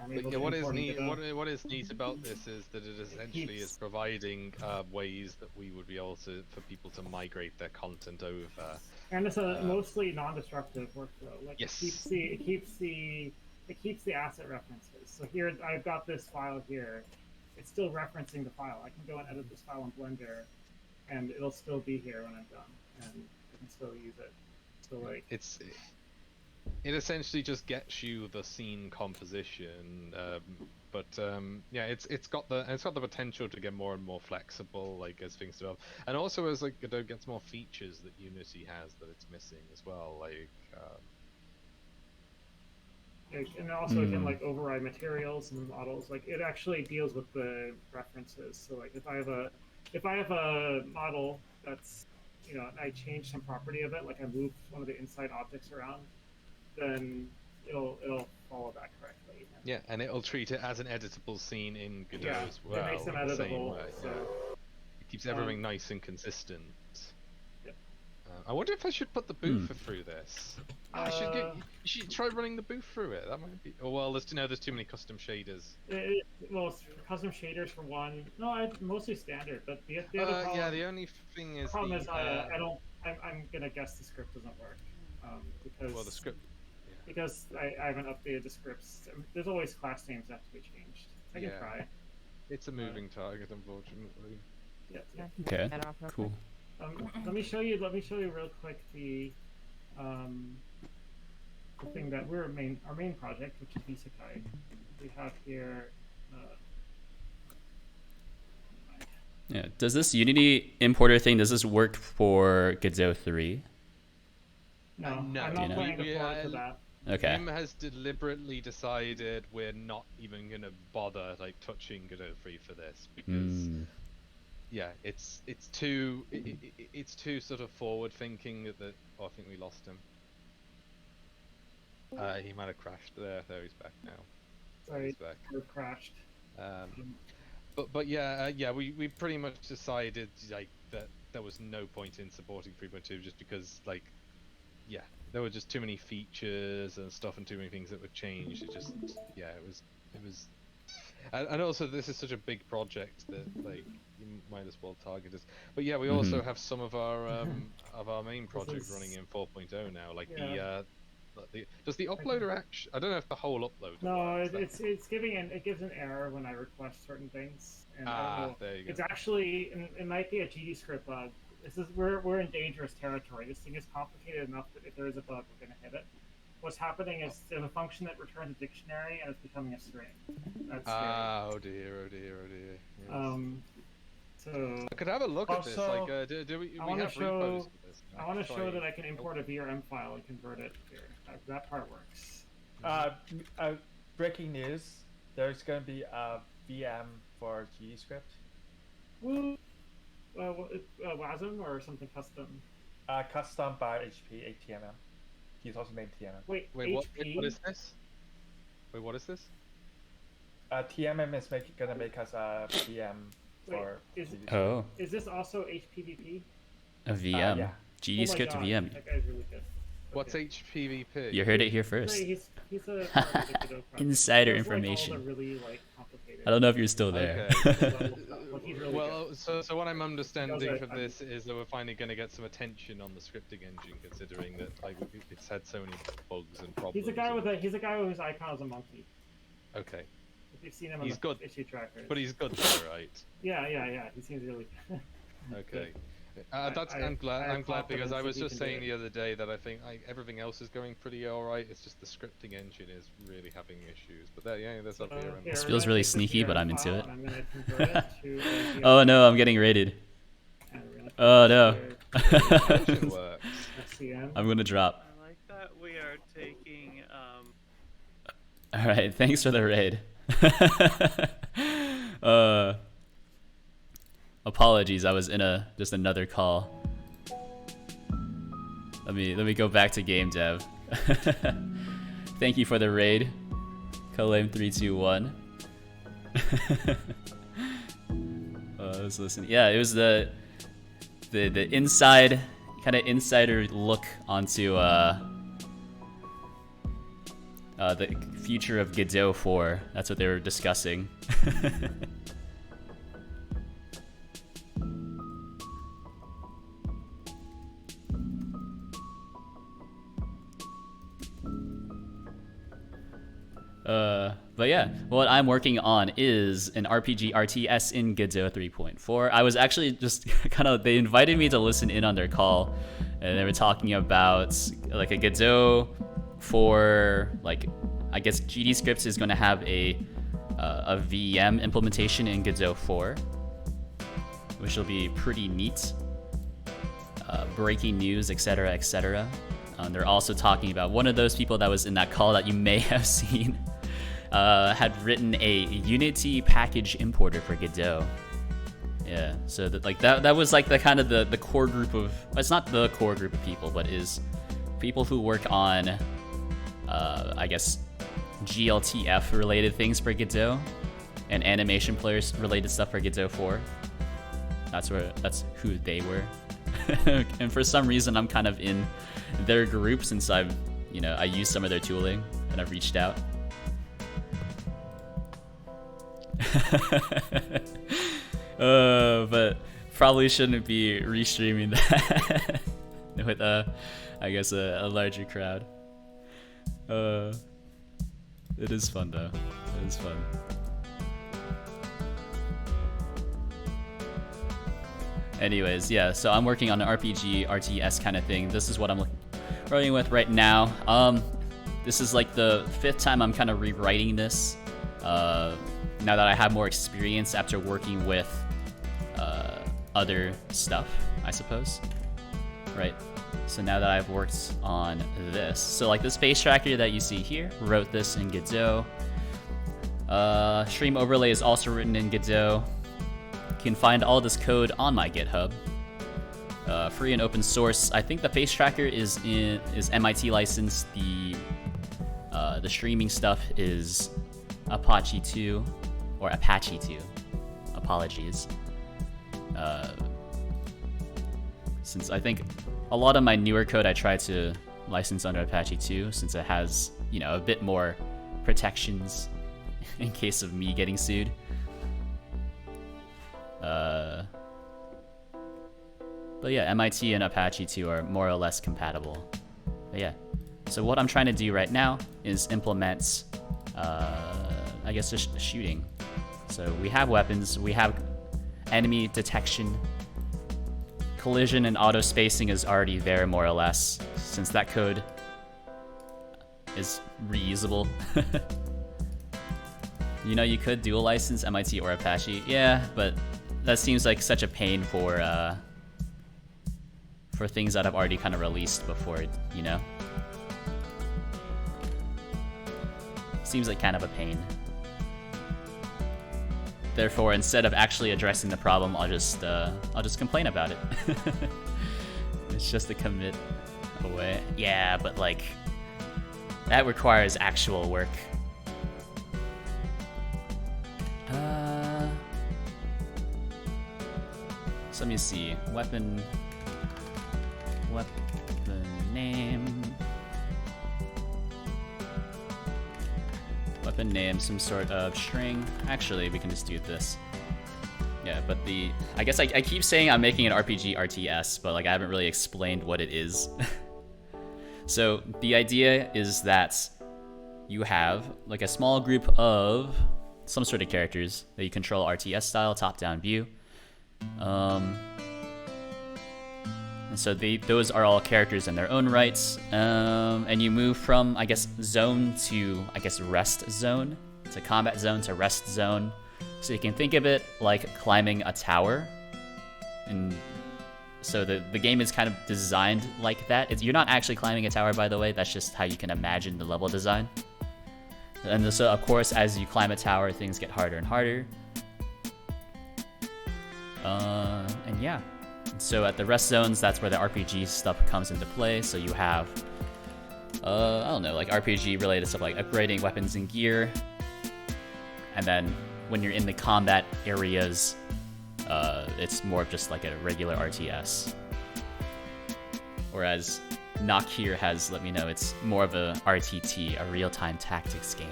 I'm able to what is import neat? Godot. What is neat about this is that it essentially is providing ways that we would be able to for people to migrate their content over. And it's a mostly non-destructive workflow. Like Yes. it keeps the asset references. So here I've got this file here. It's still referencing the file. I can go and edit this file in Blender, and it'll still be here when I'm done, and I can still use it. So like it essentially just gets you the scene composition, but yeah, it's got the potential to get more and more flexible, like as things develop, and also as like Godot gets more features that Unity has that it's missing as well, and also it can like override materials and models. Like it actually deals with the references. So like if I have a model that's I change some property of it, like I move one of the inside objects around, then it'll follow that correctly. Yeah, and it'll treat it as an editable scene in Godot as well. It makes them editable. So it keeps everything nice and consistent. Yep. I wonder if I should put the boofer through this. You should try running the boof through it. That might be. Oh well, there's too many custom shaders. Custom shaders for one. No, it's mostly standard. But the other problem, yeah, the only thing is I'm gonna guess the script doesn't work because the script. Because I haven't updated the scripts. There's always class names that have to be changed. I can try. It's a moving target, unfortunately. Yeah. Okay. Cool. Let me show you real quick the thing that our main project, which is Isekai. We have here. Yeah. Does this Unity importer thing, does this work for Godot 3? No, I'm not planning to forward to that. Okay. Jim has deliberately decided we're not even gonna bother like touching Godot 3 for this because yeah, it's too sort of forward thinking that I think we lost him. He might have crashed there. There he's back now. Sorry, he's back. We're crashed. But yeah, we pretty much decided like that there was no point in supporting 3.2 just because like yeah, there were just too many features and stuff and too many things that would change. It just it was and also this is such a big project that like you might as well target us. But yeah, we also have some of our main project running in 4.0 now, like does the uploader actually? I don't know if the whole uploader. No, it gives an error when I request certain things. And I don't know. There you go. It's actually it might be a GD script bug. We're in dangerous territory. This thing is complicated enough that if there is a bug, we're gonna hit it. What's happening is there's a function that returns a dictionary and it's becoming a string. That's scary. Oh dear. Yes. So I could have a look at this. Like, do we have repos for this? I want to show that I can import a VRM file and convert it here. That part works. Breaking news: there's going to be a VM for GDScript. Woo! WASM or something custom? Custom by HP ATMM. He's also made TMM. Wait, what HP? is this? Wait, what is this? TMM is gonna make us a VM for. Is this also HPVP? A VM. Yeah. GD script God, VM. That guy's really good. What's Okay. HPVP? You heard it here He's first. a part of the Godot project. Insider He does, like, all the information. really like complicated. I don't know if you're still there. Okay. level stuff. Like, he's really Well, good. so what I'm understanding it, from I mean- this is that we're finally going to get some attention on the scripting engine, considering that like it's had so many bugs and problems. He's a guy whose icon is a monkey. Okay, If you've seen him on He's the good. issue trackers. but he's good though, right? Yeah. He seems really good. Okay. I- I'm glad. I I'm glad because confidence I that was he just can do saying it. the other day that I think everything else is going pretty alright. It's just the scripting engine is really having issues. But there's up here. Here, This we're feels gonna really take this sneaky, but DRM I'm into file, it. and I'm gonna convert it to a Oh DRM, no, I'm getting raided. and we're gonna Oh put no. this Engine works. here, SCM. I'm gonna drop. I like that we are taking Alright, thanks for the raid. Apologies, I was in just another call. Let me go back to game dev. Thank you for the raid. Colame321. I was listening. Yeah, it was the inside kind of insider look onto the future of Godot 4. That's what they were discussing. But yeah, what I'm working on is an RPG RTS in Godot 3.4. I was actually just they invited me to listen in on their call, and they were talking about like a Godot for I guess GD Scripts is going to have a VM implementation in Godot 4, which will be pretty neat. Breaking news, etc., etc. They're also talking about one of those people that was in that call that you may have seen. Had written a Unity package importer for Godot. Yeah, so that was like the kind of the core group of, it's not the core group of people, but is people who work on I guess GLTF related things for Godot and animation players related stuff for Godot 4. That's who they were. And for some reason I'm kind of in their group since I use some of their tooling and I've reached out. But probably shouldn't be restreaming that with I guess a larger crowd. It is fun though. It is fun. Anyways, yeah, so I'm working on an RPG RTS kind of thing. This is what I'm running with right now. This is like the 5th time I'm kind of rewriting this. Now that I have more experience after working with other stuff, I suppose. Right. So now that I've worked on this, so like the space tracker that you see here, wrote this in Godot. Stream overlay is also written in Godot. You can find all this code on my GitHub. Free and open source. I think the face tracker is MIT licensed. The streaming stuff is Apache 2 or Apache 2. Apologies. Since I think a lot of my newer code I try to license under Apache 2 since it has, a bit more protections in case of me getting sued. But yeah, MIT and Apache 2 are more or less compatible. But yeah, so what I'm trying to do right now is implement, I guess, just shooting. So we have weapons, we have enemy detection, collision and auto spacing is already there more or less, since that code is reusable. You could dual license MIT or Apache, yeah, but that seems like such a pain for things that I've already kind of released before, Seems like kind of a pain. Therefore, instead of actually addressing the problem, I'll just complain about it. It's just a commit away. Yeah, but that requires actual work. So let me see. Weapon name. weapon name, some sort of string. Actually, we can just do this. Yeah, but I guess I keep saying I'm making an RPG RTS, but like I haven't really explained what it is. So the idea is that you have like a small group of some sort of characters that you control RTS style, top-down view. And so those are all characters in their own rights. And you move from, I guess, zone to, I guess, rest zone. To combat zone to rest zone. So you can think of it like climbing a tower. And so the game is kind of designed like that. You're not actually climbing a tower, by the way. That's just how you can imagine the level design. And so, of course, as you climb a tower, things get harder and harder. And yeah. So at the rest zones, that's where the RPG stuff comes into play. So you have, I don't know, like RPG related stuff like upgrading weapons and gear. And then when you're in the combat areas, it's more of just like a regular RTS. Whereas Knock here has let me know it's more of a RTT, a real-time tactics game.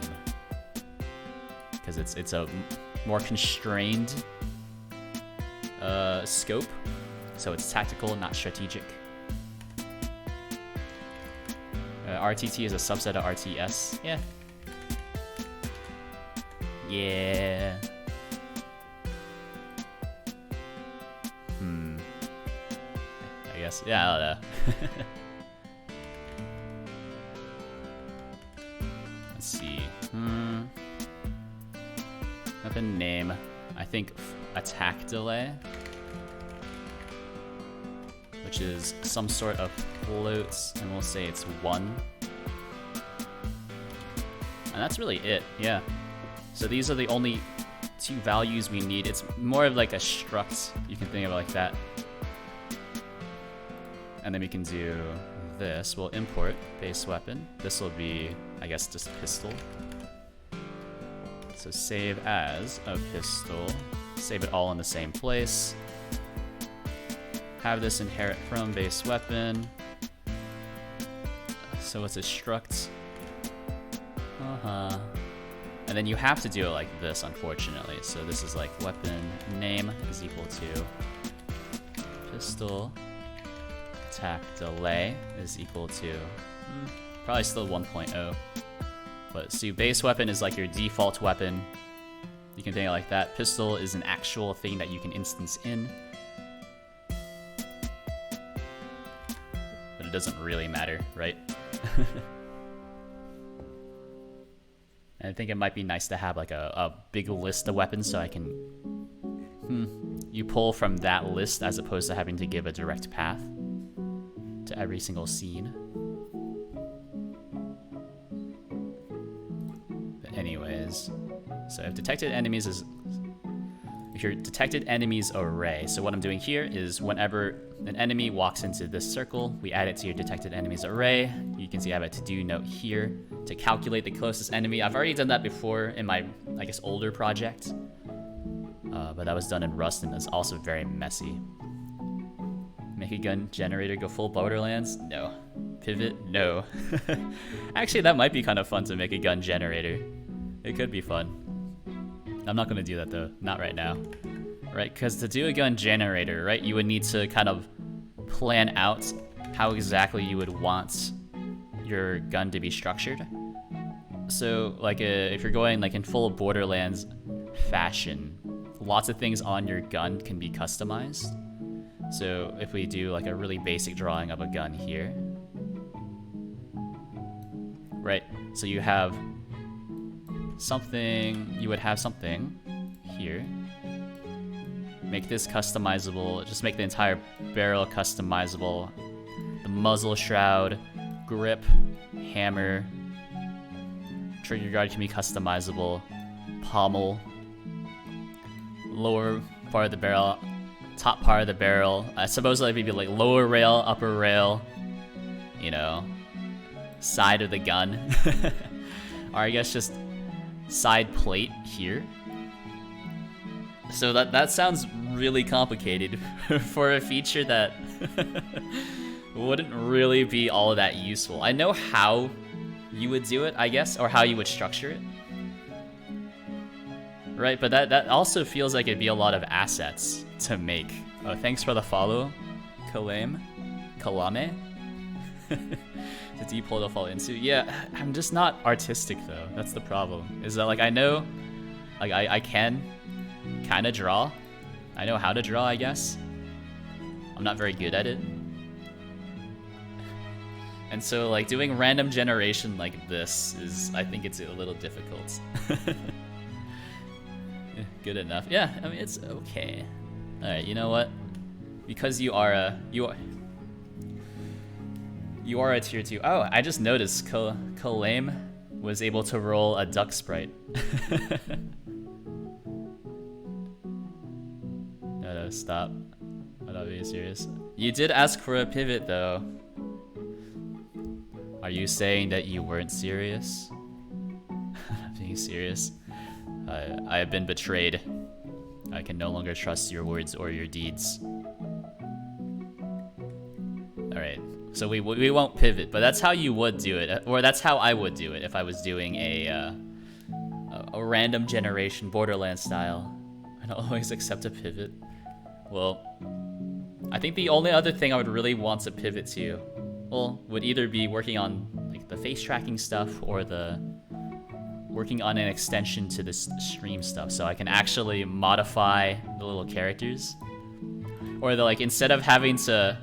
Because it's a more constrained scope. So it's tactical, not strategic. RTT is a subset of RTS. Yeah. Yeah. I guess. Yeah, I don't know. Let's see. Weapon name. I think attack delay. Which is some sort of floats, and we'll say it's 1. And that's really it, yeah. So these are the only 2 values we need. It's more of like a struct, you can think of it like that. And then we can do this. We'll import base weapon. This will be, I guess, just pistol. So save as a pistol. Save it all in the same place. Have this inherit from base weapon. So it's a struct. And then you have to do it like this, unfortunately. So this is like weapon name is equal to pistol. Attack delay is equal to probably still 1.0. But see, base weapon is like your default weapon. You can think of it like that. Pistol is an actual thing that you can instance in. But it doesn't really matter, right? And I think it might be nice to have like a big list of weapons so I can you pull from that list as opposed to having to give a direct path to every single scene. But anyways, so if detected enemies is if your detected enemies array. So what I'm doing here is whenever an enemy walks into this circle, we add it to your detected enemies array. You can see I have a to-do note here to calculate the closest enemy. I've already done that before in my, I guess, older project. But that was done in Rust and is also very messy. Make a gun generator go full Borderlands? No. Pivot? No. Actually, that might be kind of fun to make a gun generator. It could be fun. I'm not going to do that though, not right now. Right, because to do a gun generator, right, you would need to kind of plan out how exactly you would want your gun to be structured. So, like, if you're going like in full Borderlands fashion, lots of things on your gun can be customized. So if we do like a really basic drawing of a gun here, right? So you have something, you would have something here. Make this customizable, just make the entire barrel customizable. The muzzle shroud, grip, hammer, trigger guard can be customizable, pommel, lower part of the barrel, top part of the barrel. Supposedly it'd be like lower rail, upper rail, you know, side of the gun. Or I guess just side plate here. So that sounds really complicated for a feature that wouldn't really be all that useful. I know how you would do it, I guess, or how you would structure it. Right, but that also feels like it'd be a lot of assets to make. Oh, thanks for the follow, Kalame. The deep hole to fall into. Yeah, I'm just not artistic though. That's the problem. Is that like I know, like I can kind of draw. I know how to draw, I guess. I'm not very good at it. And so like doing random generation like this is, I think it's a little difficult. Good enough. Yeah, I mean it's okay. All right, you know what? Because you are a tier 2. Oh, I just noticed Kalame was able to roll a duck sprite. No, stop. I'm not being serious. You did ask for a pivot though. Are you saying that you weren't serious? Being serious? I have been betrayed. I can no longer trust your words or your deeds. Alright, so we won't pivot, but that's how you would do it, or that's how I would do it if I was doing a random generation Borderlands style. And I'll always accept a pivot. Well, I think the only other thing I would really want to pivot to, well, would either be working on like the face tracking stuff or working on an extension to this stream stuff, so I can actually modify the little characters, or like instead of having to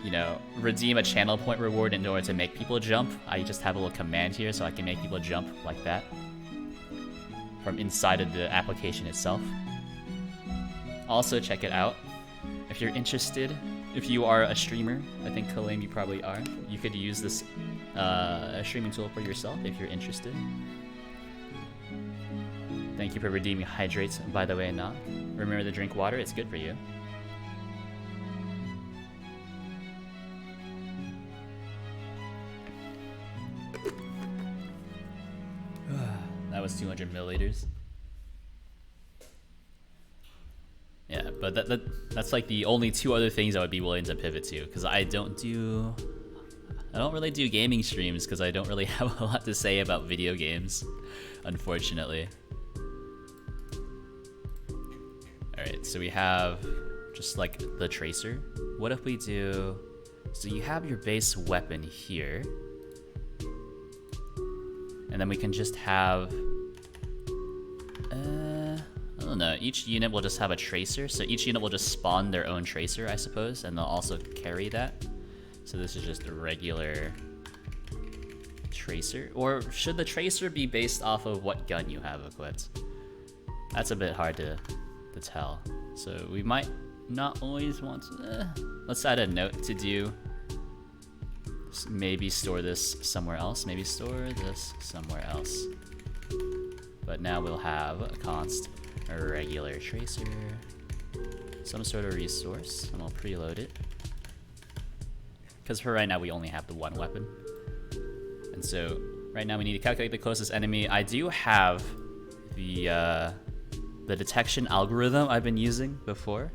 you know, redeem a channel point reward in order to make people jump, I just have a little command here so I can make people jump like that from inside of the application itself. Also check it out if you're interested. If you are a streamer, I think Kalame you probably are, you could use this streaming tool for yourself if you're interested. Thank you for redeeming hydrates, by the way, Knock. Remember to drink water, it's good for you. That was 200 milliliters. Yeah, but that's like the only two other things I would be willing to pivot to, because I don't really do gaming streams because I don't really have a lot to say about video games, unfortunately. Alright, so we have just like the tracer. What if we do, so you have your base weapon here, and then we can just have I don't know, each unit will just have a tracer, so each unit will just spawn their own tracer, I suppose, and they'll also carry that. So this is just a regular tracer. Or should the tracer be based off of what gun you have equipped? That's a bit hard to tell. So we might not always want to... let's add a note to do. Maybe store this somewhere else. Maybe store this somewhere else. But now we'll have a const, a regular tracer, some sort of resource, and we'll preload it. Because for right now we only have the one weapon. And so right now we need to calculate the closest enemy. I do have the detection algorithm I've been using before.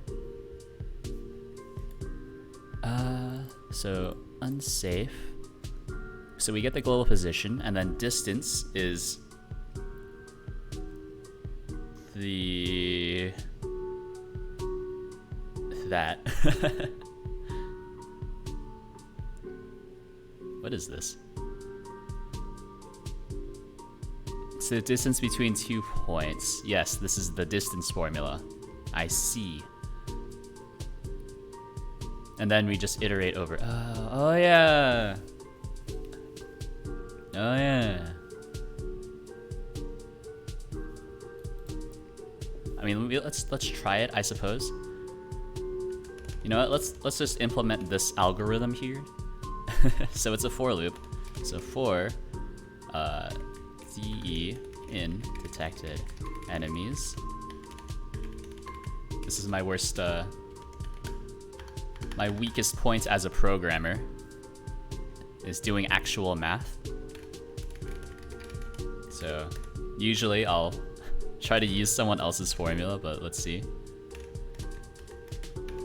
So unsafe. So we get the global position, and then distance is that. What is this? It's the distance between 2 points. Yes, this is the distance formula. I see. And then we just iterate over. Oh yeah. Oh yeah. I mean, let's try it, I suppose. You know what? Let's just implement this algorithm here. So it's a for loop. So for DE in detected enemies. This is my worst, my weakest point as a programmer is doing actual math. So usually I'll try to use someone else's formula, but let's see.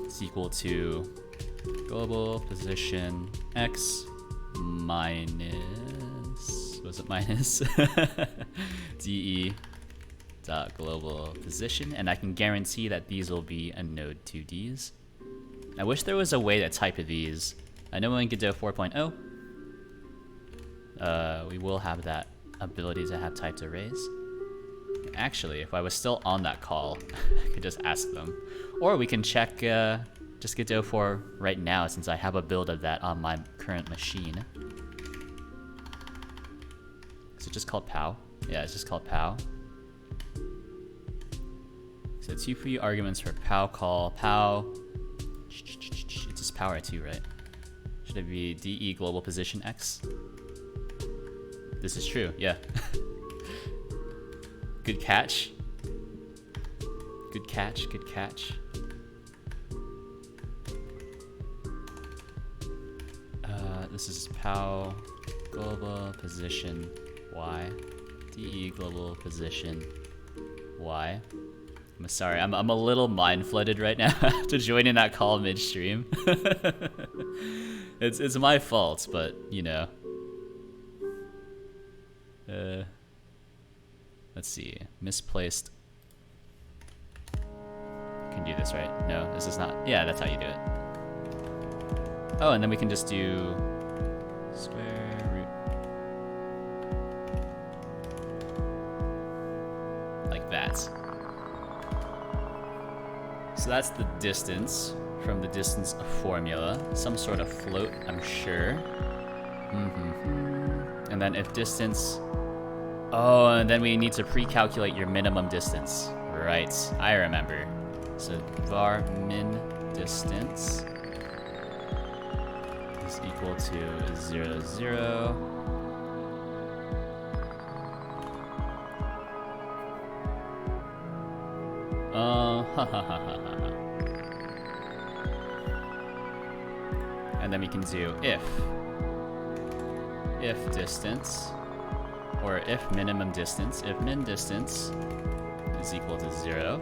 It's equal to global position x minus, was it minus de dot global position, and I can guarantee that these will be a node 2Ds. I wish there was a way to type these. I know in Godot 4.0, we will have that ability to have typed arrays. Actually, if I was still on that call, I could just ask them. Or we can check just Godot 4 right now, since I have a build of that on my current machine. Is it just called POW? Yeah, it's just called POW. So 2 free arguments for POW call. POW. It's just power 2, right? Should it be DE global position X? This is true, yeah. Good catch. Good catch, good catch. This is POW global position Y. DE global position Y. I'm sorry, I'm a little mind flooded right now after joining that call midstream. It's my fault, but you know. Let's see. Misplaced. Can do this, right? No, this is not. Yeah, that's how you do it. Oh, and then we can just do square root. Like that. So that's the distance from the distance formula. Some sort of float, I'm sure. And then if distance... Oh, and then we need to pre-calculate your minimum distance. Right, I remember. So var min distance is equal to 0, 0. And then we can do if distance, or if minimum distance, if min distance is equal to 0,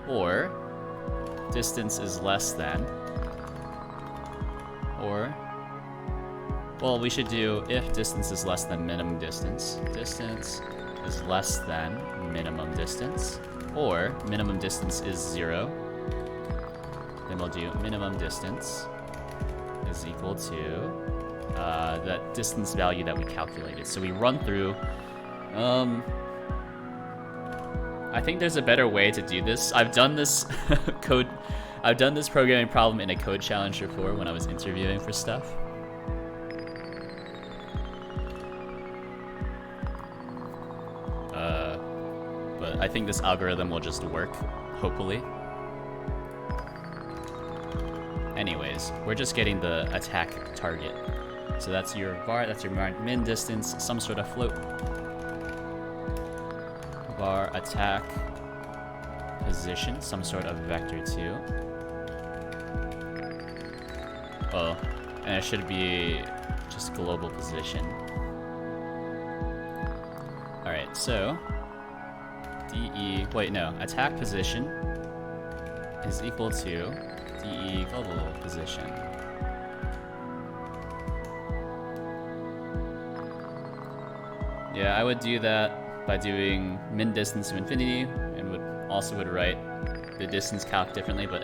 or distance is less than, or, well, we should do if distance is less than minimum distance, distance is less than minimum distance, or minimum distance is 0, then we'll do minimum distance is equal to that distance value that we calculated. So we run through, I think there's a better way to do this. I've done this I've done this programming problem in a code challenge before when I was interviewing for stuff. But I think this algorithm will just work, hopefully. Anyways, we're just getting the attack target. So that's your var, that's your min distance, some sort of float. Var attack position, some sort of vector 2. Oh, and it should be just global position. Alright, so DE, wait, no, attack position is equal to DE global position. Yeah, I would do that by doing min distance to infinity, and would write the distance calc differently, but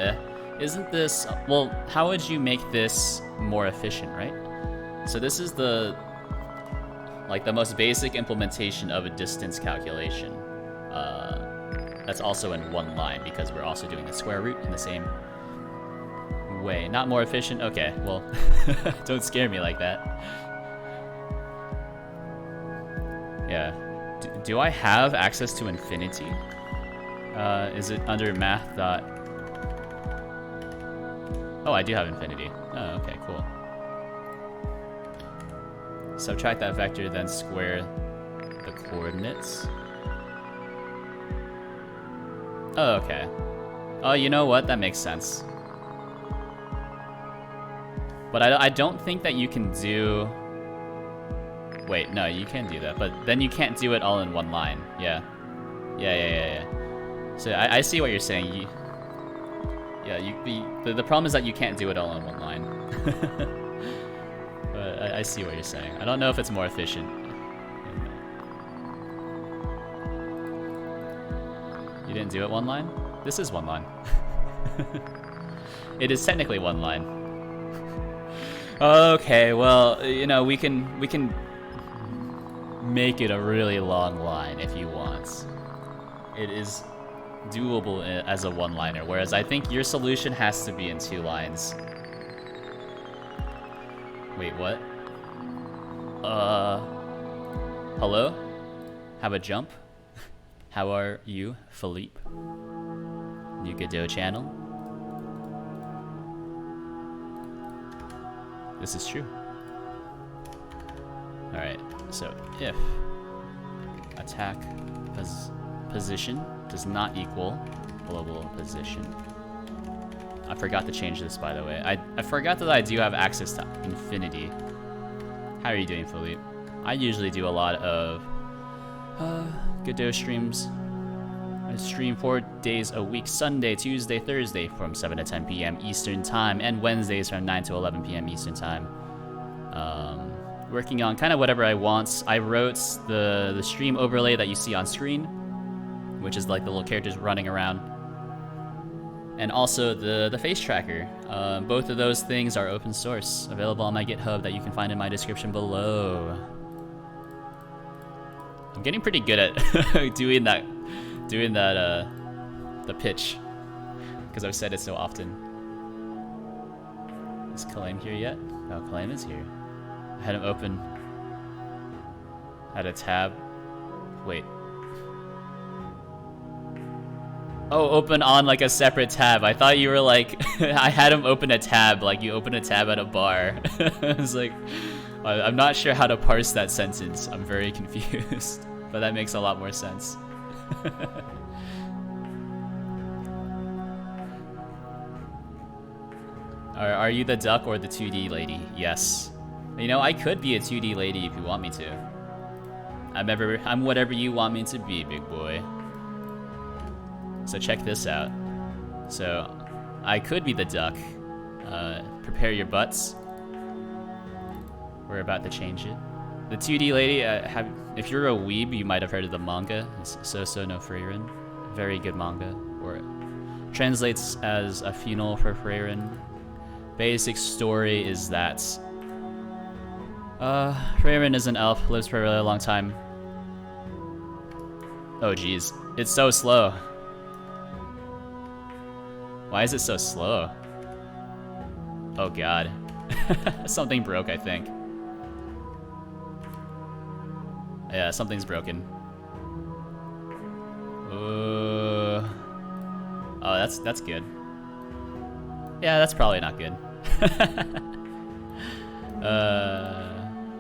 isn't this, well, how would you make this more efficient, right? So this is the most basic implementation of a distance calculation. That's also in one line, because we're also doing the square root in the same way. Not more efficient? Okay, well, don't scare me like that. Yeah. Do I have access to infinity? Is it under math dot... Oh, I do have infinity. Oh, okay, cool. Subtract that vector, then square the coordinates. Oh, okay. Oh, you know what? That makes sense. But I don't think that you can do... Wait, no, you can do that, but then you can't do it all in one line. Yeah. Yeah. So I see what you're saying. The problem is that you can't do it all in one line. I see what you're saying. I don't know if it's more efficient. You didn't do it one line? This is one line. It is technically one line. Okay, well, you know, we can make it a really long line if you want. It is doable as a one-liner, whereas I think your solution has to be in 2 lines. Wait, what? Hello? Have a jump? How are you, Philippe? New Godot channel? This is true. Alright, so if attack position does not equal global position. I forgot to change this, by the way. I forgot that I do have access to infinity. How are you doing, Philippe? I usually do a lot of Godot streams. I stream 4 days a week, Sunday, Tuesday, Thursday from 7 to 10 p.m. Eastern Time, and Wednesdays from 9 to 11 p.m. Eastern Time. Working on kind of whatever I want. I wrote the stream overlay that you see on screen, which is like the little characters running around. And also the face tracker. Both of those things are open source, available on my GitHub that you can find in my description below. I'm getting pretty good at doing that, the pitch, because I've said it so often. Is Kalaim here yet? Oh, Kalaim is here. I had him open. Had a tab. Wait. Oh, open on like a separate tab. I thought you were like, I had him open a tab, like you open a tab at a bar. I was like, I'm not sure how to parse that sentence. I'm very confused, but that makes a lot more sense. Are you the duck or the 2D lady? Yes. You know, I could be a 2D lady if you want me to. I'm whatever you want me to be, big boy. So check this out. So, I could be the duck. Prepare your butts. We're about to change it. The 2D lady, if you're a weeb, you might have heard of the manga. It's So no Frieren. Very good manga. Or it translates as a funeral for Frieren. Basic story is that Frieren is an elf, lives for a really long time. Oh geez, it's so slow. Why is it so slow? Oh god. Something broke, I think. Yeah, something's broken. Oh, that's good. Yeah, that's probably not good.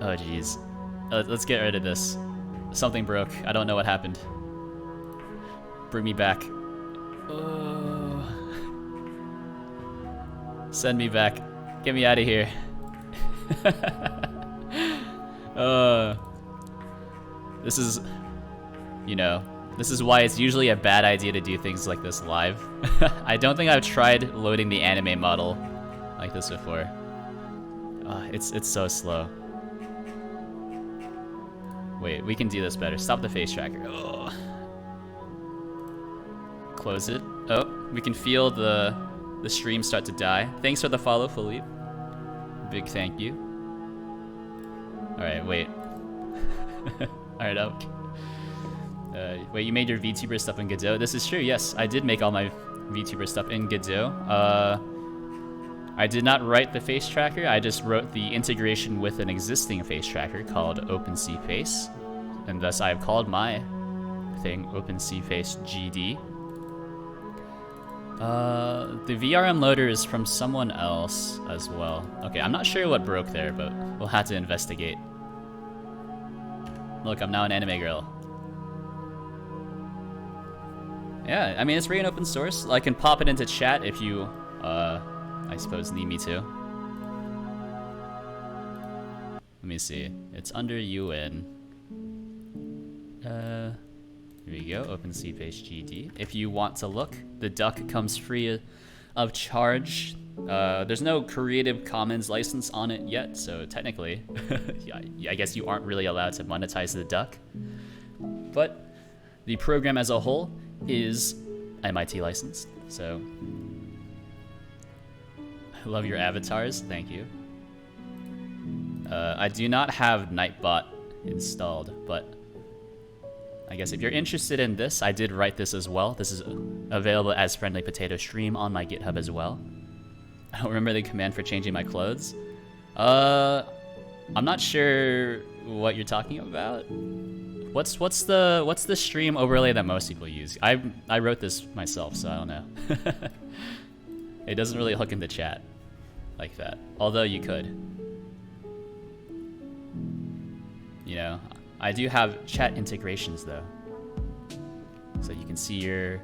Oh jeez. Let's get rid of this. Something broke. I don't know what happened. Bring me back. Send me back. Get me out of here. This is, you know, this is why it's usually a bad idea to do things like this live. I don't think I've tried loading the anime model like this before. It's so slow. Wait, we can do this better. Stop the face tracker. Oh. Close it. Oh, we can feel the stream start to die. Thanks for the follow, Philippe. Big thank you. Alright, wait. Alright, okay. Wait, you made your VTuber stuff in Godot? This is true, yes. I did make all my VTuber stuff in Godot. I did not write the face tracker, I just wrote the integration with an existing face tracker called OpenCFace. And thus I have called my thing OpenCFace GD. The VRM loader is from someone else as well. Okay, I'm not sure what broke there, but we'll have to investigate. Look, I'm now an anime girl. Yeah, I mean, it's free and open source. I can pop it into chat if you, I suppose, need me to. Let me see. It's under UN. Here we go, OpenCFace GD. If you want to look, the duck comes free of charge. There's no Creative Commons license on it yet, so technically, yeah, I guess you aren't really allowed to monetize the duck. But the program as a whole is MIT licensed, so I love your avatars, thank you. I do not have Nightbot installed, but I guess if you're interested in this, I did write this as well. This is available as Friendly Potato Stream on my GitHub as well. I don't remember the command for changing my clothes. I'm not sure what you're talking about. What's the stream overlay that most people use? I wrote this myself, so I don't know. It doesn't really hook into chat like that, although you could. You know, I do have chat integrations though, so you can see your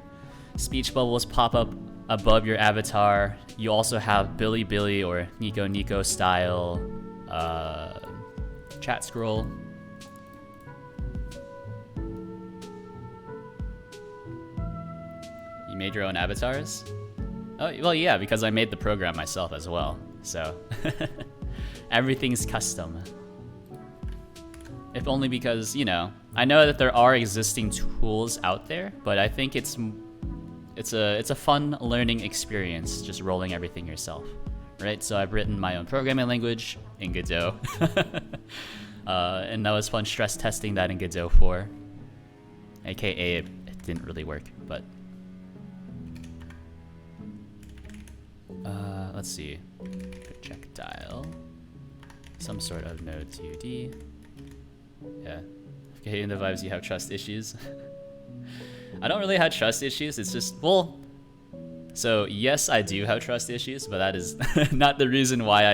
speech bubbles pop up above your avatar. You also have Billy Billy or Nico Nico style chat scroll. You made your own avatars? Oh, well, yeah, because I made the program myself as well, so everything's custom. If only because, you know, I know that there are existing tools out there, but I think it's a fun learning experience just rolling everything yourself, right? So I've written my own programming language in Godot, and that was fun stress testing that in Godot 4, aka it didn't really work, but let's see, projectile, some sort of node 2D. Yeah, getting the vibes you have trust issues. I don't really have trust issues, it's just, well, so yes, I do have trust issues, but that is not the reason why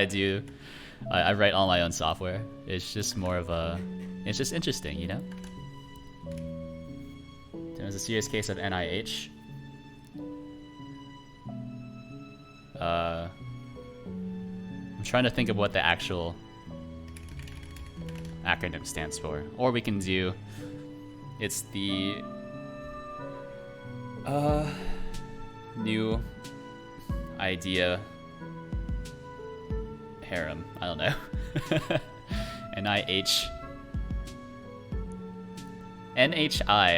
I write all my own software. It's just more of a, it's just interesting, you know? There was a serious case of NIH. I'm trying to think of what the actual acronym stands for, or we can do, it's the new idea harem. I don't know. NHI.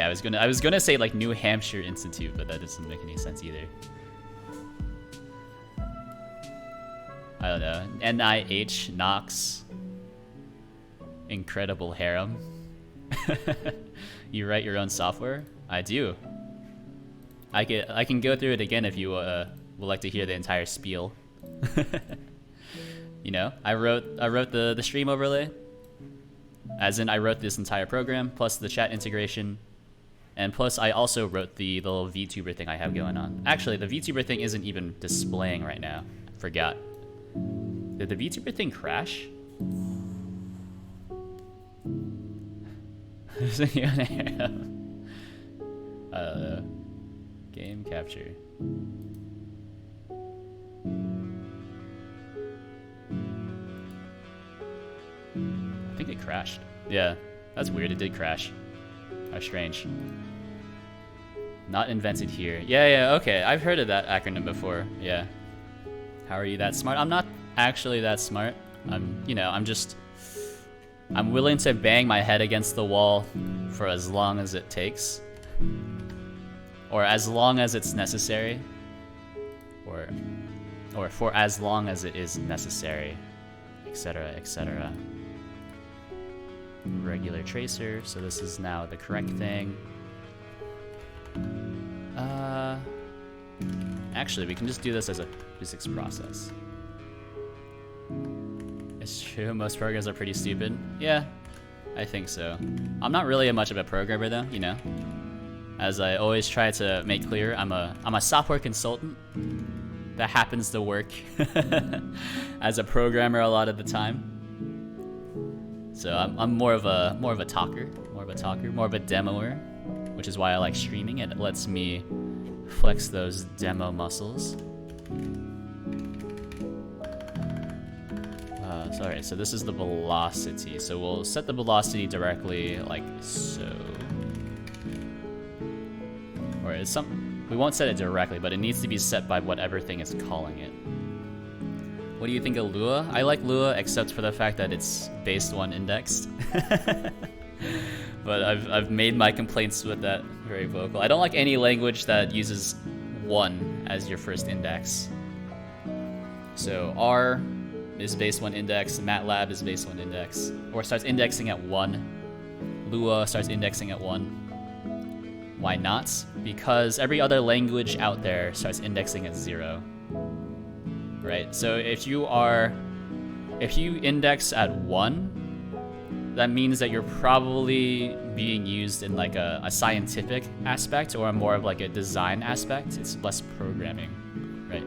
I was gonna say like New Hampshire Institute, but that doesn't make any sense either. I don't know. NIH Knox. Incredible harem. You write your own software? I do. I can go through it again if you would like to hear the entire spiel. You know, I wrote the stream overlay, as in I wrote this entire program plus the chat integration, and plus I also wrote the little VTuber thing I have going on. Actually, the VTuber thing isn't even displaying right now. Forgot. Did the VTuber thing crash? Game capture. I think it crashed. Yeah, that's weird. It did crash. How strange. Not invented here. Yeah, okay. I've heard of that acronym before. Yeah. How are you that smart? I'm not actually that smart. I'm willing to bang my head against the wall for as long as it takes. Or as long as it's necessary. Or for as long as it is necessary. Etc, etc. Regular tracer, so this is now the correct thing. Actually, we can just do this as a physics process. It's true, most programs are pretty stupid. Yeah, I think so. I'm not really much of a programmer though, you know. As I always try to make clear, I'm a software consultant that happens to work as a programmer a lot of the time. So I'm more of a talker, more of a demoer, which is why I like streaming. It lets me flex those demo muscles. Sorry, so this is the velocity. So we'll set the velocity directly like so. Or it's some. We won't set it directly, but it needs to be set by whatever thing is calling it. What do you think of Lua? I like Lua, except for the fact that it's based one indexed. But I've made my complaints with that very vocal. I don't like any language that uses 1 as your first index. So R is base 1 index, MATLAB is base 1 index, or starts indexing at 1. Lua starts indexing at 1. Why not? Because every other language out there starts indexing at 0. Right? So if you index at 1, that means that you're probably being used in like a scientific aspect or more of like a design aspect. It's less programming, right?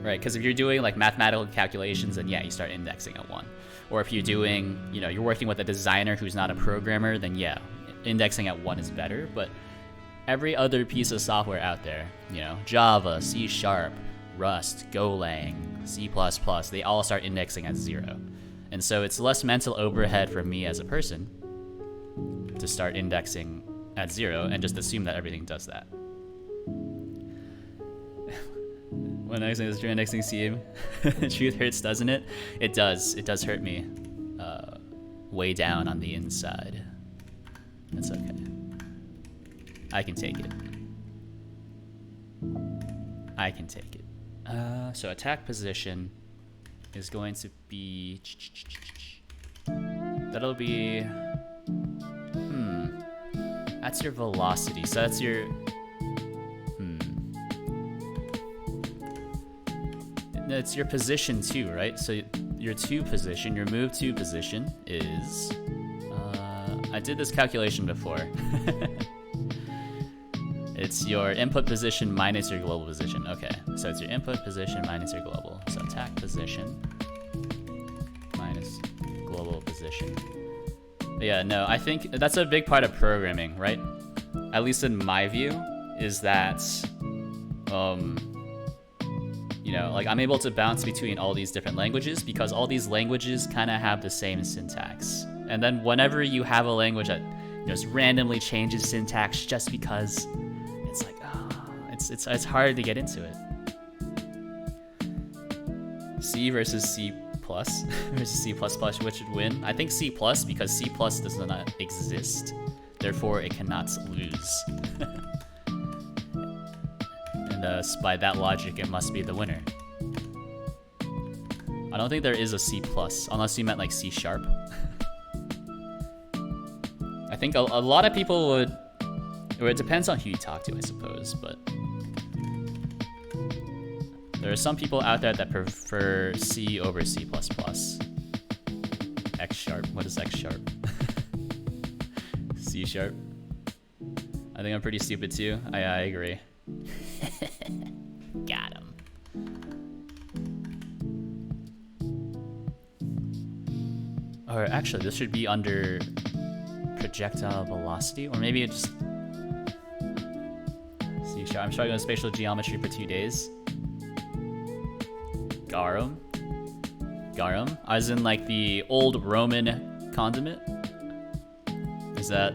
Right, because if you're doing like mathematical calculations, then yeah, you start indexing at 1. Or if you're doing, you're working with a designer who's not a programmer, then yeah, indexing at 1 is better. But every other piece of software out there, Java, C#, Rust, Golang, C++, they all start indexing at 0. And so it's less mental overhead for me as a person to start indexing at 0 and just assume that everything does that. When I say this, your indexing scheme, truth hurts, doesn't it? It does. It does hurt me way down on the inside. That's okay. I can take it. I can take it. So attack position is going to be... That'll be... That's your velocity. So that's your... It's your position too, right? So your your move 2 position is... I did this calculation before. It's your input position minus your global position. Okay, so it's your input position minus your global. So attack position minus global position. But yeah, no, I think that's a big part of programming, right? At least in my view, is that, like I'm able to bounce between all these different languages because all these languages kind of have the same syntax. And then whenever you have a language that just randomly changes syntax just because, it's like, it's hard to get into it. C versus C plus versus C plus plus, which would win? I think C plus because C plus does not exist. Therefore, it cannot lose. And by that logic, it must be the winner. I don't think there is a C plus, unless you meant like C sharp. I think a lot of people would, or it depends on who you talk to, I suppose, but there are some people out there that prefer C over C++. X sharp, what is X sharp? C sharp. I think I'm pretty stupid too. I agree. Got him. Or actually, this should be under projectile velocity, or maybe it just... C sharp. I'm struggling with spatial geometry for 2 days. Garum? Garum? As in like the old Roman condiment? Is that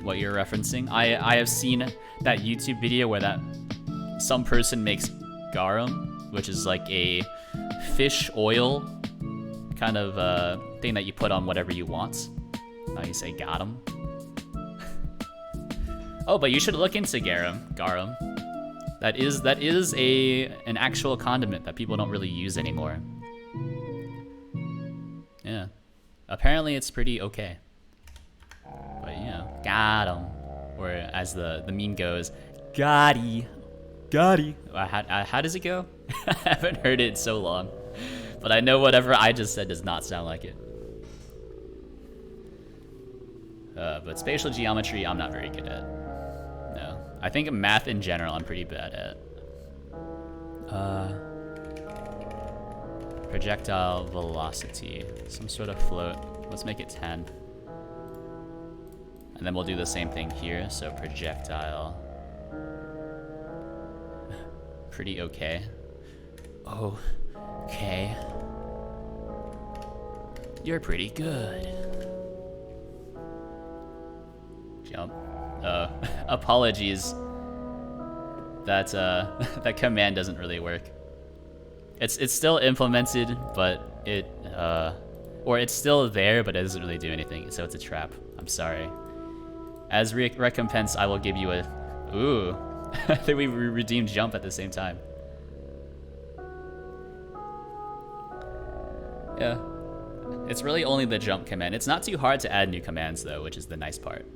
what you're referencing? I have seen that YouTube video where some person makes garum, which is like a fish oil kind of thing that you put on whatever you want. Now you say got 'em. Oh, but you should look into garum. That is an actual condiment that people don't really use anymore. Yeah. Apparently it's pretty okay. But got 'em. Or as the meme goes, Gotti. How does it go? I haven't heard it in so long. But I know whatever I just said does not sound like it. But spatial geometry, I'm not very good at. No. I think math in general, I'm pretty bad at. Projectile velocity. Some sort of float. Let's make it 10. And then we'll do the same thing here. So projectile. Pretty okay. Okay. You're pretty good. Jump. Apologies that that command doesn't really work. It's still implemented, but it's still there, but it doesn't really do anything. So it's a trap. I'm sorry. As recompense, I will give you a. Ooh, I think we redeemed jump at the same time. Yeah, it's really only the jump command. It's not too hard to add new commands though, which is the nice part.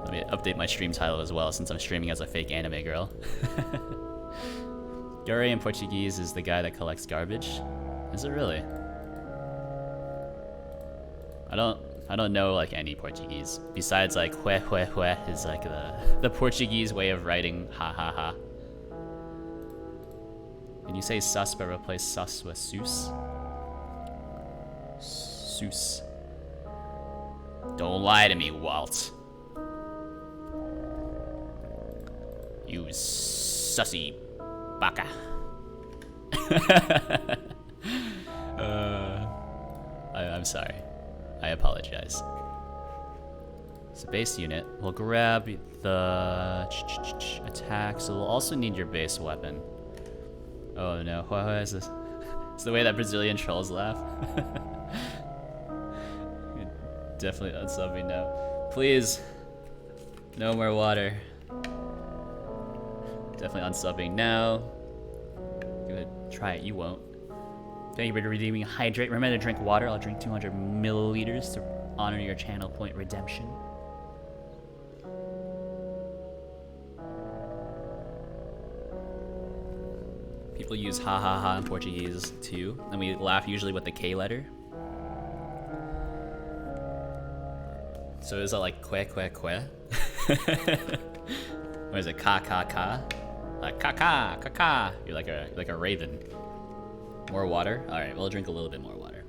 Let me update my stream title as well, since I'm streaming as a fake anime girl. Gare in Portuguese is the guy that collects garbage. Is it really? I don't know like any Portuguese besides like hue hue hue is like the Portuguese way of writing ha ha ha. Can you say sus but replace sus with sus? Sus. Don't lie to me, Walt. You sussy baka. I'm sorry. I apologize. So base unit. We'll grab the attack. So we'll also need your base weapon. Oh no, what is this? It's the way that Brazilian trolls laugh. Definitely unsub me now. Please. No more water. Definitely unsubbing now. Gonna try it, you won't. Thank you for redeeming hydrate. Remember to drink water. I'll drink 200 milliliters to honor your channel point redemption. People use ha ha ha in Portuguese too, and we laugh usually with the K letter. So is that like que que que? Or is it ka ka ka? Like ka ka ka ka. You're like a raven. More water? All right, we'll drink a little bit more water.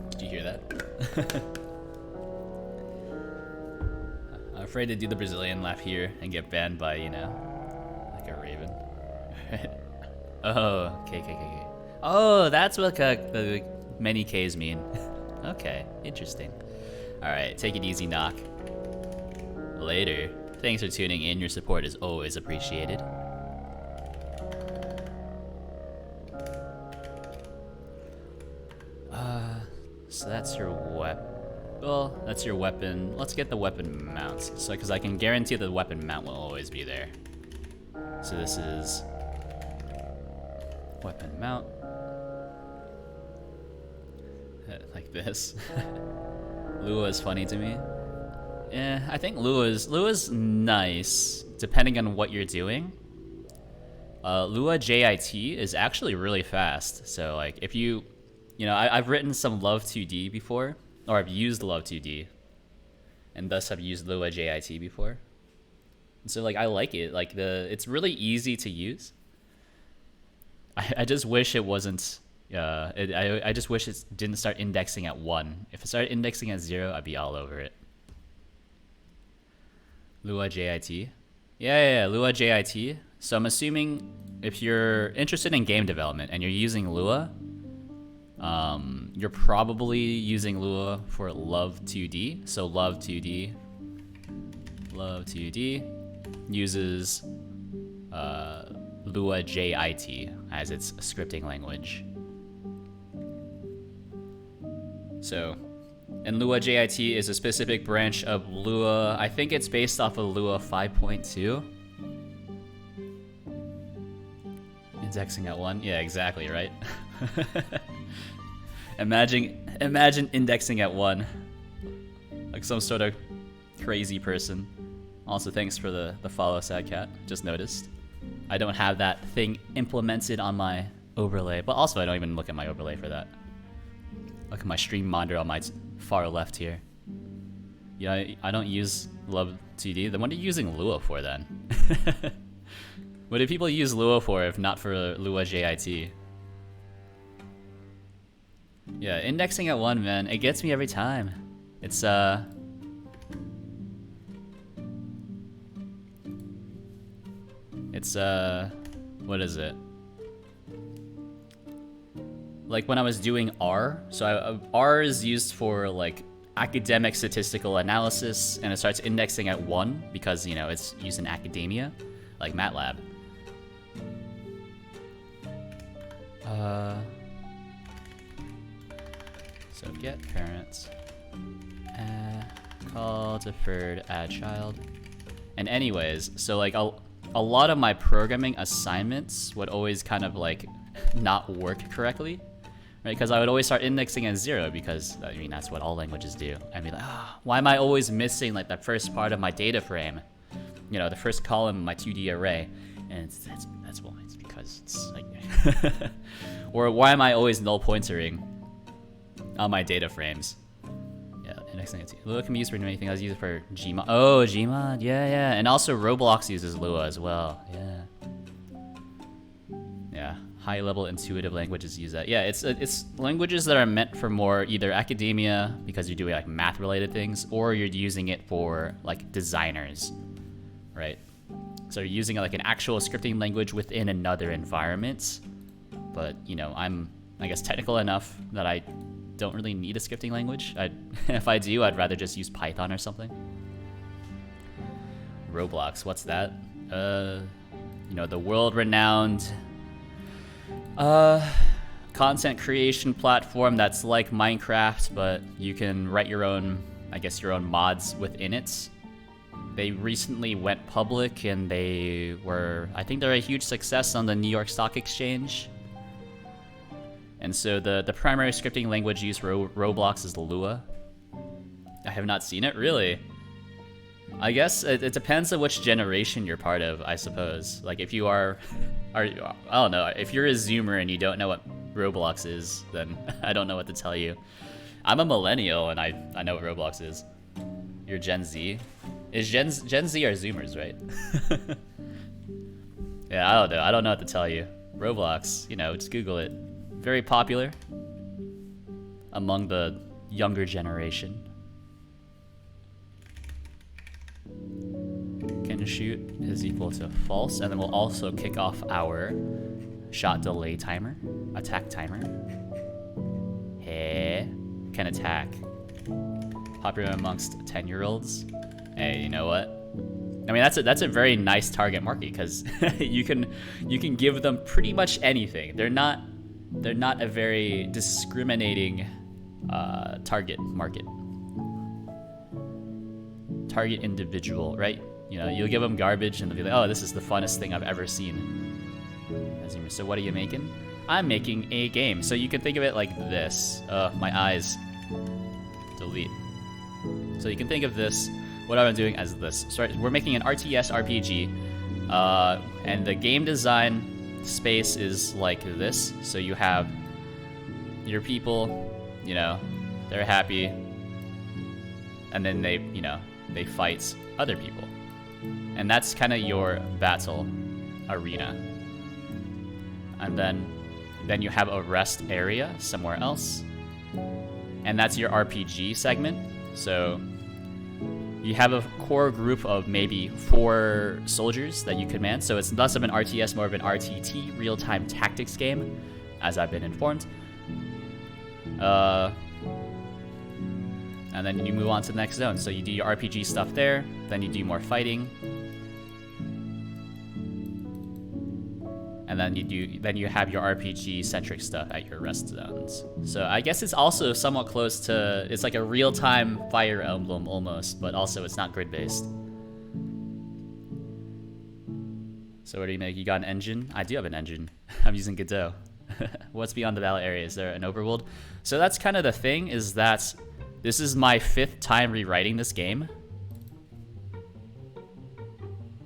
Did you hear that? I'm afraid to do the Brazilian laugh here and get banned by, you know, like a raven. Oh, K. Oh, that's what the many Ks mean. Okay, interesting. Alright, take it easy, Knock. Later. Thanks for tuning in. Your support is always appreciated. So that's your weapon. Well, that's your weapon. Let's get the weapon mounts. So, because I can guarantee the weapon mount will always be there. So this is weapon mount. Like this. Lua is funny to me. Yeah, I think Lua's nice, depending on what you're doing. Lua JIT is actually really fast. So like if you know, I've written some Love 2D before, or I've used Love 2D, and thus have used Lua JIT before. And so like I like it. Like it's really easy to use. I just wish it wasn't. I just wish it didn't start indexing at 1. If it started indexing at 0, I'd be all over it. Lua JIT. Yeah, Lua JIT. So I'm assuming if you're interested in game development and you're using Lua, you're probably using Lua for Love 2D. So Love 2D uses Lua JIT as its scripting language. So, and Lua JIT is a specific branch of Lua. I think it's based off of Lua 5.2. Indexing at 1. Yeah, exactly, right? Imagine indexing at 1. Like some sort of crazy person. Also, thanks for the follow, Sad Cat. Just noticed. I don't have that thing implemented on my overlay, but also I don't even look at my overlay for that. Look at my stream monitor on my far left here. Yeah, I don't use Love 2D. Then what are you using Lua for then? What do people use Lua for if not for Lua JIT? Yeah, indexing at 1, man. It gets me every time. It's It's what is it? Like when I was doing R, so R is used for like academic statistical analysis, and it starts indexing at 1 because, you know, it's used in academia, like MATLAB. So get parents, call deferred add child. And anyways, so like a lot of my programming assignments would always kind of like not work correctly, right? Because I would always start indexing at 0 because, I mean, that's what all languages do. I'd be like, why am I always missing like the first part of my data frame? You know, the first column of my 2D array. And that's why, it's because it's like, or why am I always null pointering on my data frames? Yeah, indexing at Lua can be used for anything. I was used for Gmod. Oh, Gmod, yeah. And also Roblox uses Lua as well, yeah. High-level intuitive languages use that. Yeah, it's languages that are meant for more either academia because you're doing like math-related things, or you're using it for like designers, right? So you're using like an actual scripting language within another environment. But you know, I'm, I guess, technical enough that I don't really need a scripting language. If I do, I'd rather just use Python or something. Roblox, what's that? You know, the world-renowned content creation platform that's like Minecraft, but you can write your own, I guess, your own mods within it. They recently went public, and they were, I think they're a huge success on the New York Stock Exchange. And so the primary scripting language used for Roblox is Lua. I have not seen it, really. I guess it depends on which generation you're part of, I suppose. Like if you are I don't know, if you're a Zoomer and you don't know what Roblox is, then I don't know what to tell you. I'm a millennial and I know what Roblox is. You're Gen Z. Is Gen Z are Zoomers, right? Yeah, I don't know what to tell you. Roblox, you know, just Google it. Very popular among the younger generation. Can shoot is equal to false, and then we'll also kick off our shot delay timer, attack timer. Hey, can attack. Popular amongst 10-year-olds. Hey, you know what? I mean, that's a very nice target market because you can give them pretty much anything. They're not a very discriminating target market. Target individual, right? You know, you'll give them garbage and they'll be like, oh, this is the funnest thing I've ever seen. So what are you making? I'm making a game. So you can think of it like this. My eyes. Delete. So you can think of this, what I'm doing as this. So we're making an RTS RPG, and the game design space is like this. So you have your people, you know, they're happy, and then they, you know, they fight other people. And that's kind of your battle arena. And then you have a rest area somewhere else. And that's your RPG segment. So you have a core group of maybe 4 soldiers that you command. So it's less of an RTS, more of an RTT, real-time tactics game, as I've been informed. And then you move on to the next zone. So you do your RPG stuff there, then you do more fighting. And then you have your RPG-centric stuff at your rest zones. So I guess it's also somewhat close to, it's like a real-time Fire Emblem almost, but also it's not grid-based. So what do you make? You got an engine? I do have an engine. I'm using Godot. What's beyond the battle area? Is there an overworld? So that's kind of the thing, is that this is my 5th time rewriting this game.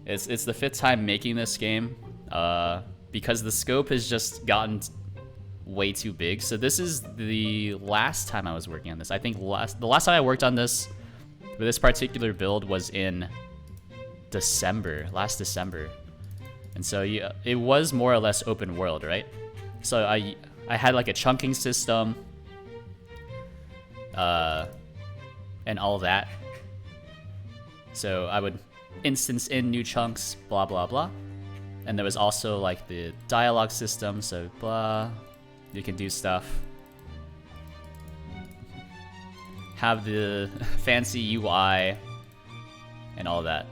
It's the 5th time making this game. Because the scope has just gotten way too big. So this is the last time I was working on this. I think the last time I worked on this, with this particular build, was in last December. And so yeah, it was more or less open world, right? So I had like a chunking system, and all that. So I would instance in new chunks, blah, blah, blah. And there was also like the dialogue system, so blah, you can do stuff. Have the fancy UI and all that.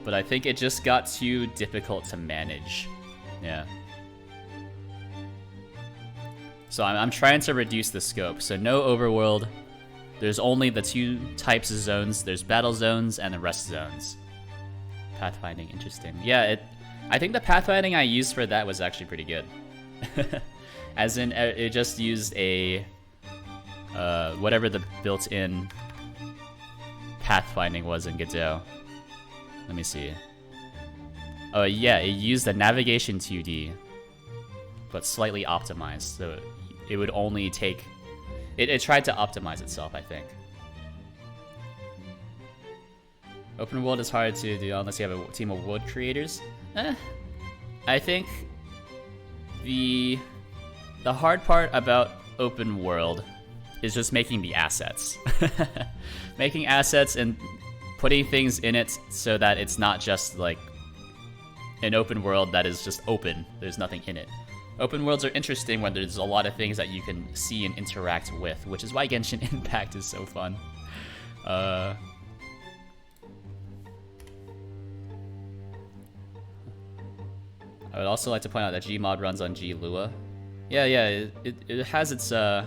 But I think it just got too difficult to manage. Yeah. So I'm trying to reduce the scope. So no overworld. There's only the 2 types of zones. There's battle zones and the rest zones. Pathfinding, interesting. Yeah, I think the pathfinding I used for that was actually pretty good. As in, it just used a whatever the built-in pathfinding was in Godot. Let me see. Oh yeah, it used the navigation 2D, but slightly optimized. So it would only take... It tried to optimize itself, I think. Open world is hard to do unless you have a team of world creators. I think the hard part about open world is just making the assets. Making assets and putting things in it so that it's not just like an open world that is just open. There's nothing in it. Open worlds are interesting when there's a lot of things that you can see and interact with, which is why Genshin Impact is so fun. I would also like to point out that Gmod runs on Glua. Yeah, it has its yeah.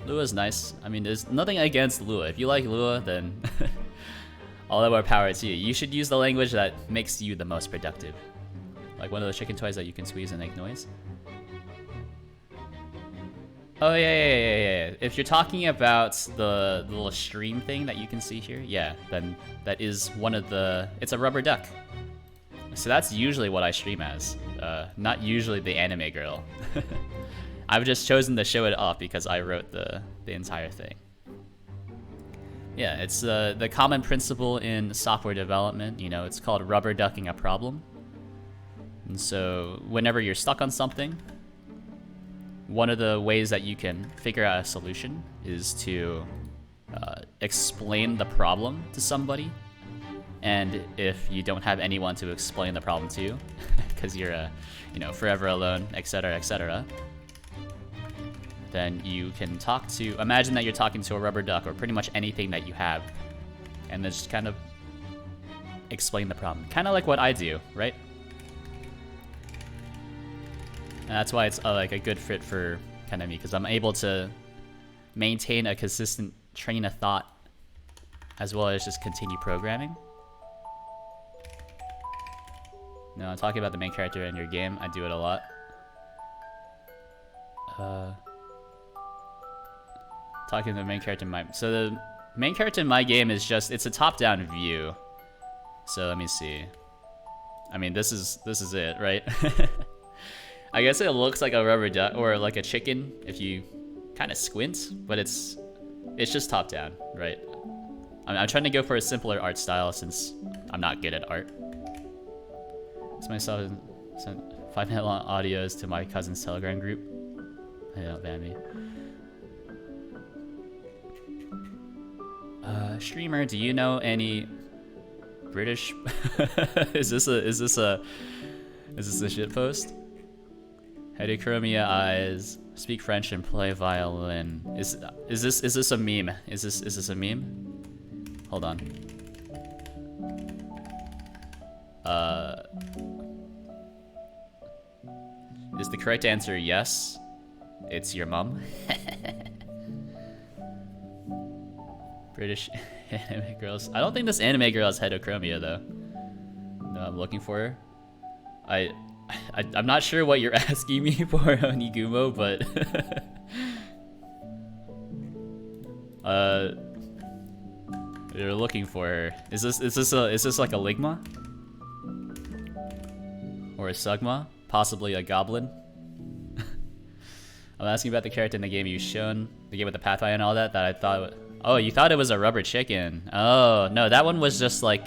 Lua's nice. I mean, there's nothing against Lua. If you like Lua, then all the more power to you. You should use the language that makes you the most productive. Like one of those chicken toys that you can squeeze and make noise. Oh, yeah. If you're talking about the little stream thing that you can see here, yeah, then that is one of the... It's a rubber duck. So that's usually what I stream as. Not usually the anime girl. I've just chosen to show it off because I wrote the entire thing. Yeah, it's the common principle in software development. You know, it's called rubber ducking a problem. And so whenever you're stuck on something, one of the ways that you can figure out a solution is to explain the problem to somebody. And if you don't have anyone to explain the problem to, because you're forever alone, etc., then you can talk to, imagine that you're talking to a rubber duck or pretty much anything that you have, and just kind of explain the problem. Kind of like what I do, right? And that's why it's like a good fit for kind of me, because I'm able to maintain a consistent train of thought as well as just continue programming. No, I'm talking about the main character in your game. I do it a lot. Talking to the main character in my... So the main character in my game is just... It's a top-down view. So let me see. I mean, this is it, right? I guess it looks like a rubber duck or like a chicken if you kind of squint, but it's just top-down, right? I'm trying to go for a simpler art style since I'm not good at art. It's myself sent 5-minute long audios to my cousin's Telegram group. They don't ban me. Streamer, do you know any British? Is this a shit post? Heterochromia eyes, speak French and play violin. Is this a meme? Is this a meme? Hold on. Is the correct answer yes? It's your mom. British anime girls. I don't think this anime girl has heterochromia though. No, I'm looking for her. I'm not sure what you're asking me for, Onigumo, but you're looking for her. Is this like a Ligma? Or a Sugma? Possibly a goblin? I'm asking about the character in the game you've shown, the game with the pathfinder and all that I thought... Oh, you thought it was a rubber chicken. Oh, no, that one was just like...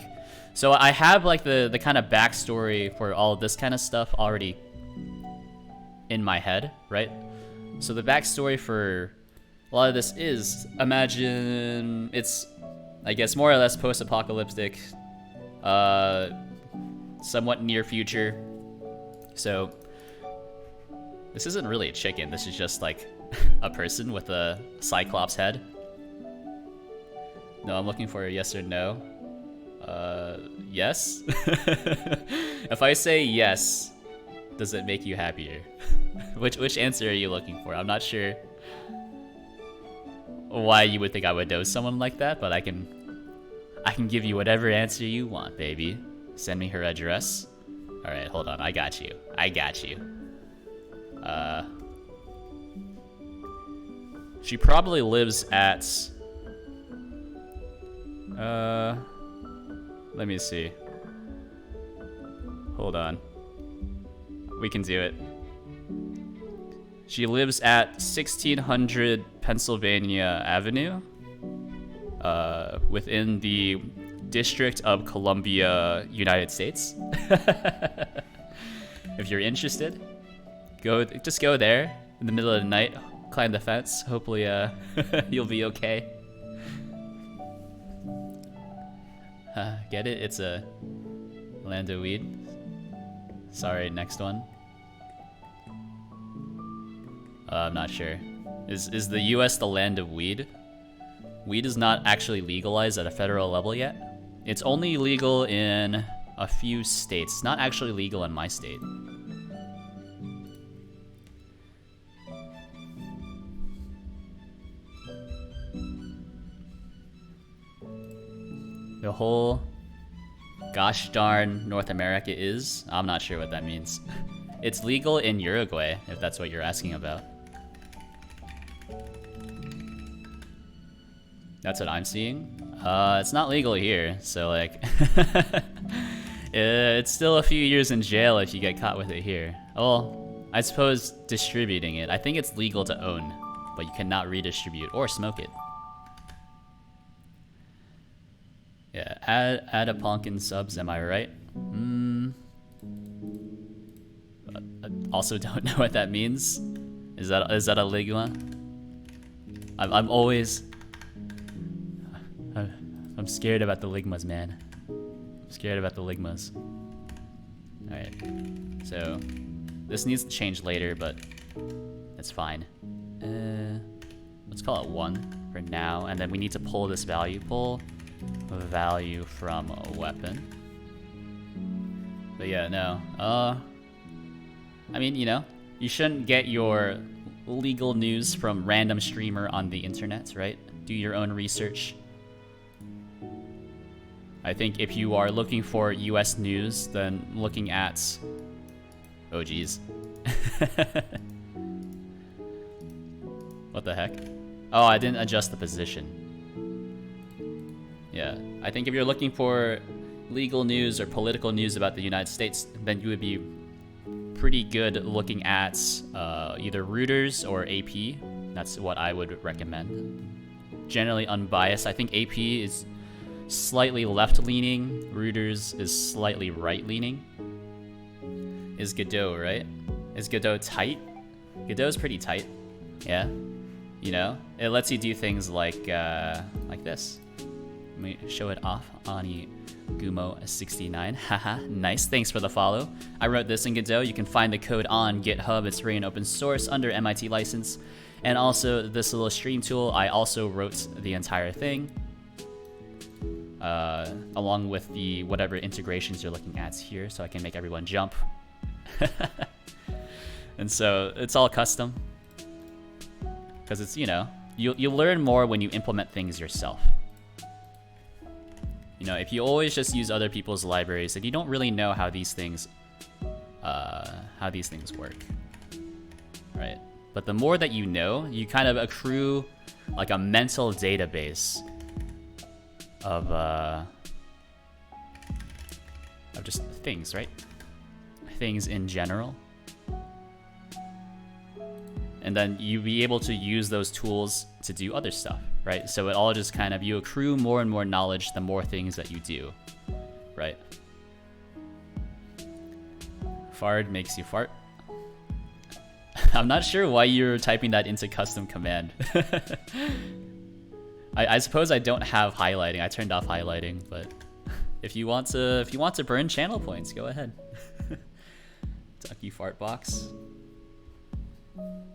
So I have like the kind of backstory for all of this kind of stuff already in my head, right? So the backstory for a lot of this is, imagine it's I guess more or less post-apocalyptic, somewhat near future. So this isn't really a chicken. This is just like a person with a cyclops head. No, I'm looking for a yes or no. Yes? If I say yes, does it make you happier? Which answer are you looking for? I'm not sure why you would think I would know someone like that, but I can give you whatever answer you want, baby. Send me her address. Alright, hold on. I got you. She probably lives at... let me see. Hold on. We can do it. She lives at 1600 Pennsylvania Avenue, within the District of Columbia, United States. If you're interested, just go there in the middle of the night, climb the fence. Hopefully, you'll be okay. Get it? It's a land of weed. Sorry, next one. I'm not sure. Is the US the land of weed? Weed is not actually legalized at a federal level yet. It's only legal in a few states. It's not actually legal in my state. The whole gosh darn North America is? I'm not sure what that means. It's legal in Uruguay, if that's what you're asking about. That's what I'm seeing. It's not legal here, so like... it's still a few years in jail if you get caught with it here. Well, I suppose distributing it. I think it's legal to own, but you cannot redistribute or smoke it. Yeah, add a pumpkin subs, am I right? I also don't know what that means. Is that a ligma? I'm always... I'm scared about the ligmas, man. I'm scared about the ligmas. Alright. So, this needs to change later, but it's fine. Let's call it 1 for now, and then we need to pull this value. Pull a value from a weapon. But yeah, no. I mean, you know, you shouldn't get your legal news from random streamer on the internet, right? Do your own research. I think if you are looking for US news, then looking at... Oh, geez. What the heck? Oh, I didn't adjust the position. Yeah, I think if you're looking for legal news or political news about the United States, then you would be pretty good looking at either Reuters or AP. That's what I would recommend. Generally unbiased. I think AP is slightly left-leaning. Reuters is slightly right-leaning. Is Godot, right? Is Godot tight? Godot's pretty tight. Yeah. You know? It lets you do things like this. Let me show it off. Ani Gumo69. Haha, nice. Thanks for the follow. I wrote this in Godot. You can find the code on GitHub. It's free and open source under MIT license. And also this little stream tool, I also wrote the entire thing. Along with the whatever integrations you're looking at here, so I can make everyone jump. And so it's all custom. Because it's, you know, you learn more when you implement things yourself. You know, if you always just use other people's libraries, then you don't really know how these things work, right? But the more that you know, you kind of accrue like a mental database of just things, right? Things in general. And then you be able to use those tools to do other stuff, right? So it all just kind of, you accrue more and more knowledge the more things that you do, right? Fard makes you fart. I'm not sure why you're typing that into custom command. I suppose I don't have highlighting. I turned off highlighting, but if you want to burn channel points, go ahead. Ducky fart box.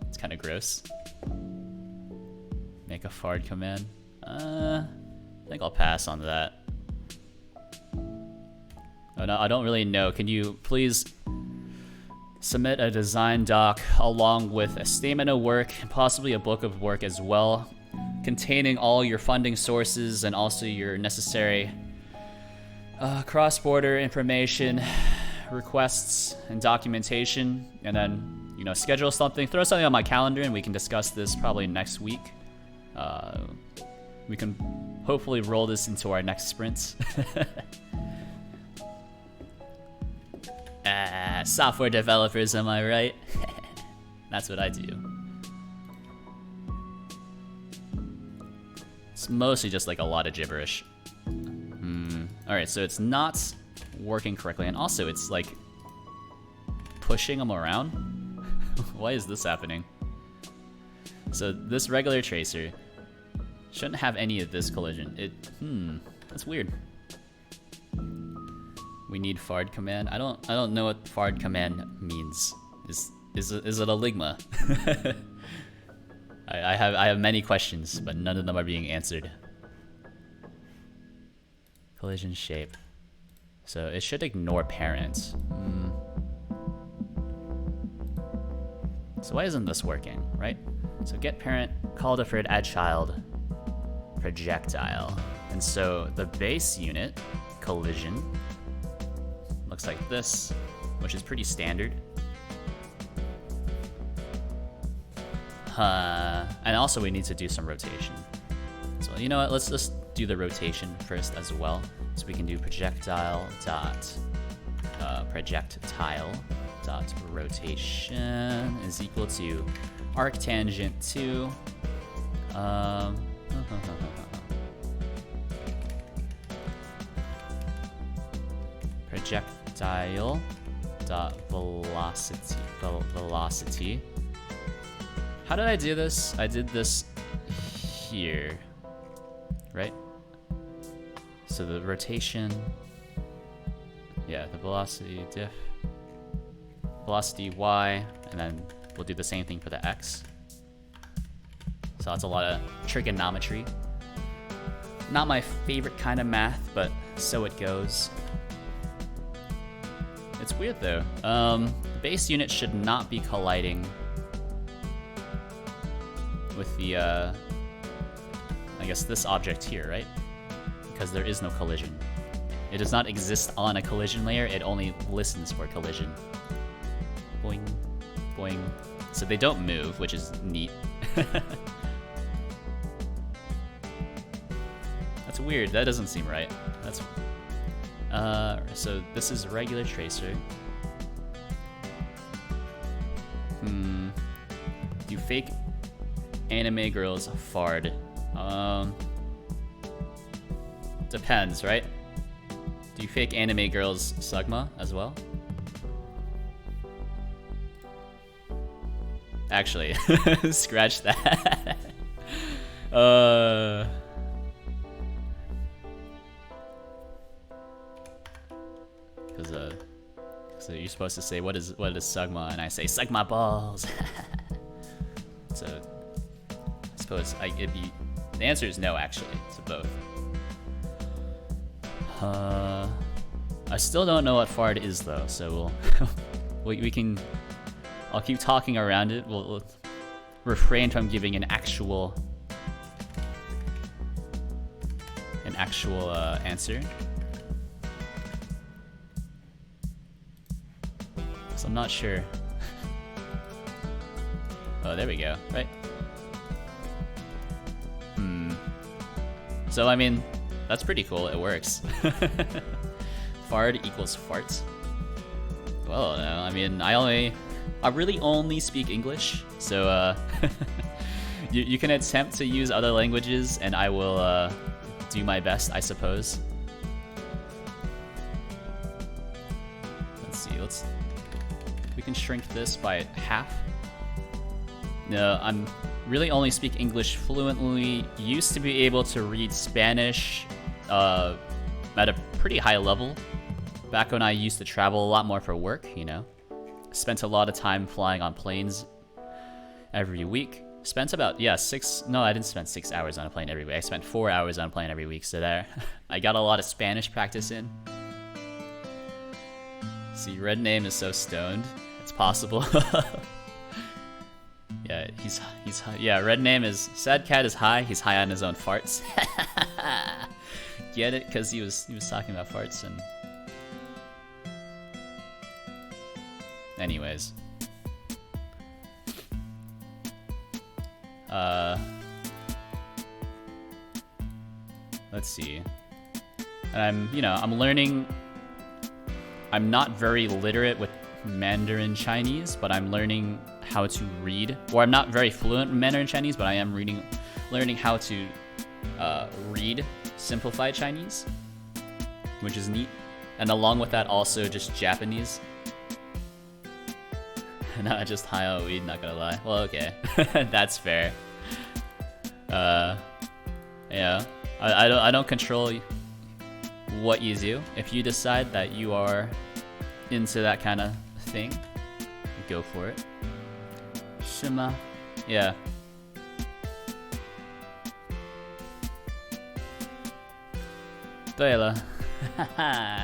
It's kind of gross. Make a fart command. I think I'll pass on that. Oh no, I don't really know. Can you please submit a design doc along with a statement of work and possibly a book of work as well, containing all your funding sources and also your necessary cross-border information, requests, and documentation, and then, you know, schedule something, throw something on my calendar, and we can discuss this probably next week. We can hopefully roll this into our next sprints. Software developers, am I right? That's what I do. It's mostly just like a lot of gibberish. Alright, so it's not working correctly, and also it's like pushing them around. Why is this happening? So this regular tracer shouldn't have any of this collision. That's weird. We need fard command. I don't know what fard command means. Is it a ligma? I have many questions, but none of them are being answered. Collision shape. So it should ignore parent. So why isn't this working, right? So get parent, call deferred, add child, projectile. And so the base unit, collision, looks like this, which is pretty standard. And also we need to do some rotation. So you know what, let's just do the rotation first as well. So we can do projectile dot rotation is equal to arctangent 2 projectile dot velocity. How did I do this? I did this here, right? So the rotation, yeah, the velocity diff, velocity y, and then we'll do the same thing for the x. So that's a lot of trigonometry. Not my favorite kind of math, but so it goes. It's weird though. The base unit should not be colliding with the, I guess this object here, right? Because there is no collision. It does not exist on a collision layer, it only listens for collision. Boing, boing. So they don't move, which is neat. That's weird, that doesn't seem right. That's so this is regular tracer. You fake anime girls fard. Depends, right? Do you fake anime girls Sugma as well? Actually, scratch that. So you're supposed to say what is Sugma, and I say Sugma balls. So I suppose the answer is no, actually, to both. I still don't know what fart is though, so we can. I'll keep talking around it. We'll refrain from giving an actual answer. So I'm not sure. Oh, there we go. Right. So I mean, that's pretty cool. It works. Fard equals fart. Well, no, I mean, I really only speak English, so you can attempt to use other languages, and I will do my best, I suppose. Let's see. We can shrink this by half. No, I'm really only speak English fluently. Used to be able to read Spanish at a pretty high level. Back when I used to travel a lot more for work, you know. Spent a lot of time flying on planes every week. Spent about, yeah, I didn't spend 6 hours on a plane every week. I spent 4 hours on a plane every week, so there. I got a lot of Spanish practice in. See, Red Name is so stoned. It's possible. Yeah, yeah, Red Name is, Sad Cat is high. He's high on his own farts. Get it? Because he was talking about farts and... Anyways. Let's see. And I'm learning. I'm not very literate with Mandarin Chinese, but I'm learning how to read. Or I'm not very fluent in Mandarin Chinese, but I am learning how to read simplified Chinese, which is neat. And along with that, also just Japanese. Not just high on weed, not gonna lie. Well, okay. That's fair. Yeah. I don't control what you do. If you decide that you are into that kind of thing, go for it. Shima. Yeah.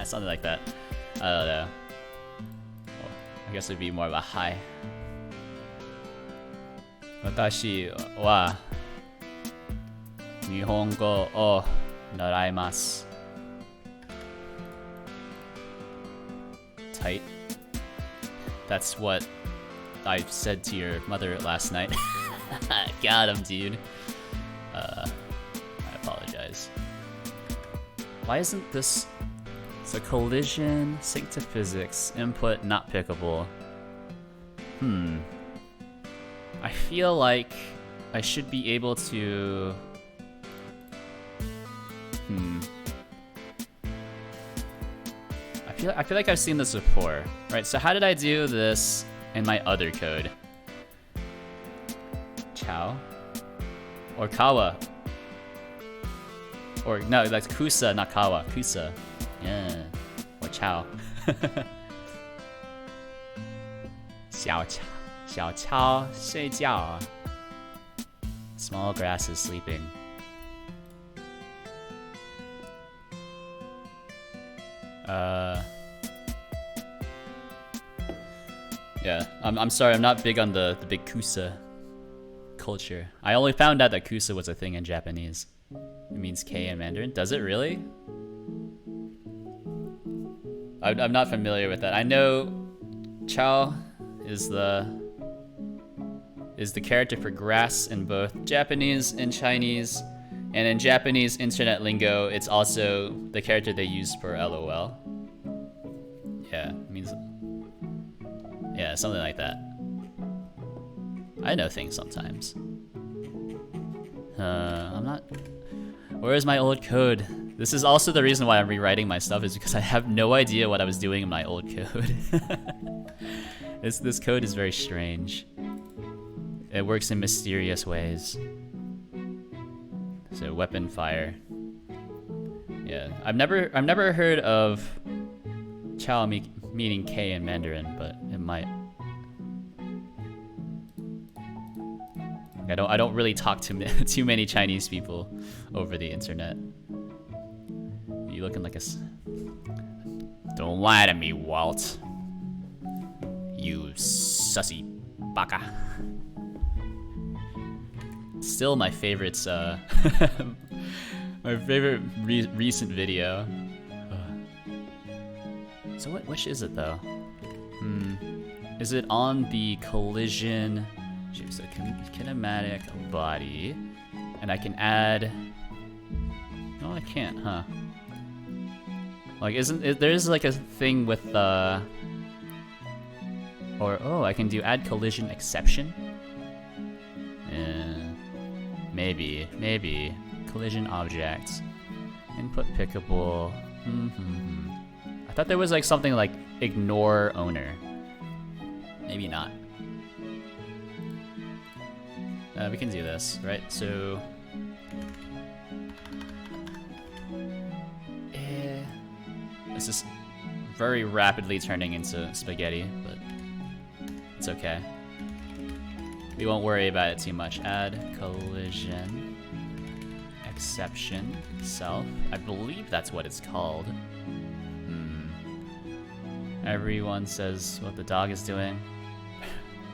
Something like that. I don't know. I guess it'd be more of a high. 私は日本語を習います。Tight. That's what I said to your mother last night. Got him, dude. I apologize. Why isn't this... It's a collision, sync to physics, input not pickable. I feel like I should be able to... I feel like I've seen this before. Right, so how did I do this in my other code? Chow? Or Kawa? Or, no, that's Kusa, not Kawa. Kusa. Yeah. Or Chow. Xiao Chao 睡觉. Small grass is sleeping. Yeah, I'm sorry, I'm not big on the big Kusa culture. I only found out that Kusa was a thing in Japanese. It means K in Mandarin. Does it really? I'm not familiar with that. I know Chao is the character for grass in both Japanese and Chinese. And in Japanese internet lingo, it's also the character they use for LOL. Yeah, it means... Yeah, something like that. I know things sometimes. I'm not... Where is my old code? This is also the reason why I'm rewriting my stuff, is because I have no idea what I was doing in my old code. This code is very strange. It works in mysterious ways. So weapon fire. Yeah, I've never heard of Chao meaning K in Mandarin, but it might. I don't really talk to too many Chinese people over the internet. You looking like a... Don't lie to me, Walt. You sussy baka. Still my favorites, my favorite recent video. So which is it though? Is it on the collision? So kinematic body, and I can add. No, I can't, huh? Like, there's like a thing with or I can do add collision exception. Maybe collision objects, input pickable. I thought there was like something like ignore owner. Maybe not. We can do this, right? So... This is very rapidly turning into spaghetti, but it's okay. We won't worry about it too much. Add collision exception self. I believe that's what it's called. Everyone says what the dog is doing,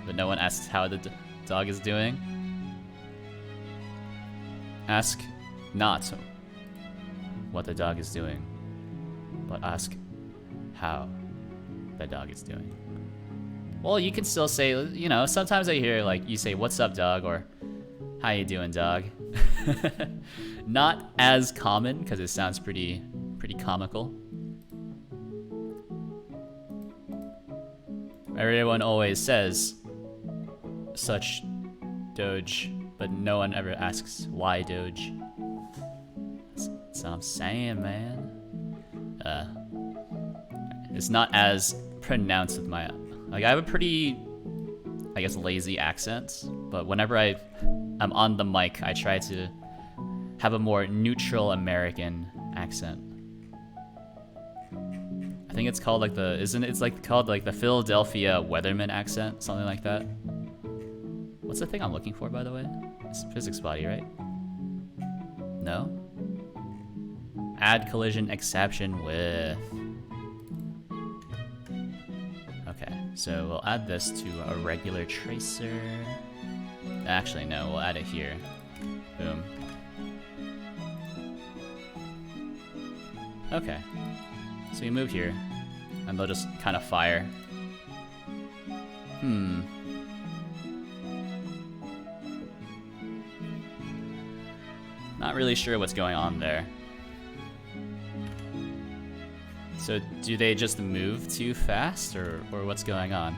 but no one asks how the dog is doing. Ask not what the dog is doing, but ask how the dog is doing. Well, you can still say, you know, sometimes I hear like you say, "What's up, dog?" or "How you doing, dog?" Not as common because it sounds pretty comical. Everyone always says such Doge, but no one ever asks why Doge. That's what I'm saying, man. It's not as pronounced with my... Like, I have a pretty, I guess, lazy accent, but whenever I'm on the mic, I try to have a more neutral American accent. I think it's called like the, isn't it? It's like called like the Philadelphia Weatherman accent, something like that. What's the thing I'm looking for, by the way? It's physics body, right? No? Add collision exception with. Okay, so we'll add this to a regular tracer. Actually, no, we'll add it here. Boom. Okay. So you move here, and they'll just kind of fire. Not really sure what's going on there. So do they just move too fast, or what's going on?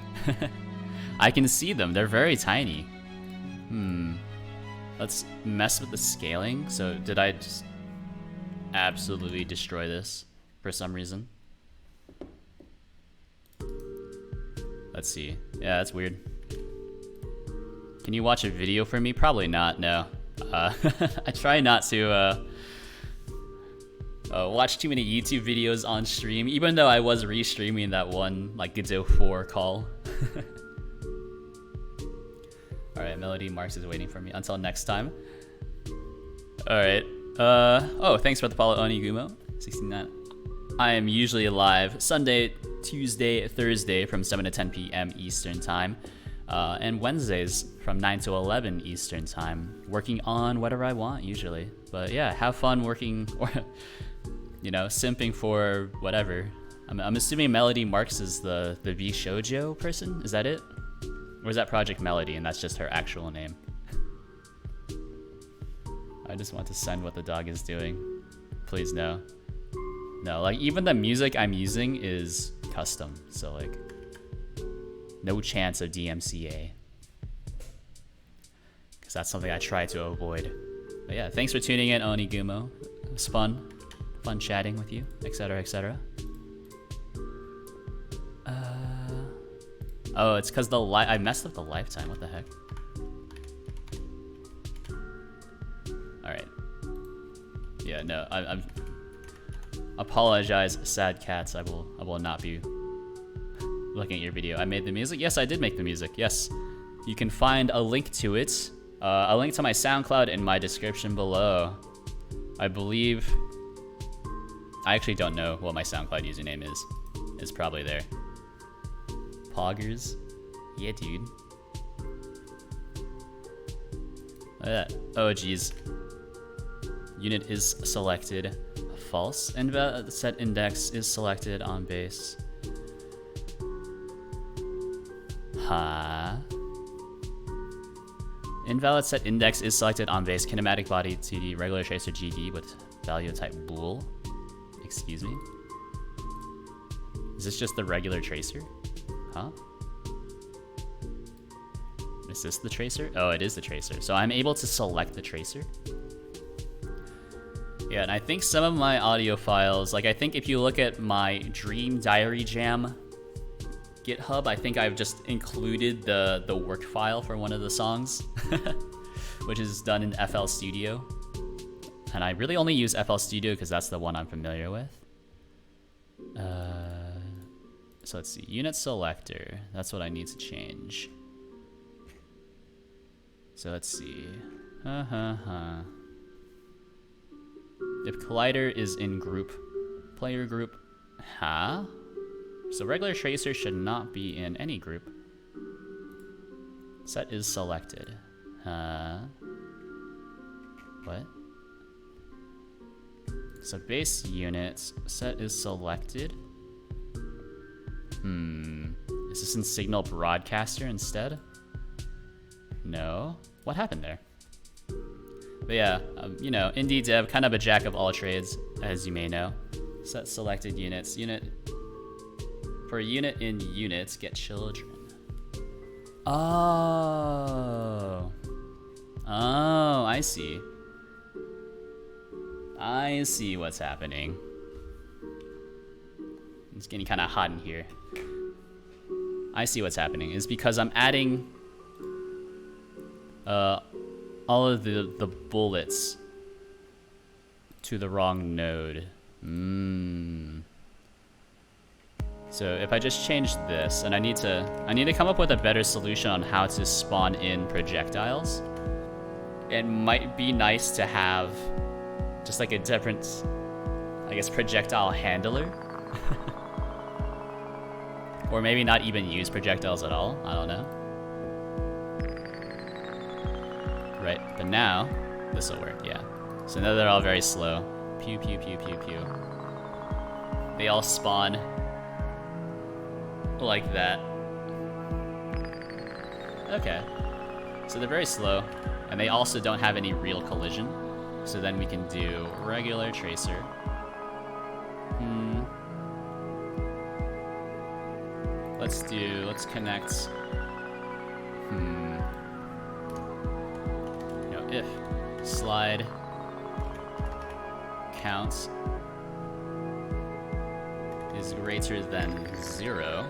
I can see them, they're very tiny. Let's mess with the scaling. So did I just absolutely destroy this for some reason? Let's see. Yeah, that's weird. Can you watch a video for me? Probably not, no. I try not to watch too many YouTube videos on stream, even though I was restreaming that one, like, Godot 4 call. Alright, Melody Marks is waiting for me. Until next time. Alright. Oh, thanks for the follow, Onigumo. 69. I am usually live Sunday, Tuesday, Thursday from 7 to 10 p.m. Eastern Time. And Wednesdays from 9 to 11 Eastern Time. Working on whatever I want, usually. But yeah, have fun working, or, you know, simping for whatever. I'm assuming Melody Marks is the V Shoujo person? Is that it? Or is that Project Melody and that's just her actual name? I just want to send what the dog is doing. Please no. No, like even the music I'm using is custom, so like no chance of DMCA. Because that's something I try to avoid. But yeah, thanks for tuning in, Onigumo. It was fun. Fun chatting with you, etc, etc. Oh, it's because I messed up the lifetime. What the heck? Alright. Yeah, no, I'm apologize, sad cats. I will not be looking at your video. I made the music. Yes, I did make the music. Yes. You can find a link to it. A link to my SoundCloud in my description below. I believe... I actually don't know what my SoundCloud username is. It's probably there. Poggers? Yeah, dude. Look at that. Oh, geez. Unit is selected. False. Invalid set index is selected on base. Huh? Invalid set index is selected on base. Kinematic body TD, regular tracer GD with value type bool. Excuse me? Is this just the regular tracer? Huh? Is this the tracer? Oh, it is the tracer. So I'm able to select the tracer. Yeah, and I think some of my audio files, like I think if you look at my Dream Diary Jam GitHub, I think I've just included the work file for one of the songs. which is done in FL Studio. And I really only use FL Studio because that's the one I'm familiar with. So let's see, unit selector. That's what I need to change. So let's see. If collider is in group, player group, so regular tracer should not be in any group. Set is selected. What? So base unit, set is selected. Is this in signal broadcaster instead? No. What happened there? But yeah, you know, indie dev, kind of a jack of all trades, as you may know. Set selected units. For a unit in units, get children. Oh, I see. I see what's happening. It's getting kind of hot in here. I see what's happening. It's because I'm adding all of the bullets to the wrong node. So if I just change this, and I need to come up with a better solution on how to spawn in projectiles. It might be nice to have just like a different, I guess, projectile handler. Or maybe not even use projectiles at all, I don't know. Right, but now, this'll work, yeah. So now they're all very slow. Pew, pew, pew, pew, pew. They all spawn like that. Okay, so they're very slow, and they also don't have any real collision. So then we can do regular tracer. Let's connect. No, if slide counts is greater than 0.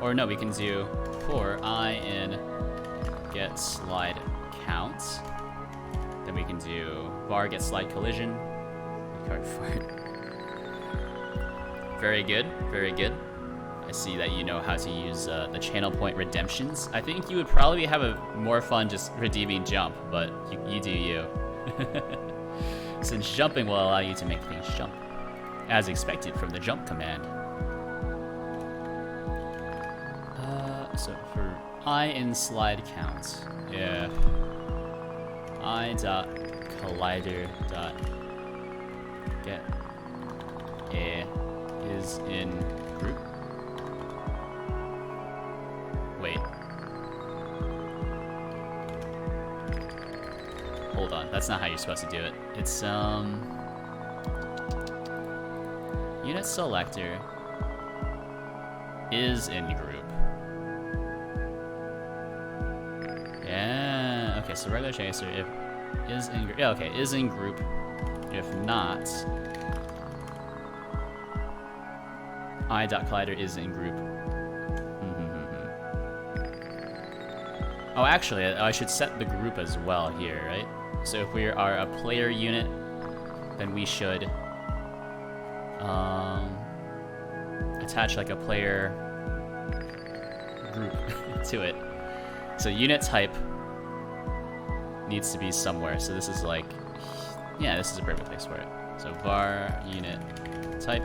Or no, we can do for I in get slide count. Then we can do var get slide collision. Card fart. Very good, very good. I see that you know how to use the channel point redemptions. I think you would probably have a more fun just redeeming jump, but you do you. Since jumping will allow you to make things jump, as expected from the jump command. So for I in slide count, yeah. I dot collider dot get a is in group. Wait. Hold on, that's not how you're supposed to do it. It's unit selector is in group. Yeah, okay, so regular chaser if is in group. Yeah, okay, is in group. If not, I.collider is in group. Oh, actually, I should set the group as well here, right? So if we are a player unit, then we should attach like a player group to it. So unit type needs to be somewhere. So this is like, yeah, this is a perfect place for it. So var unit type,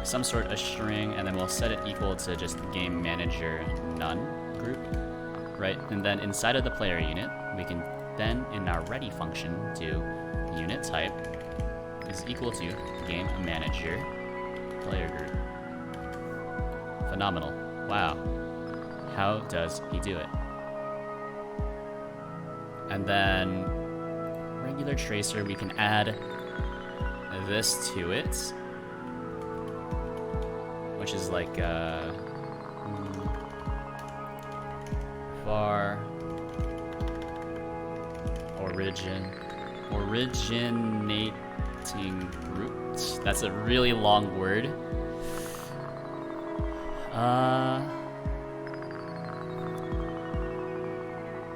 some sort of string, and then we'll set it equal to just game manager none group, right? And then inside of the player unit, we can then in our ready function do unit type is equal to game manager player group. Phenomenal. Wow. How does he do it? And then regular tracer, we can add this to it, which is like var originating root. That's a really long word.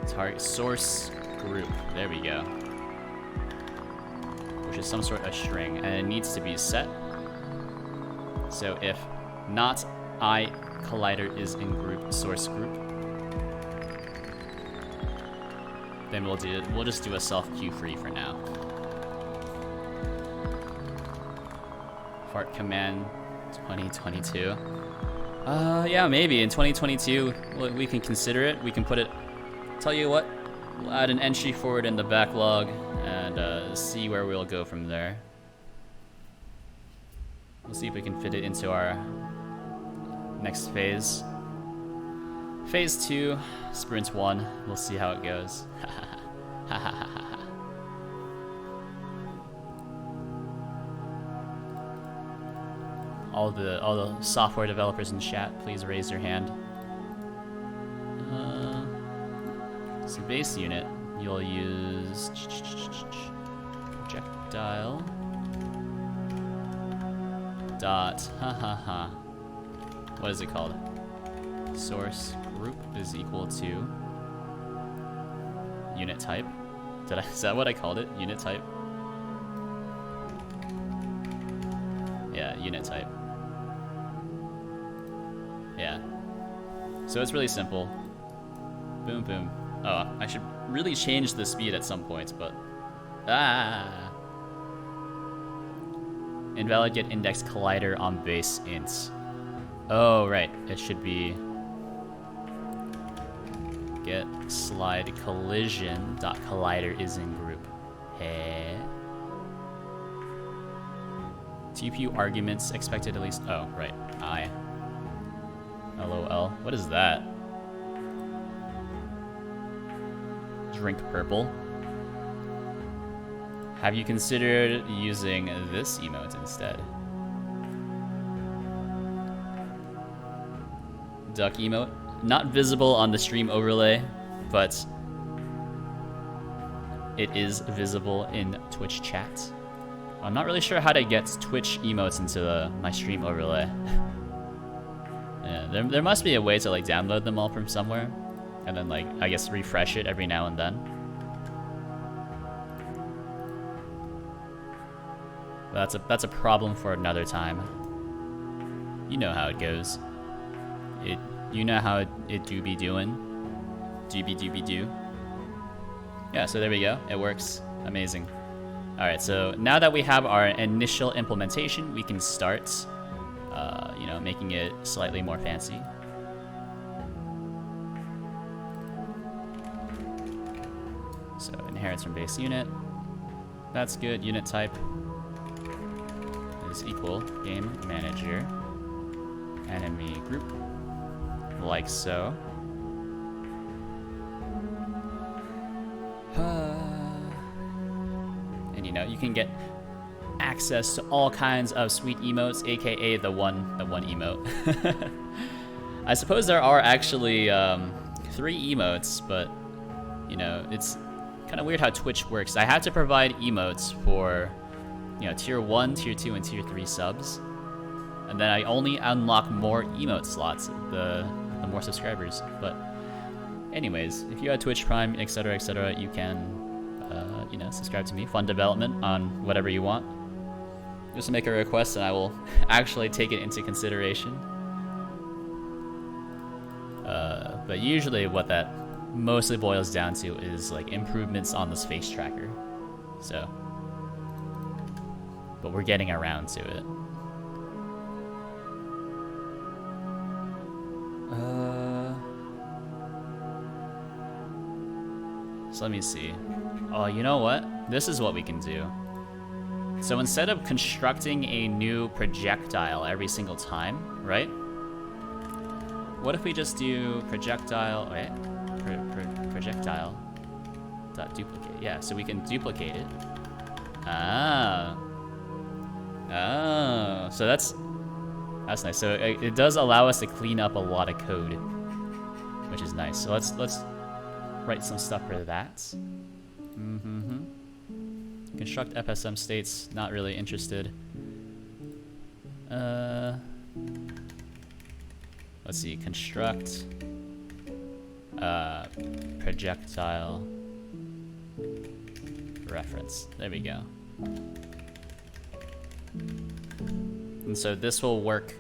Target source group. There we go. Which is some sort of string, and it needs to be set. So if not I collider is in group source group, then we'll just do a self queue free for now. Fart command 2022. Yeah, maybe in 2022 we can consider it. We can put it. Tell you what, we'll add an entry for it in the backlog and see where we'll go from there. We'll see if we can fit it into our next phase. Phase 2, sprint 1. We'll see how it goes. All the software developers in chat, please raise your hand. So base unit, you'll use projectile dot what is it called? Source group is equal to unit type. Is that what I called it? Unit type? Yeah, unit type. Yeah. So it's really simple. Boom, boom. Oh, I should really change the speed at some points, but... Invalid get index collider on base int. Oh, right. It should be... Get slide collision dot collider is in group. Hey. TPU arguments expected at least... Oh, right. I. LOL. What is that? Drink purple. Have you considered using this emote instead? Duck emote. Not visible on the stream overlay, but it is visible in Twitch chat. I'm not really sure how to get Twitch emotes into my stream overlay. Yeah, there must be a way to like download them all from somewhere, and then like I guess refresh it every now and then. But that's a problem for another time. You know how it goes. You know how it do be doing. Doobie do. Yeah, so there we go. It works. Amazing. Alright, so now that we have our initial implementation, we can start you know, making it slightly more fancy. So inherits from base unit. That's good. Unit type is equal game manager enemy group, like so. And you know, you can get access to all kinds of sweet emotes, aka the one emote. I suppose there are actually 3 emotes, but you know, it's kind of weird how Twitch works. I have to provide emotes for, you know, tier 1, tier 2, and tier 3 subs, and then I only unlock more emote slots the more subscribers. But anyways, if you have Twitch Prime, etc., you can you know, subscribe to me. Fund development on whatever you want. Just make a request and I will actually take it into consideration. But usually what that mostly boils down to is like improvements on this face tracker. So, but we're getting around to it. So let me see. Oh, you know what? This is what we can do. So instead of constructing a new projectile every single time, right? What if we just do projectile, right? Projectile dot duplicate. Yeah, so we can duplicate it. Oh, so that's nice. So it does allow us to clean up a lot of code, which is nice. So let's write some stuff for that. Construct FSM states, not really interested. Let's see, construct projectile reference. There we go. And so this will work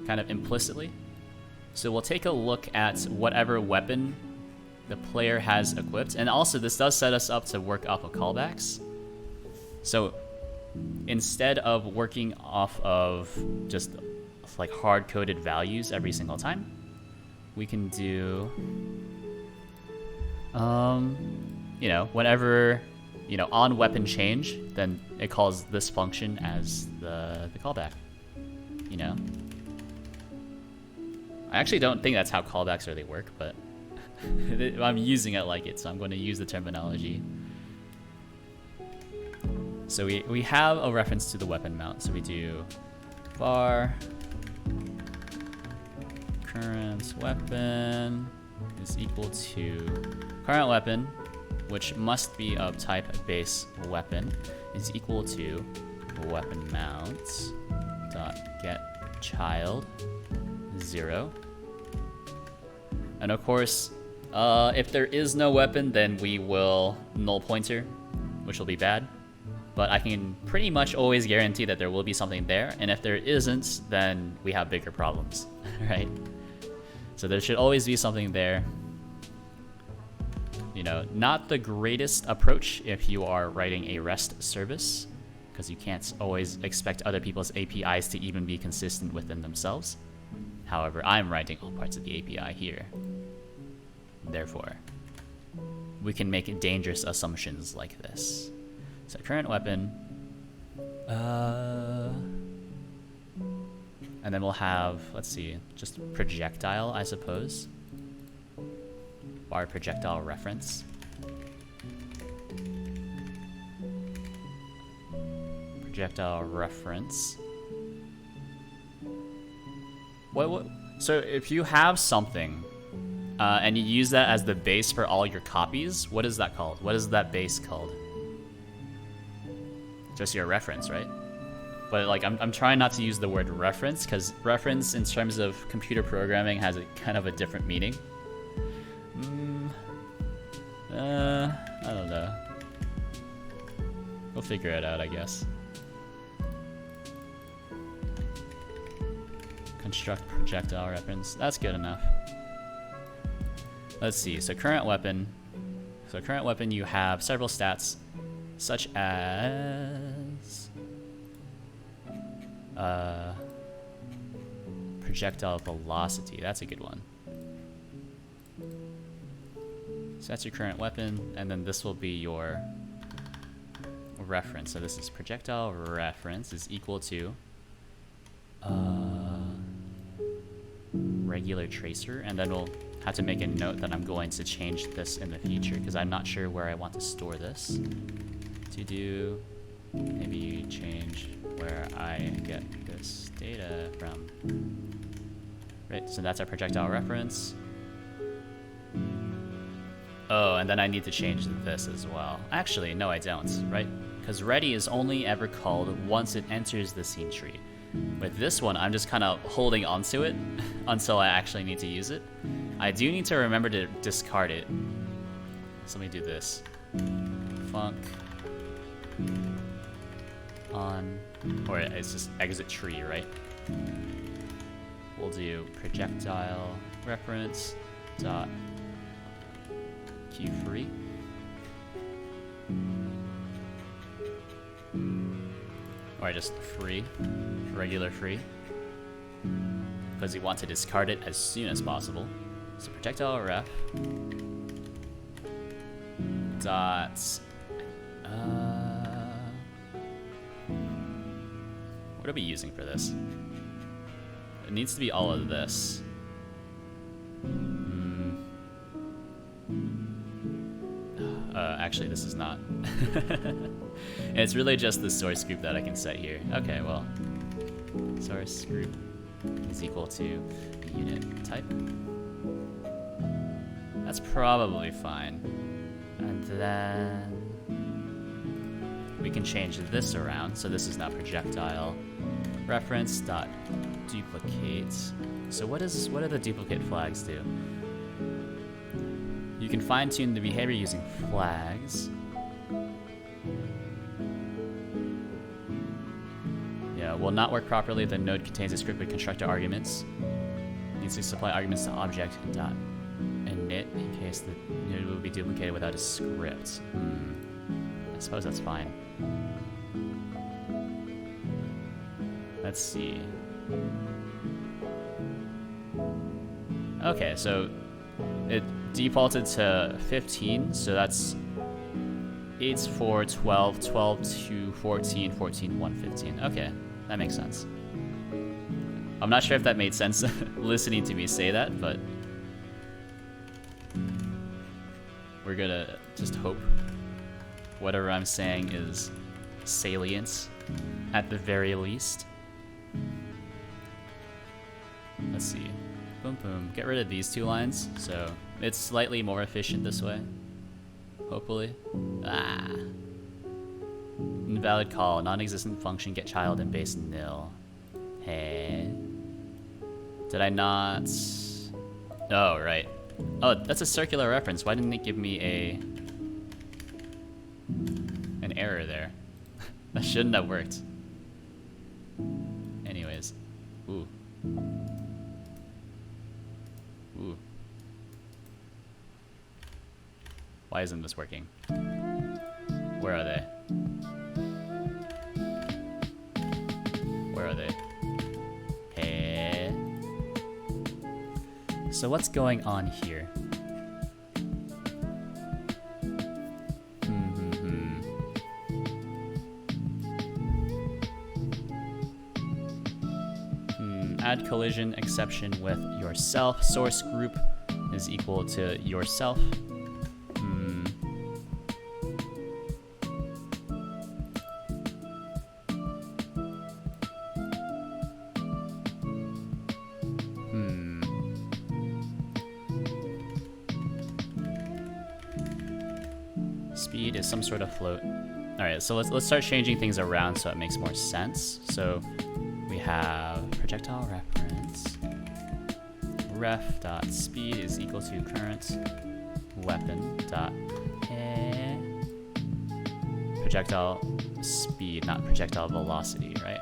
kind of implicitly. So we'll take a look at whatever weapon the player has equipped. And also this does set us up to work off of callbacks. So instead of working off of just like hard-coded values every single time, we can do, you know, whenever, you know, on weapon change, then it calls this function as the callback, you know? I actually don't think that's how callbacks really work, but I'm using it like it, so I'm going to use the terminology. So we have a reference to the weapon mount, so we do var current weapon is equal to current weapon, which must be of type base weapon, is equal to weapon mount dot get child 0. And of course, if there is no weapon, then we will null pointer, which will be bad. But I can pretty much always guarantee that there will be something there, and if there isn't, then we have bigger problems, right? So there should always be something there. You know, not the greatest approach if you are writing a REST service, because you can't always expect other people's APIs to even be consistent within themselves. However, I'm writing all parts of the API here. Therefore, we can make dangerous assumptions like this. So current weapon, and then we'll have, let's see, just projectile, I suppose. Bar projectile reference. Projectile reference. What? So if you have something, and you use that as the base for all your copies, what is that called? What is that base called? Just your reference, right? But like, I'm trying not to use the word reference, because reference in terms of computer programming has a kind of a different meaning. I don't know. We'll figure it out, I guess. Construct projectile reference. That's good enough. Let's see. So current weapon. So current weapon, you have several stats, such as projectile velocity. That's a good one. So that's your current weapon, and then this will be your reference. So this is projectile reference is equal to regular tracer, and then we'll have to make a note that I'm going to change this in the future because I'm not sure where I want to store this. To do, maybe change where I get this data from. Right, so that's our projectile reference. Oh, and then I need to change this as well. Actually, no, I don't, right? Because ready is only ever called once it enters the scene tree. With this one, I'm just kind of holding onto it until I actually need to use it. I do need to remember to discard it. So let me do this. Func on, or it's just exit tree, right? We'll do projectile reference dot free. Or just free, regular free, because you want to discard it as soon as possible. So projectile ref dot what are we using for this? It needs to be all of this. Actually, this is not. It's really just the source group that I can set here. Okay, well, source group is equal to unit type. That's probably fine. And then we can change this around. So this is now projectile reference dot duplicate. So what do the duplicate flags do? You can fine-tune the behavior using flags. Yeah, will not work properly if the node contains a script with constructor arguments. Needs to supply arguments to object dot init in case the node will be duplicated without a script. I suppose that's fine. Let's see. Okay, so it defaulted to 15, so that's 8, 4, 12, 12, 2, 14, 14, 1, 15. Okay, that makes sense. I'm not sure if that made sense listening to me say that, but we're gonna just hope whatever I'm saying is salient at the very least. Let's see. Boom, boom. Get rid of these 2 lines, so it's slightly more efficient this way. Hopefully. Ah. Invalid call. Non-existent function get child and base nil. Hey. Did I not? Oh, right. Oh, that's a circular reference. Why didn't it give me an error there? That shouldn't have worked. Anyways. Ooh. Ooh. Why isn't this working? Where are they? Where are they? Hey. So what's going on here? Add collision exception with yourself. Source group is equal to yourself. Speed is some sort of float. Alright, so let's start changing things around so it makes more sense. So we have projectile reference. Ref dot speed is equal to current weapon dot projectile speed, not projectile velocity, right?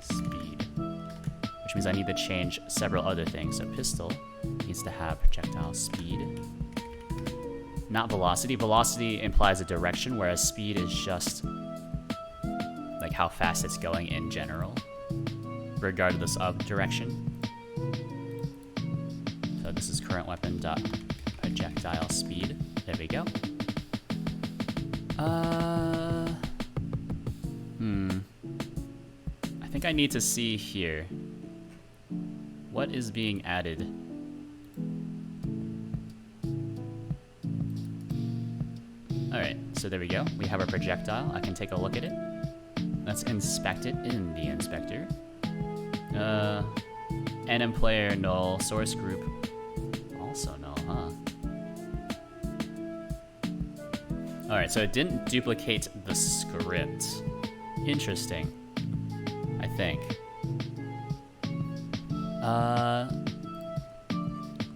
Speed. Which means I need to change several other things. So pistol needs to have projectile speed. Not velocity. Velocity implies a direction, whereas speed is just like how fast it's going in general, regardless of direction. So this is current weapon dot projectile speed. There we go. I think I need to see here. What is being added? Alright, so there we go. We have our projectile. I can take a look at it. Let's inspect it in the inspector. NM player null, source group also null, huh? Alright, so it didn't duplicate the script. Interesting. I think.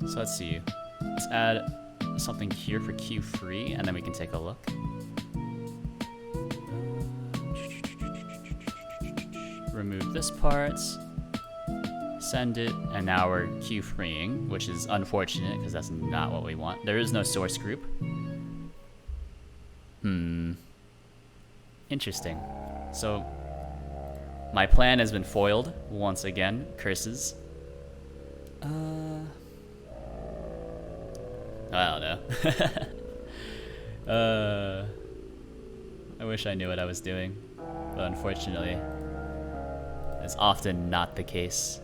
So let's see. Let's add something here for Q free, and then we can take a look. Remove this part. Send it, and now we're Q freeing, which is unfortunate because that's not what we want. There is no source group. Interesting. So my plan has been foiled once again. Curses. I don't know. I wish I knew what I was doing, but unfortunately, it's often not the case.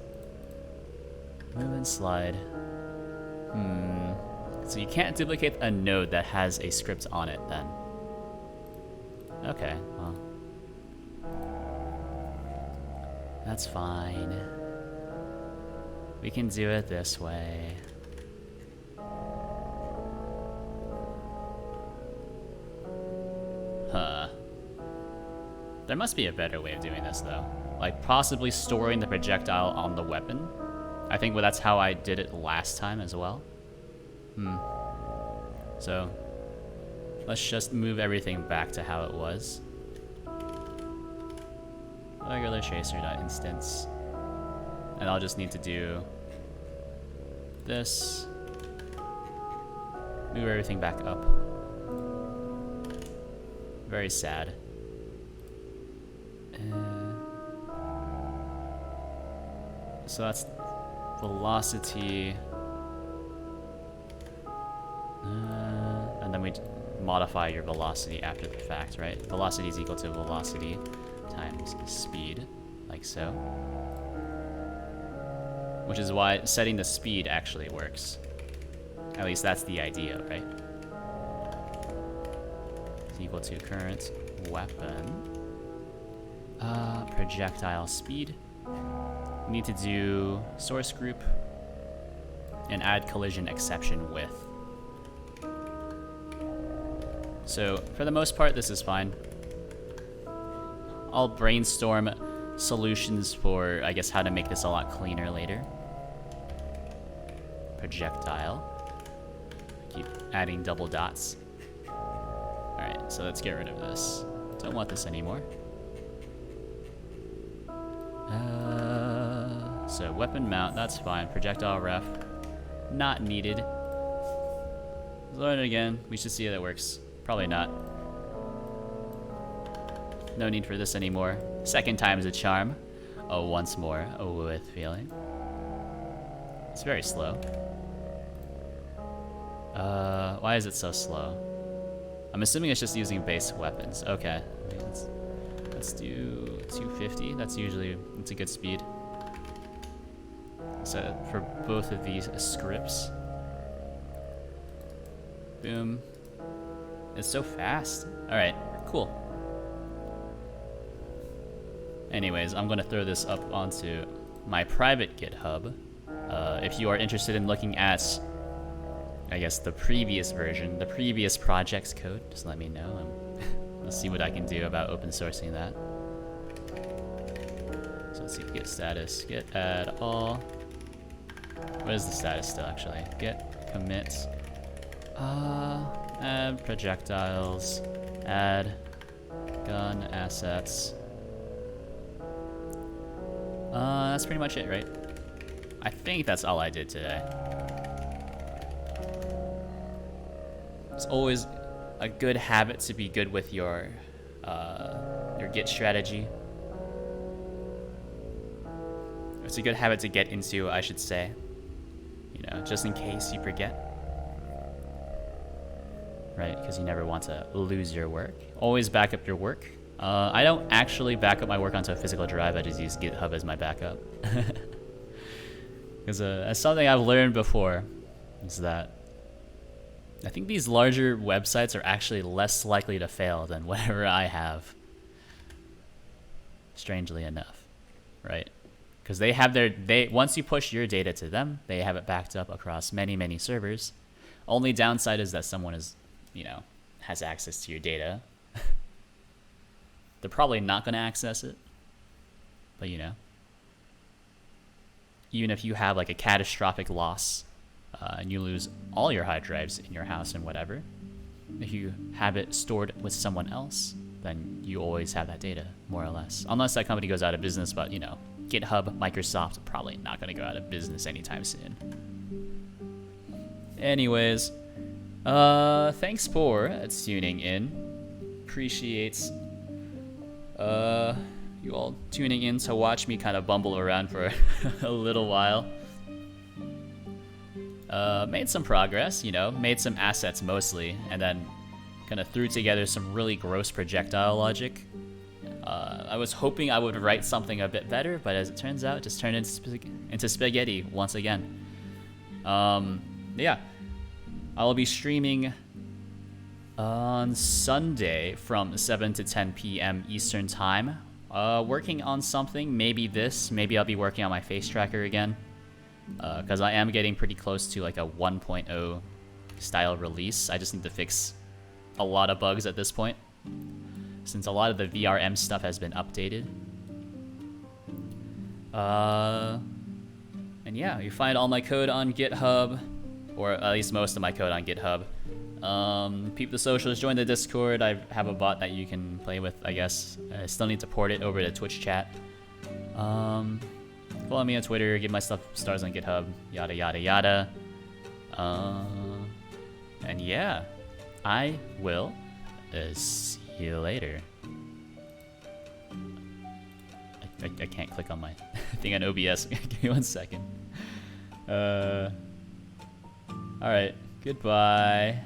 Move and slide. So you can't duplicate a node that has a script on it then. Okay, well. That's fine. We can do it this way. Huh. There must be a better way of doing this though. Like possibly storing the projectile on the weapon. I think that's how I did it last time as well. So let's just move everything back to how it was. Regular chaser.instance. And I'll just need to do this. Move everything back up. Very sad. So that's velocity. And then we modify your velocity after the fact, right? Velocity is equal to velocity times speed, like so. Which is why setting the speed actually works. At least that's the idea, right? It's equal to current weapon. Projectile speed. We need to do source group and add collision exception with. So for the most part, this is fine. I'll brainstorm solutions for, I guess, how to make this a lot cleaner later. Projectile. Keep adding double dots. Alright, so let's get rid of this. Don't want this anymore. So weapon mount, that's fine. Projectile ref, not needed. Learn it again. We should see how that works. Probably not. No need for this anymore. Second time is a charm. Oh, once more. Oh, with feeling. It's very slow. Why is it so slow? I'm assuming it's just using base weapons. Okay. Let's do 250. That's a good speed. So for both of these scripts. Boom. It's so fast. Alright, cool. Anyways, I'm going to throw this up onto my private GitHub. If you are interested in looking at, I guess, the previous version, the previous project's code, just let me know and we'll see what I can do about open sourcing that. So let's see, git status, git add all. What is the status still, actually? Git commit. Add projectiles, add gun assets. That's pretty much it, right? I think that's all I did today. It's always a good habit to be good with your Git strategy. It's a good habit to get into, I should say. You know, just in case you forget. Right, because you never want to lose your work. Always back up your work. I don't actually back up my work onto a physical drive, I just use GitHub as my backup. Because as something I've learned before is that I think these larger websites are actually less likely to fail than whatever I have. Strangely enough, right? Because they have once you push your data to them, they have it backed up across many, many servers. Only downside is that someone is, has access to your data. They're probably not going to access it, but even if you have like a catastrophic loss and you lose all your hard drives in your house and whatever, if you have it stored with someone else, then you always have that data, more or less. Unless that company goes out of business, but GitHub, Microsoft, probably not going to go out of business anytime soon. Anyways, thanks for tuning in. Appreciate you all tuning in to watch me kind of bumble around for a little while. Made some progress, made some assets mostly, and then kind of threw together some really gross projectile logic. I was hoping I would write something a bit better, but as it turns out, it just turned into spaghetti once again. Yeah, I will be streaming on Sunday from 7 to 10 p.m. Eastern Time. Working on something, maybe I'll be working on my face tracker again. Because I am getting pretty close to like a 1.0 style release. I just need to fix a lot of bugs at this point, since a lot of the VRM stuff has been updated. And yeah, you find all my code on GitHub, or at least most of my code on GitHub. Peep the socials, join the Discord. I have a bot that you can play with, I guess. I still need to port it over to Twitch chat. Follow me on Twitter, give my stuff stars on GitHub, yada yada yada. And yeah, I will see you later. I can't click on my thing on OBS. Give me 1 second. Alright, goodbye.